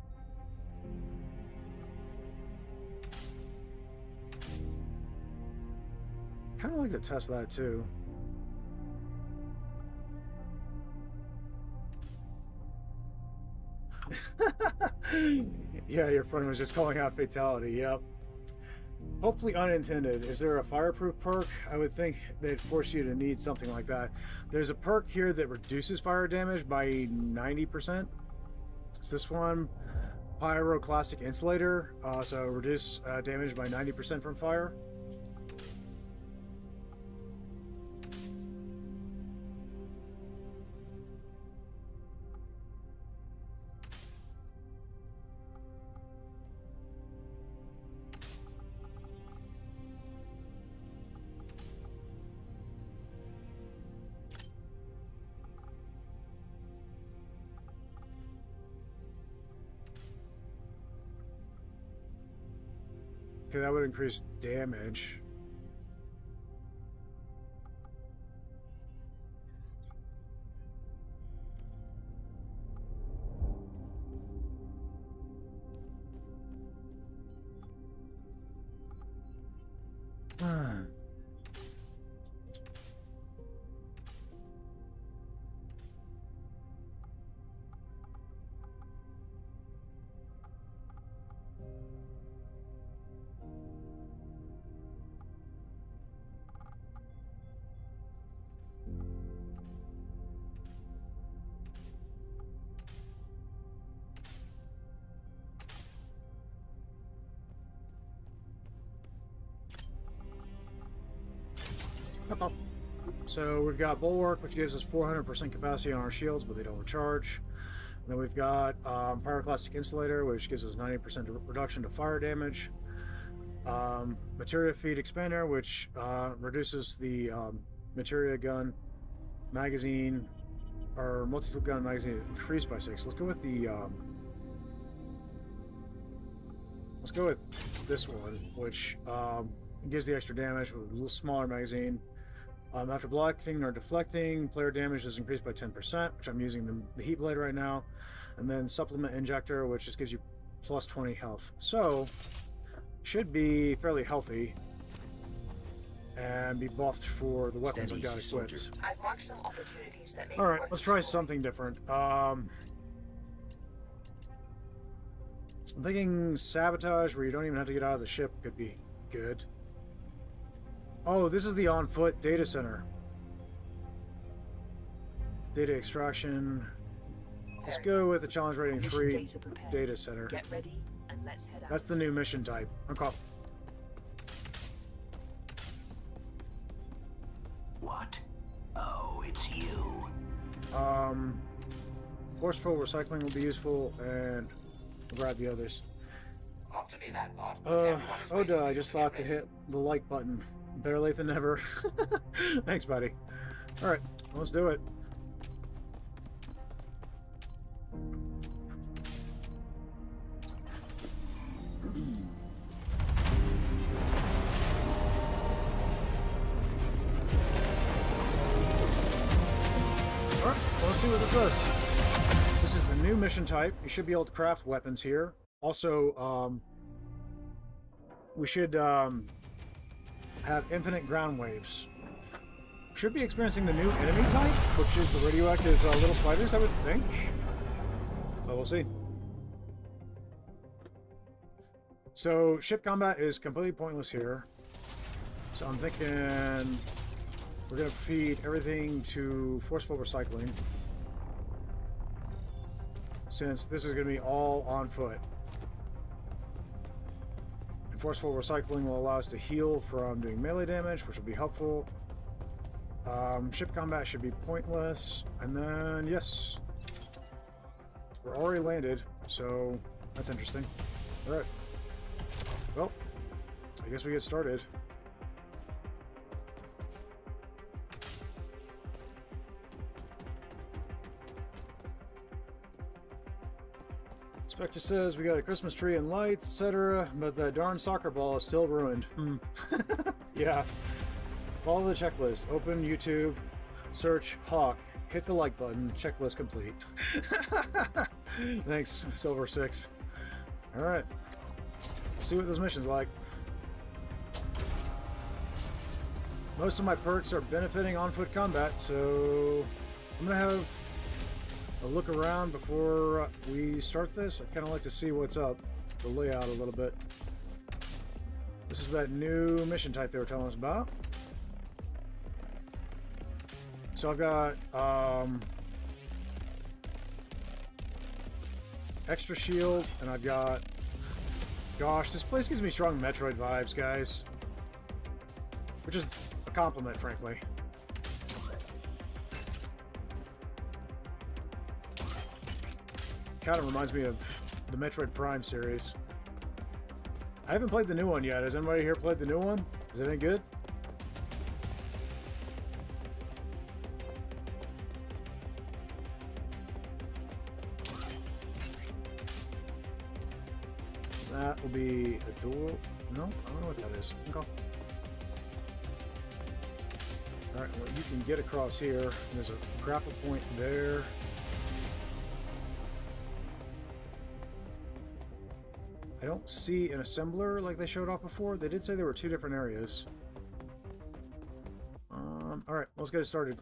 Kind of like to test that too. Yeah, your friend was just calling out fatality. Yep. Hopefully unintended. Is there a fireproof perk? I would think they'd force you to need something like that. There's a perk here that reduces fire damage by 90%. It's this one, Pyroclastic Insulator. So reduce damage by 90% from fire. Okay, that would increase damage. So we've got Bulwark, which gives us 400% capacity on our shields, but they don't recharge. And then we've got Pyroclastic Insulator, which gives us 90% reduction to fire damage. Materia Feed Expander, which reduces the materia gun magazine, or multi-tool gun magazine increased by 6. Let's go with the let's go with this one, which gives the extra damage with a little smaller magazine. After blocking or deflecting, player damage is increased by 10%, which I'm using the Heat Blade right now. And then Supplement Injector, which just gives you plus 20 health. So, should be fairly healthy and be buffed for the weapons I've got equipped. I've marked some opportunities that may Alright, let's try something different. I'm thinking sabotage, where you don't even have to get out of the ship, could be good. Oh, this is the on-foot data center. Data extraction. Let's go with the challenge rating 3 data center. Get ready and let's head out. That's the new mission type. Okay. What? Oh, it's you. Forceful recycling will be useful, and we'll grab the others. Not to be that bot, but everyone is Oh, waiting duh, I for just you thought get to ready. hit the like button. Better late than never. Thanks, buddy. Alright, let's do it. Alright, well, let's see what this does. This is the new mission type. You should be able to craft weapons here. Also, we should have infinite ground waves. Should be experiencing the new enemy type, which is the radioactive little spiders, I would think. But we'll see. So, ship combat is completely pointless here. So I'm thinking we're going to feed everything to forceful recycling, since this is going to be all on foot. And forceful recycling will allow us to heal from doing melee damage, which will be helpful. Ship combat should be pointless. And then, yes, we're already landed, so that's interesting. Alright. Well, I guess we get started. Spectre says we got a Christmas tree and lights, etc., but the darn soccer ball is still ruined. Yeah. Follow the checklist. Open YouTube, search Hauk, hit the like button, checklist complete. Thanks, Silver6. Alright. See what this mission's like. Most of my perks are benefiting on-foot combat, so I'm gonna have a look around before we start this. I kind of like to see what's up, the layout a little bit. This is that new mission type they were telling us about. So I've got extra shield, and I've got, gosh, this place gives me strong Metroid vibes, guys, which is a compliment, frankly. Kind of reminds me of the Metroid Prime series. I haven't played the new one yet. Has anybody here played the new one? Is it any good? That will be a door. No, I don't know what that is. Okay. Alright, well, you can get across here. There's a grapple point there. I don't see an assembler like they showed off before. They did say there were two different areas. Alright, let's get it started.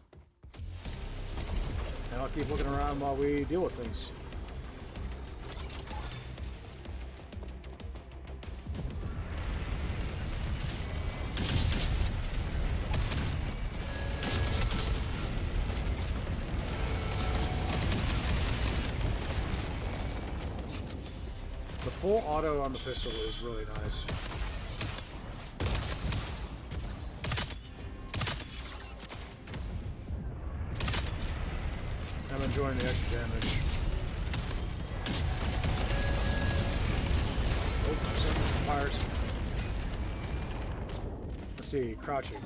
And I'll keep looking around while we deal with things. The full auto on the pistol is really nice. I'm enjoying the extra damage. Oh, some fires. Let's see, crouching.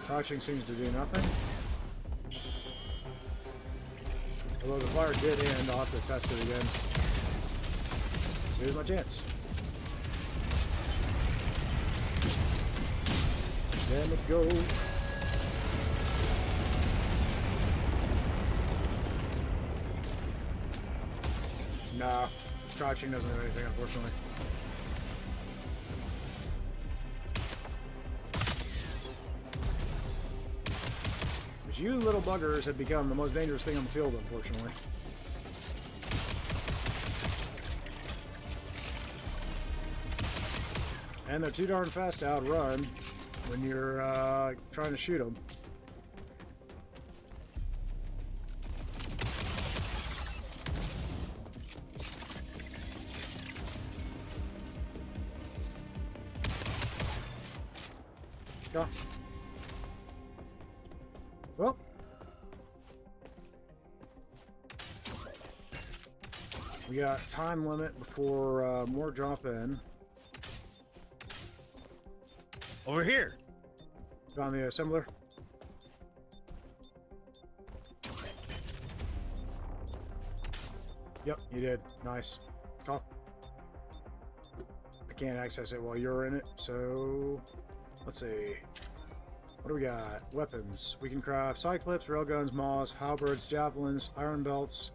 Crouching seems to do nothing. Although the fire did end, I'll have to test it again. Here's my chance. Damn it, go. Nah, crouching doesn't do anything, unfortunately. Let me But you little buggers have become the most dangerous thing on the field, unfortunately. And they're too darn fast to outrun when you're trying to shoot them. Go. Well. We got time limit before more drop in. Over here. Found the assembler. Yep, you did. Nice. Oh. I can't access it while you're in it, so let's see. What do we got? Weapons. We can craft side clips, railguns, maws, halberds, javelins, iron belts,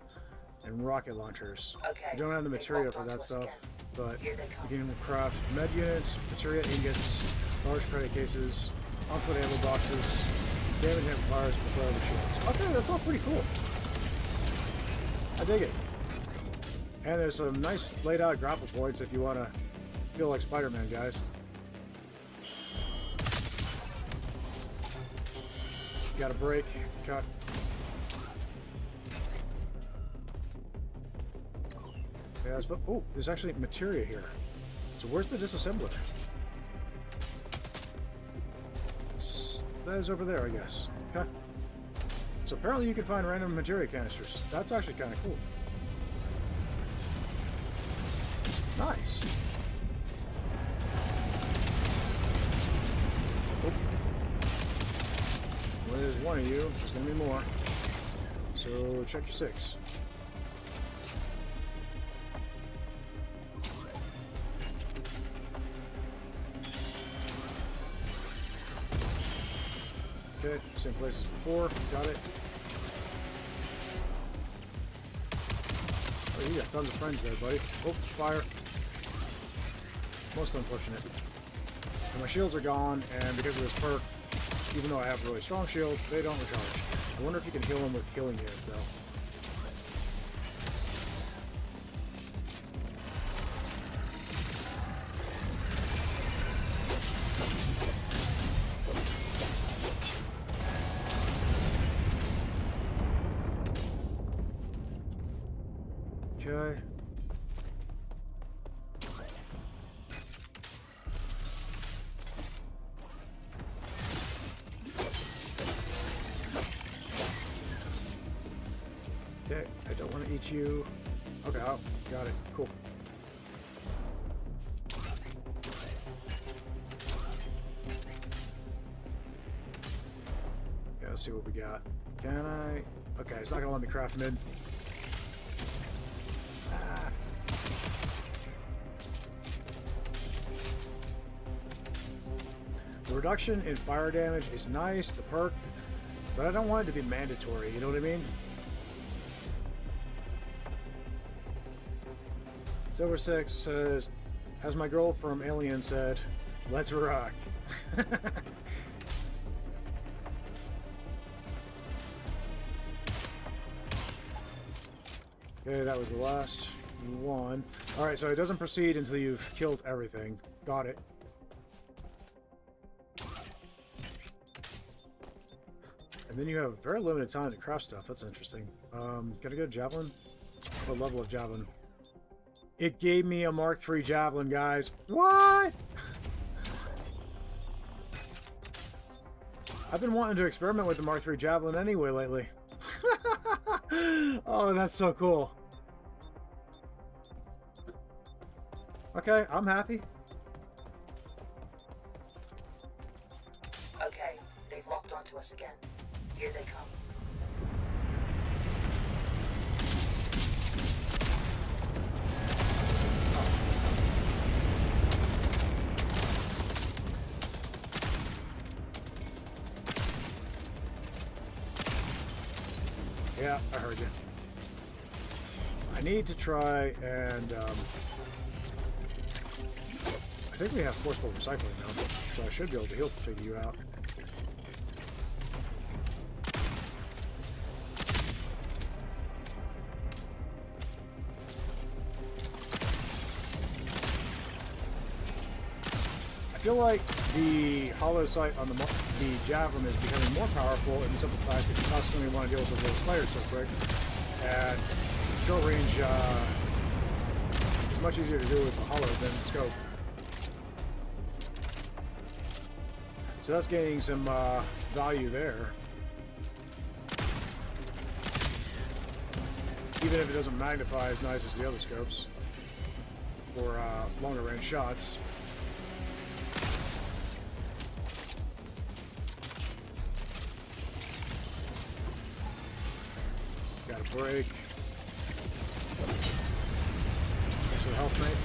and rocket launchers. Okay. We don't have the materia for that stuff, but we can craft med units, materia ingots, large credit cases, on-foot ammo boxes, damage amplifiers, and deployable shields. Okay, that's all pretty cool. I dig it. And there's some nice laid out grapple points if you want to feel like Spider-Man, guys. Got a break. Cut. Yeah, oh, there's actually materia here. So where's the disassembler? That is over there, I guess. Okay. So apparently you can find random materia canisters. That's actually kind of cool. Nice. Oh. Well, there's one of you. There's gonna be more. So check your 6. Okay, same place as before. Got it. Oh, you got tons of friends there, buddy. Oh, fire. Most unfortunate. And my shields are gone, and because of this perk, even though I have really strong shields, they don't recharge. I wonder if you can heal them with healing units, though. Okay. Okay, I don't want to eat you. Okay, oh, got it. Cool. Yeah, let's see what we got. Can I? Okay, it's not gonna let me craft mid. Ah. The reduction in fire damage is nice, the perk, but I don't want it to be mandatory, you know what I mean? Silver 6 says, as my girl from Alien said, let's rock. Okay, that was the last one. Alright, so it doesn't proceed until you've killed everything. Got it. And then you have very limited time to craft stuff. That's interesting. Gotta get a javelin? What level of javelin? It gave me a Mark III javelin, guys. What? I've been wanting to experiment with the Mark III javelin anyway lately. Oh, that's so cool. Okay, I'm happy. Okay, they've locked onto us again. Here they come. Yeah, I heard you. I need to try and, I think we have forceful recycling now, so I should be able to heal figure you out. feel like the hollow sight on the javelin is becoming more powerful in the simple fact that you constantly want to deal with those little spiders so quick. And short range is much easier to do with the hollow than the scope. So that's gaining some value there. Even if it doesn't magnify as nice as the other scopes for longer range shots. Got a break. Thanks for the health, mate.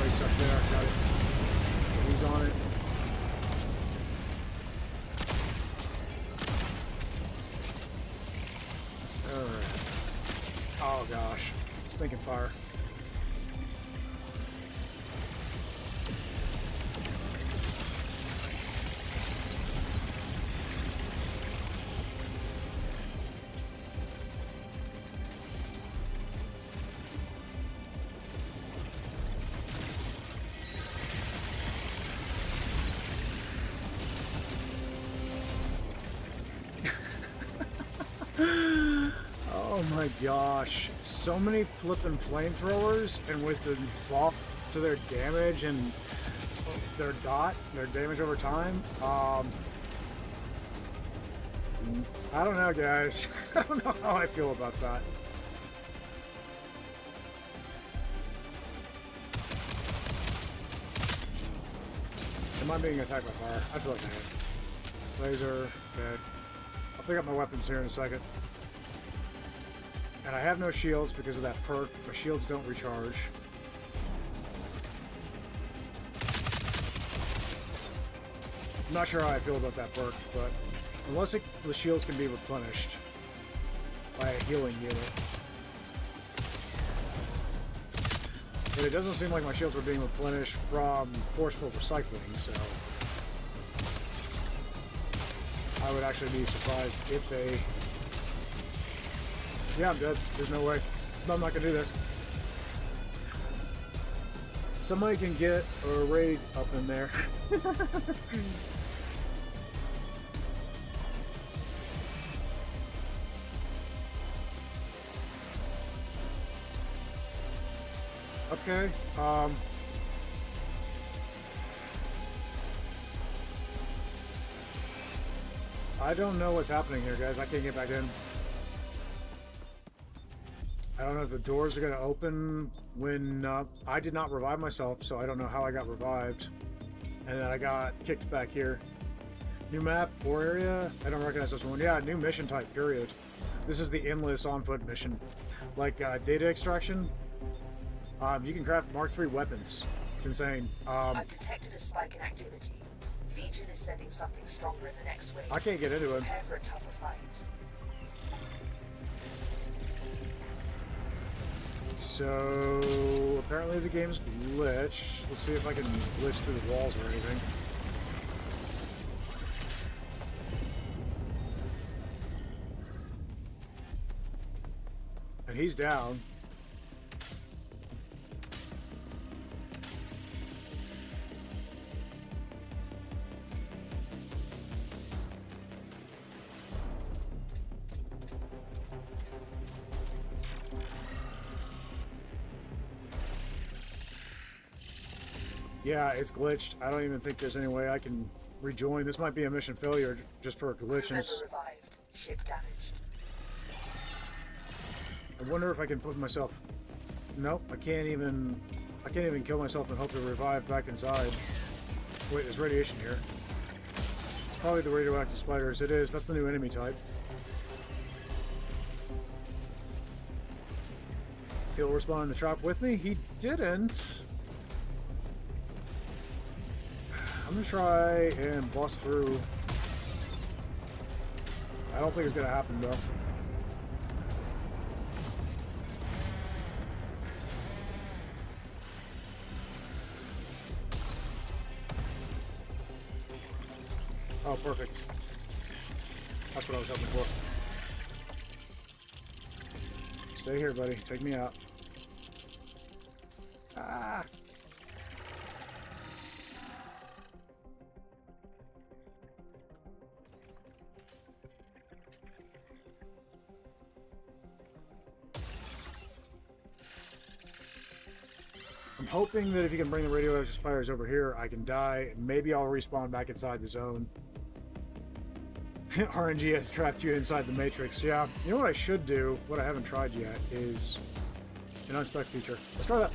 Breaks up there. Got it. He's on it. Alright. Oh gosh. Stinking fire. Oh my gosh, so many flippin' flamethrowers, and with the buff to their damage and their damage over time, I don't know, guys. I don't know how I feel about that. Am I being attacked by fire? I feel like I am. Laser, dead. I'll pick up my weapons here in a second. And I have no shields because of that perk. My shields don't recharge. I'm not sure how I feel about that perk, but unless the shields can be replenished by a healing unit. But it doesn't seem like my shields were being replenished from forceful recycling, so I would actually be surprised if they... Yeah, I'm dead. There's no way. No, I'm not gonna do that. Somebody can get a raid up in there. Okay. I don't know what's happening here, guys. I can't get back in. I don't know if the doors are going to open when I did not revive myself, so I don't know how I got revived. And then I got kicked back here. New map or area? I don't recognize this one. Yeah, new mission type, period. This is the endless on-foot mission. Like data extraction. You can craft Mark III weapons. It's insane. I've detected a spike in activity. Legion is sending something stronger in the next wave. I can't get into it. Prepare for a tougher fight. So apparently the game's glitched. Let's see if I can glitch through the walls or anything. And he's down. Yeah, it's glitched. I don't even think there's any way I can rejoin. This might be a mission failure just for a glitch. Crew member revived. Ship damaged. I wonder if I can put myself... Nope, I can't even kill myself and hope to revive back inside. Wait, there's radiation here. It's probably the radioactive spiders. It is. That's the new enemy type. He'll respawn in the trap with me? He didn't. I'm gonna try and bust through. I don't think it's gonna happen though. Oh, perfect. That's what I was hoping for. Stay here, buddy. Take me out. Ah. I'm hoping that if you can bring the radioactive spiders over here, I can die. Maybe I'll respawn back inside the zone. RNG has trapped you inside the matrix. Yeah, you know what I should do, what I haven't tried yet, is an unstuck feature. Let's try that.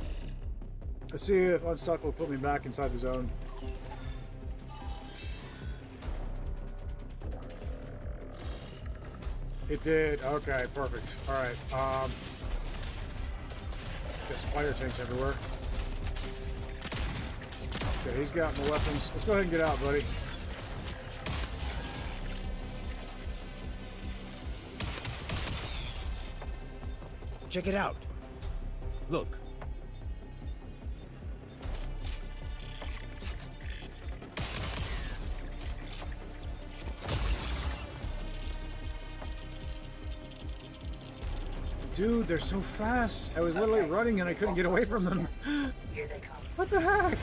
Let's see if unstuck will put me back inside the zone. It did. Okay, perfect. Alright, got spider tanks everywhere. Okay, he's got my weapons. Let's go ahead and get out, buddy. Check it out. Look. Dude, they're so fast. I was literally running and I couldn't get away from them. Here they come. What the heck?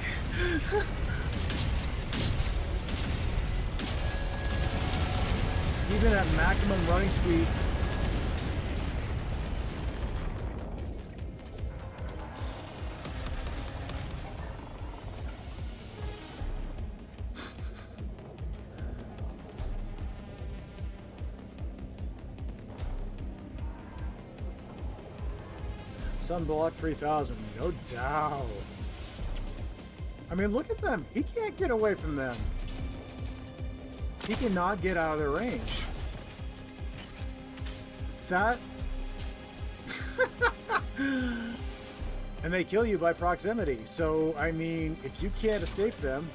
Even at maximum running speed. Sunblock 3000, no doubt. I mean, look at them. He can't get away from them. He cannot get out of their range. That... and they kill you by proximity. So, I mean, if you can't escape them,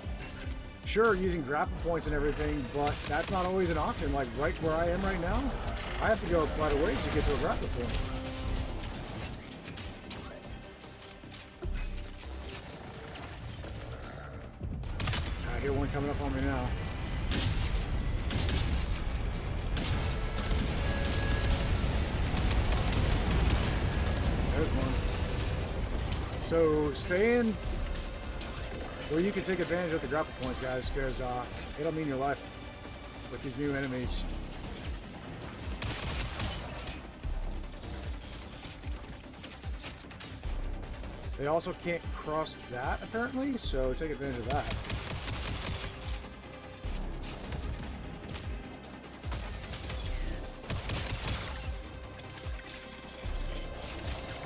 sure, using grapple points and everything, but that's not always an option. Like, right where I am right now, I have to go quite a ways to get to a grapple point. I hear one coming up on me now. There's one. So stay in where you can take advantage of the grapple points, guys, because it'll mean your life with these new enemies. They also can't cross that, apparently, so take advantage of that.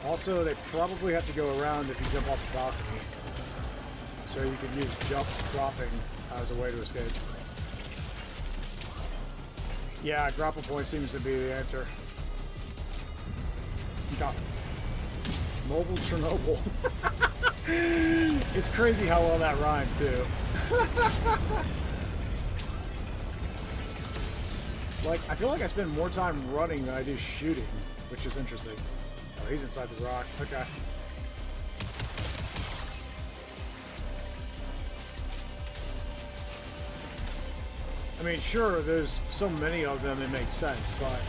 Also, they probably have to go around if you jump off the balcony. So you can use jump dropping as a way to escape. Yeah, grapple point seems to be the answer. Got it. Mobile Chernobyl. It's crazy how well that rhymed, too. Like, I feel like I spend more time running than I do shooting, which is interesting. Oh, he's inside the rock. Okay. I mean, sure, there's so many of them, it makes sense, but...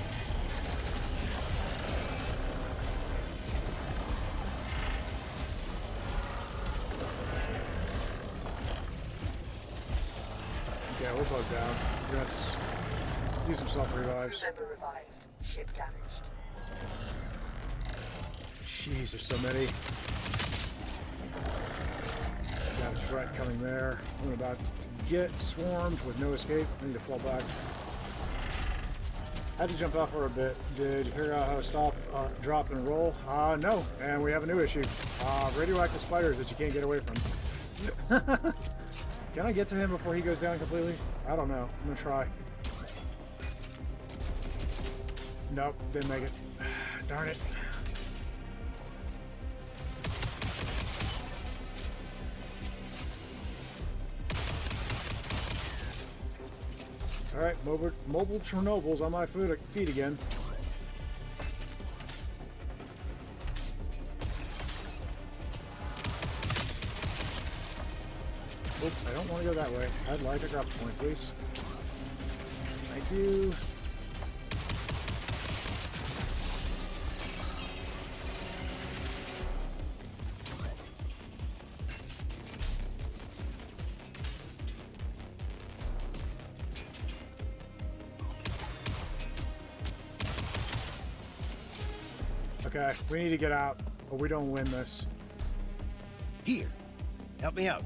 Yeah, we're bugged down. We're gonna have to do some self-revives. Crew member revived. Ship damaged. Jeez, there's so many. Got a threat coming there. I'm about to get swarmed with no escape. I need to fall back. Had to jump off for a bit. Did you figure out how to stop, drop, and roll? No. And we have a new issue. Radioactive spiders that you can't get away from. Can I get to him before he goes down completely? I don't know. I'm gonna try. Nope, didn't make it. Darn it. Alright, mobile Chernobyl's on my feet again. Oop, I don't want to go that way. I'd like a grapple point, please. Thank you. Okay, we need to get out, or we don't win this. Here, help me out.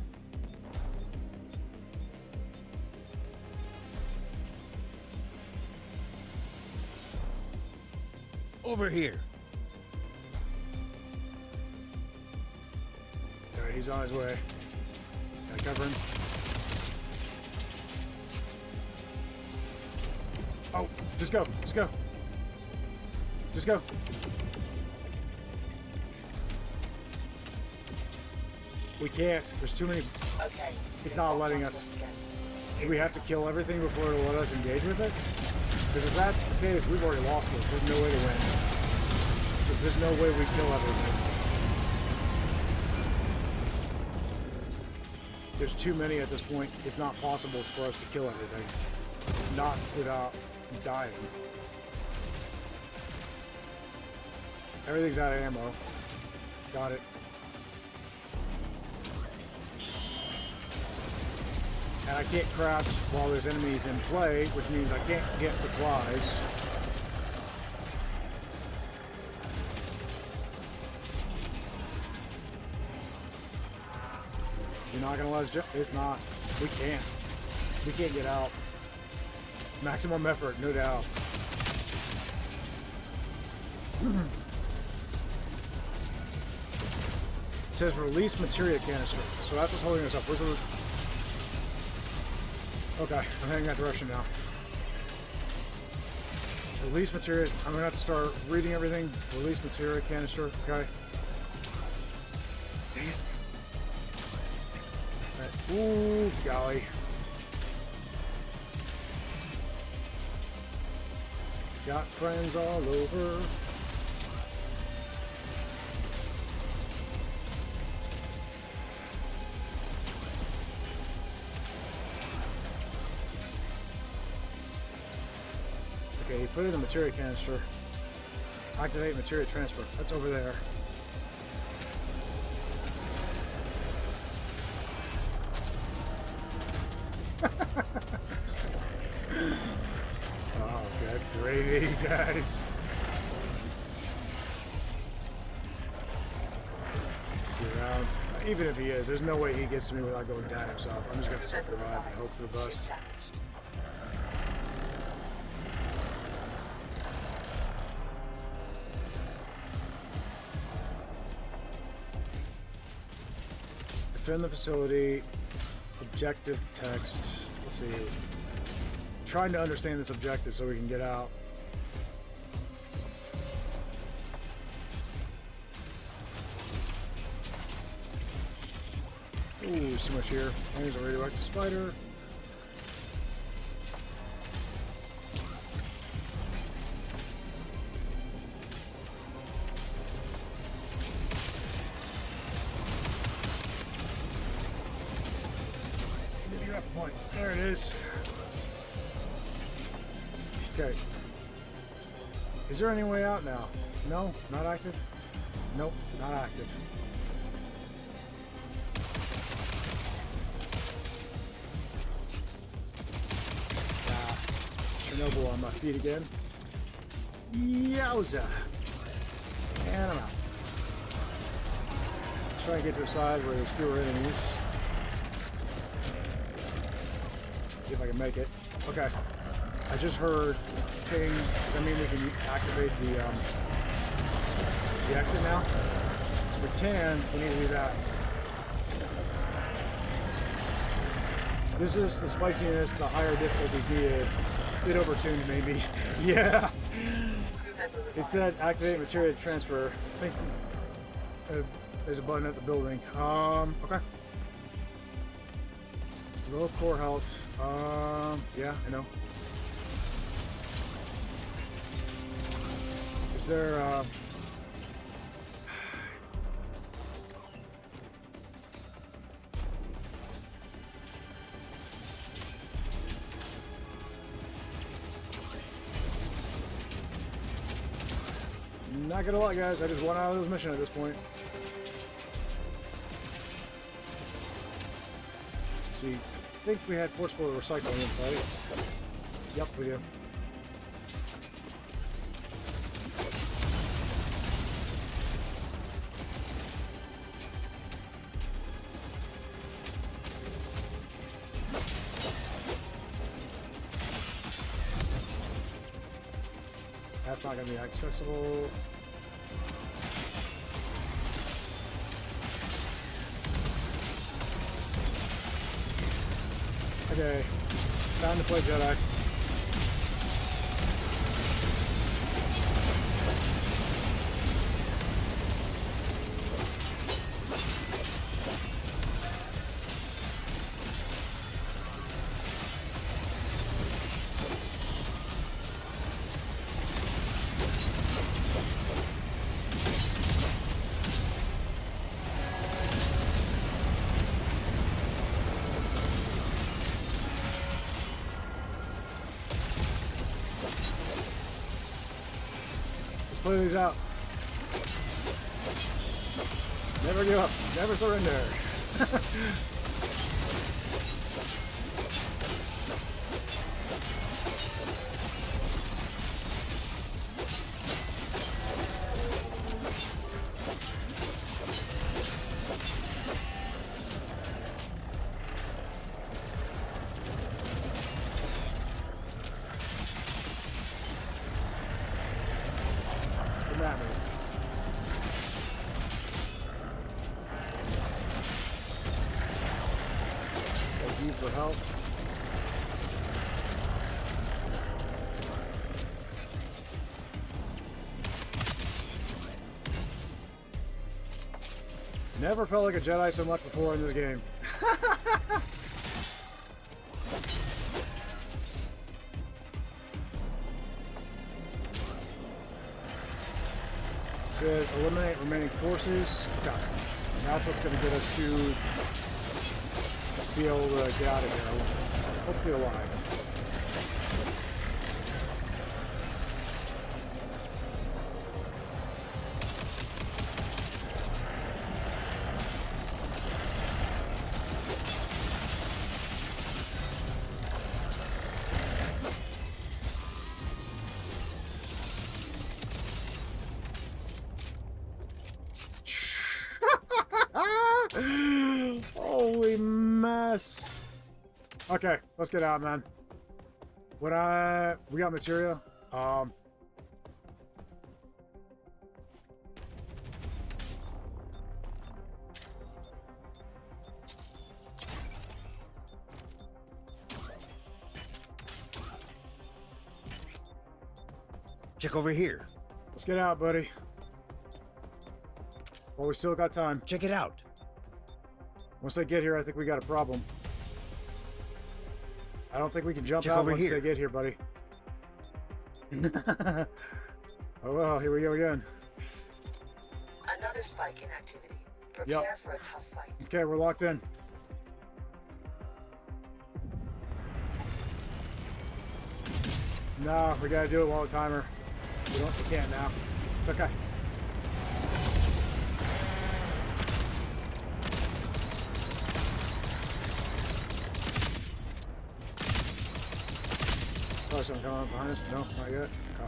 Over here. Okay, he's on his way. Gotta cover him. Oh, just go. Just go. Just go. We can't. There's too many. Okay. He's not letting us. Do we have to kill everything before it'll let us engage with it? Because if that's the case, we've already lost this. There's no way to win. Because there's no way we kill everything. There's too many at this point. It's not possible for us to kill everything. Not without dying. Everything's out of ammo. Got it. And I can't crouch while there's enemies in play, which means I can't get supplies. Is he not gonna let us jump? It's not. We can't. We can't get out. Maximum effort, no doubt. It says release materia canister. So that's what's holding us up. Where's the... Okay, I'm heading that direction now. Release materia. I'm gonna have to start reading everything. Release materia canister. Okay. Dang it. Right. Ooh, golly. Got friends all over. Okay, you put it in the materia canister. Activate materia transfer. That's over there. Oh, good gravy, guys. Is he around? Even if he is, there's no way he gets to me without going down himself. I'm just going to self-revive and hope for the best. Defend the facility. Objective text. Let's see. Trying to understand this objective so we can get out. Ooh, so much here. And there's a radioactive spider. Point. There it is. Okay. Is there any way out now? No? Not active? Nope, not active. Chernobyl on my feet again. Yowza! And I'm out. Try and get to a side where there's fewer enemies. See if I can make it. Okay. I just heard ping. Does that mean we can activate the exit now? If we can, we need to do that. This is the spiciness, the higher difficulties needed. Bit overtuned maybe. Yeah. It said activate materia transfer. I think there's a button at the building. Okay. Low core health. Yeah, I know. Is there, not gonna lie, guys, I just won out of this mission at this point. See, I think we had forcible recycling in play. Yep, we do. That's not gonna be accessible. Okay, time to play Jedi. Play these out. Never give up. Never surrender. For help. Never felt like a Jedi so much before in this game. It says eliminate remaining forces. Okay. That's what's going to get us to be able to get out of here. Hopefully alive. Holy mess. Okay, let's get out, man. We got materia. Check over here. Let's get out, buddy. Well, we still got time. Check it out. Once they get here, I think we got a problem. I don't think we can jump Check out over once here. they get here, buddy. Oh well, here we go again. Another spike in activity. Prepare for a tough fight. Okay, we're locked in. No, we gotta do it while the timer. We can't now. It's okay. Probably something coming up behind us. No, not yet. Okay.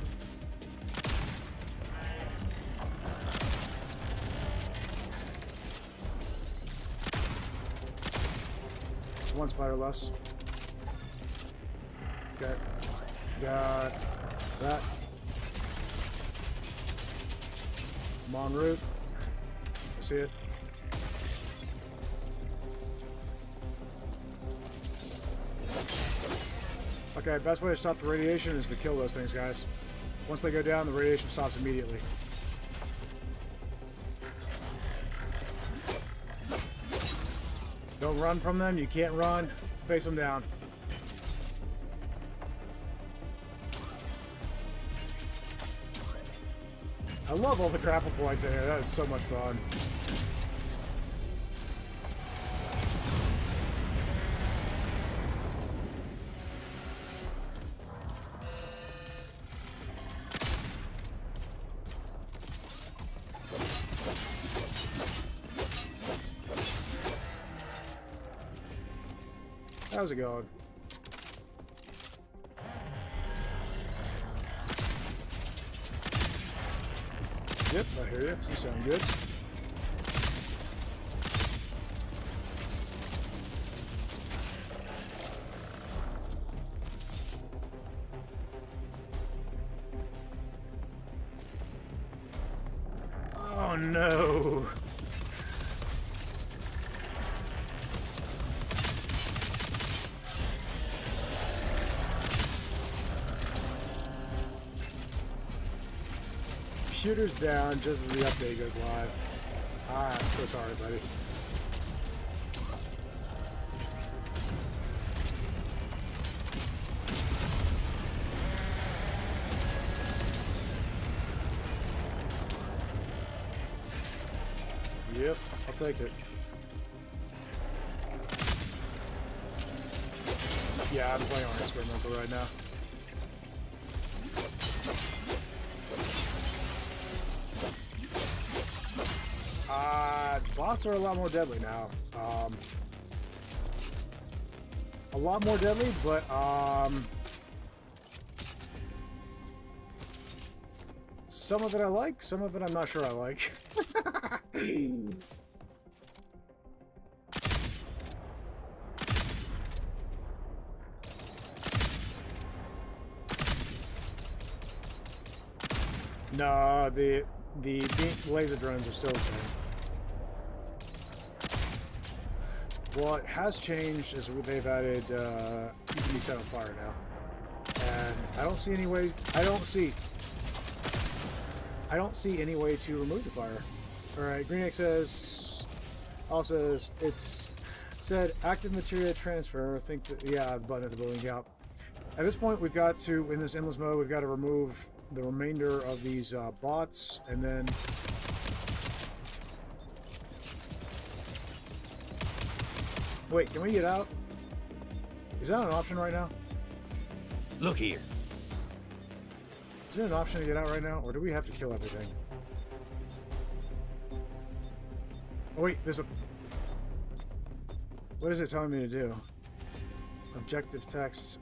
One spider less. Okay. Got that. I'm en route. I see it. Okay, best way to stop the radiation is to kill those things, guys. Once they go down, the radiation stops immediately. Don't run from them. You can't run. Face them down. I love all the grapple points in here. That is so much fun. How's it going? Yep, I hear you. You sound good. Oh no. Computer's down just as the update goes live. Ah, I'm so sorry, buddy. Yep, I'll take it. Yeah, I'm playing on experimental right now. Bots are a lot more deadly now. A lot more deadly, but some of it I like, some of it I'm not sure I like. No, the laser drones are still the same. What has changed is they've added you can be set on fire now, and I don't see any way. I don't see any way to remove the fire. All right, Greeniac says it's said active material transfer. I think that, yeah, the button at the building. Yeah. At this point, we've got to, in this endless mode, we've got to remove the remainder of these bots, and then wait, can we get out? Is that an option right now? Look here. Is it an option to get out right now, or do we have to kill everything? Oh wait, there's a... What is it telling me to do? Objective text.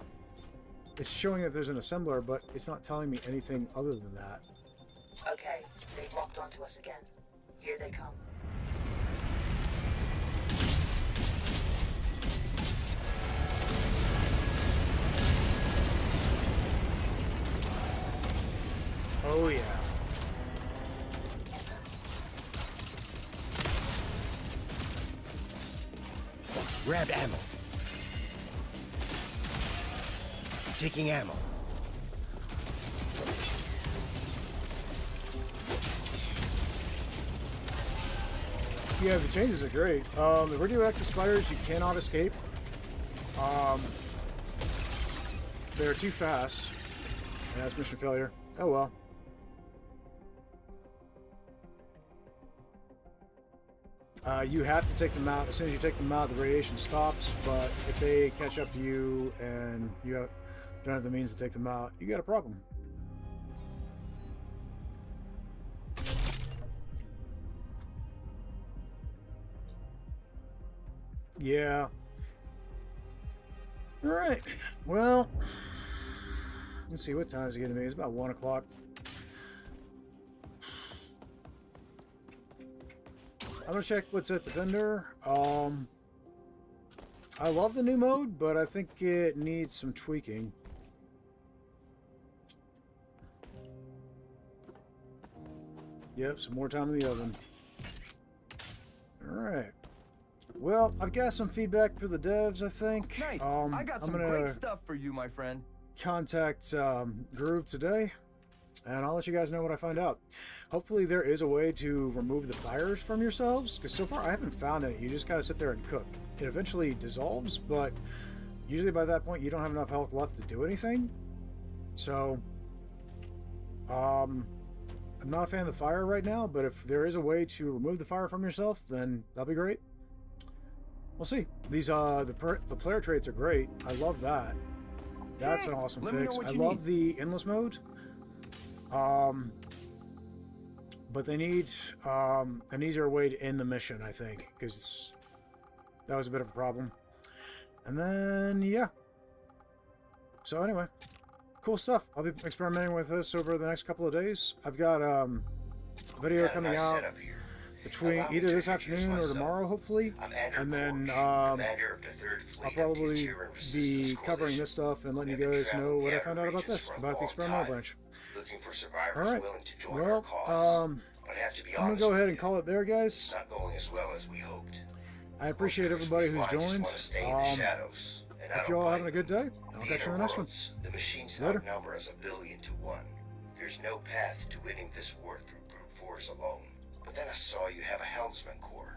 It's showing that there's an assembler, but it's not telling me anything other than that. Okay, they've locked onto us again. Here they come. Oh yeah. Grab ammo. Taking ammo. Yeah, the changes are great. The radioactive spiders you cannot escape. They're too fast. Yeah, that's mission failure. Oh well. You have to take them out. As soon as you take them out, the radiation stops. But if they catch up to you and you don't have the means to take them out, you got a problem. Yeah. All right. Well, let's see, what time is it going to be? It's about 1 o'clock. I'm gonna check what's at the vendor. I love the new mode, but I think it needs some tweaking. Yep, some more time in the oven. Alright. Well, I've got some feedback for the devs, I think. Nice. I got some great stuff for you, my friend. Contact Groove today, and I'll let you guys know what I find out. Hopefully there is a way to remove the fires from yourselves, because so far I haven't found it. You just gotta sit there and cook. It eventually dissolves, but usually by that point you don't have enough health left to do anything. So, I'm not a fan of the fire right now, but if there is a way to remove the fire from yourself, then that'll be great. We'll see. These the player traits are great. I love that. That's an awesome fix. I love the endless mode. But they need an easier way to end the mission, I think, because that was a bit of a problem. And then, yeah. So anyway, cool stuff. I'll be experimenting with this over the next couple of days. I've got a video coming out between either this afternoon or tomorrow, hopefully. And then I'll probably be covering this stuff and letting you guys know what I found out about this, about the experimental branch. Looking for survivors All right. willing to join Well, our cause. but have to be I'm honest. gonna go ahead with and you. call it there, It's guys. not going as well as we hoped. I appreciate Most everybody crews we who's find just joined. wanna stay in the shadows, and I Hope don't you all blame having a good day. I'll The catch you on the next one. worlds, the machines Later. outnumber us 1,000,000,000 to 1. There's no path to winning this war through brute force alone. But then I saw you have a helmsman corps.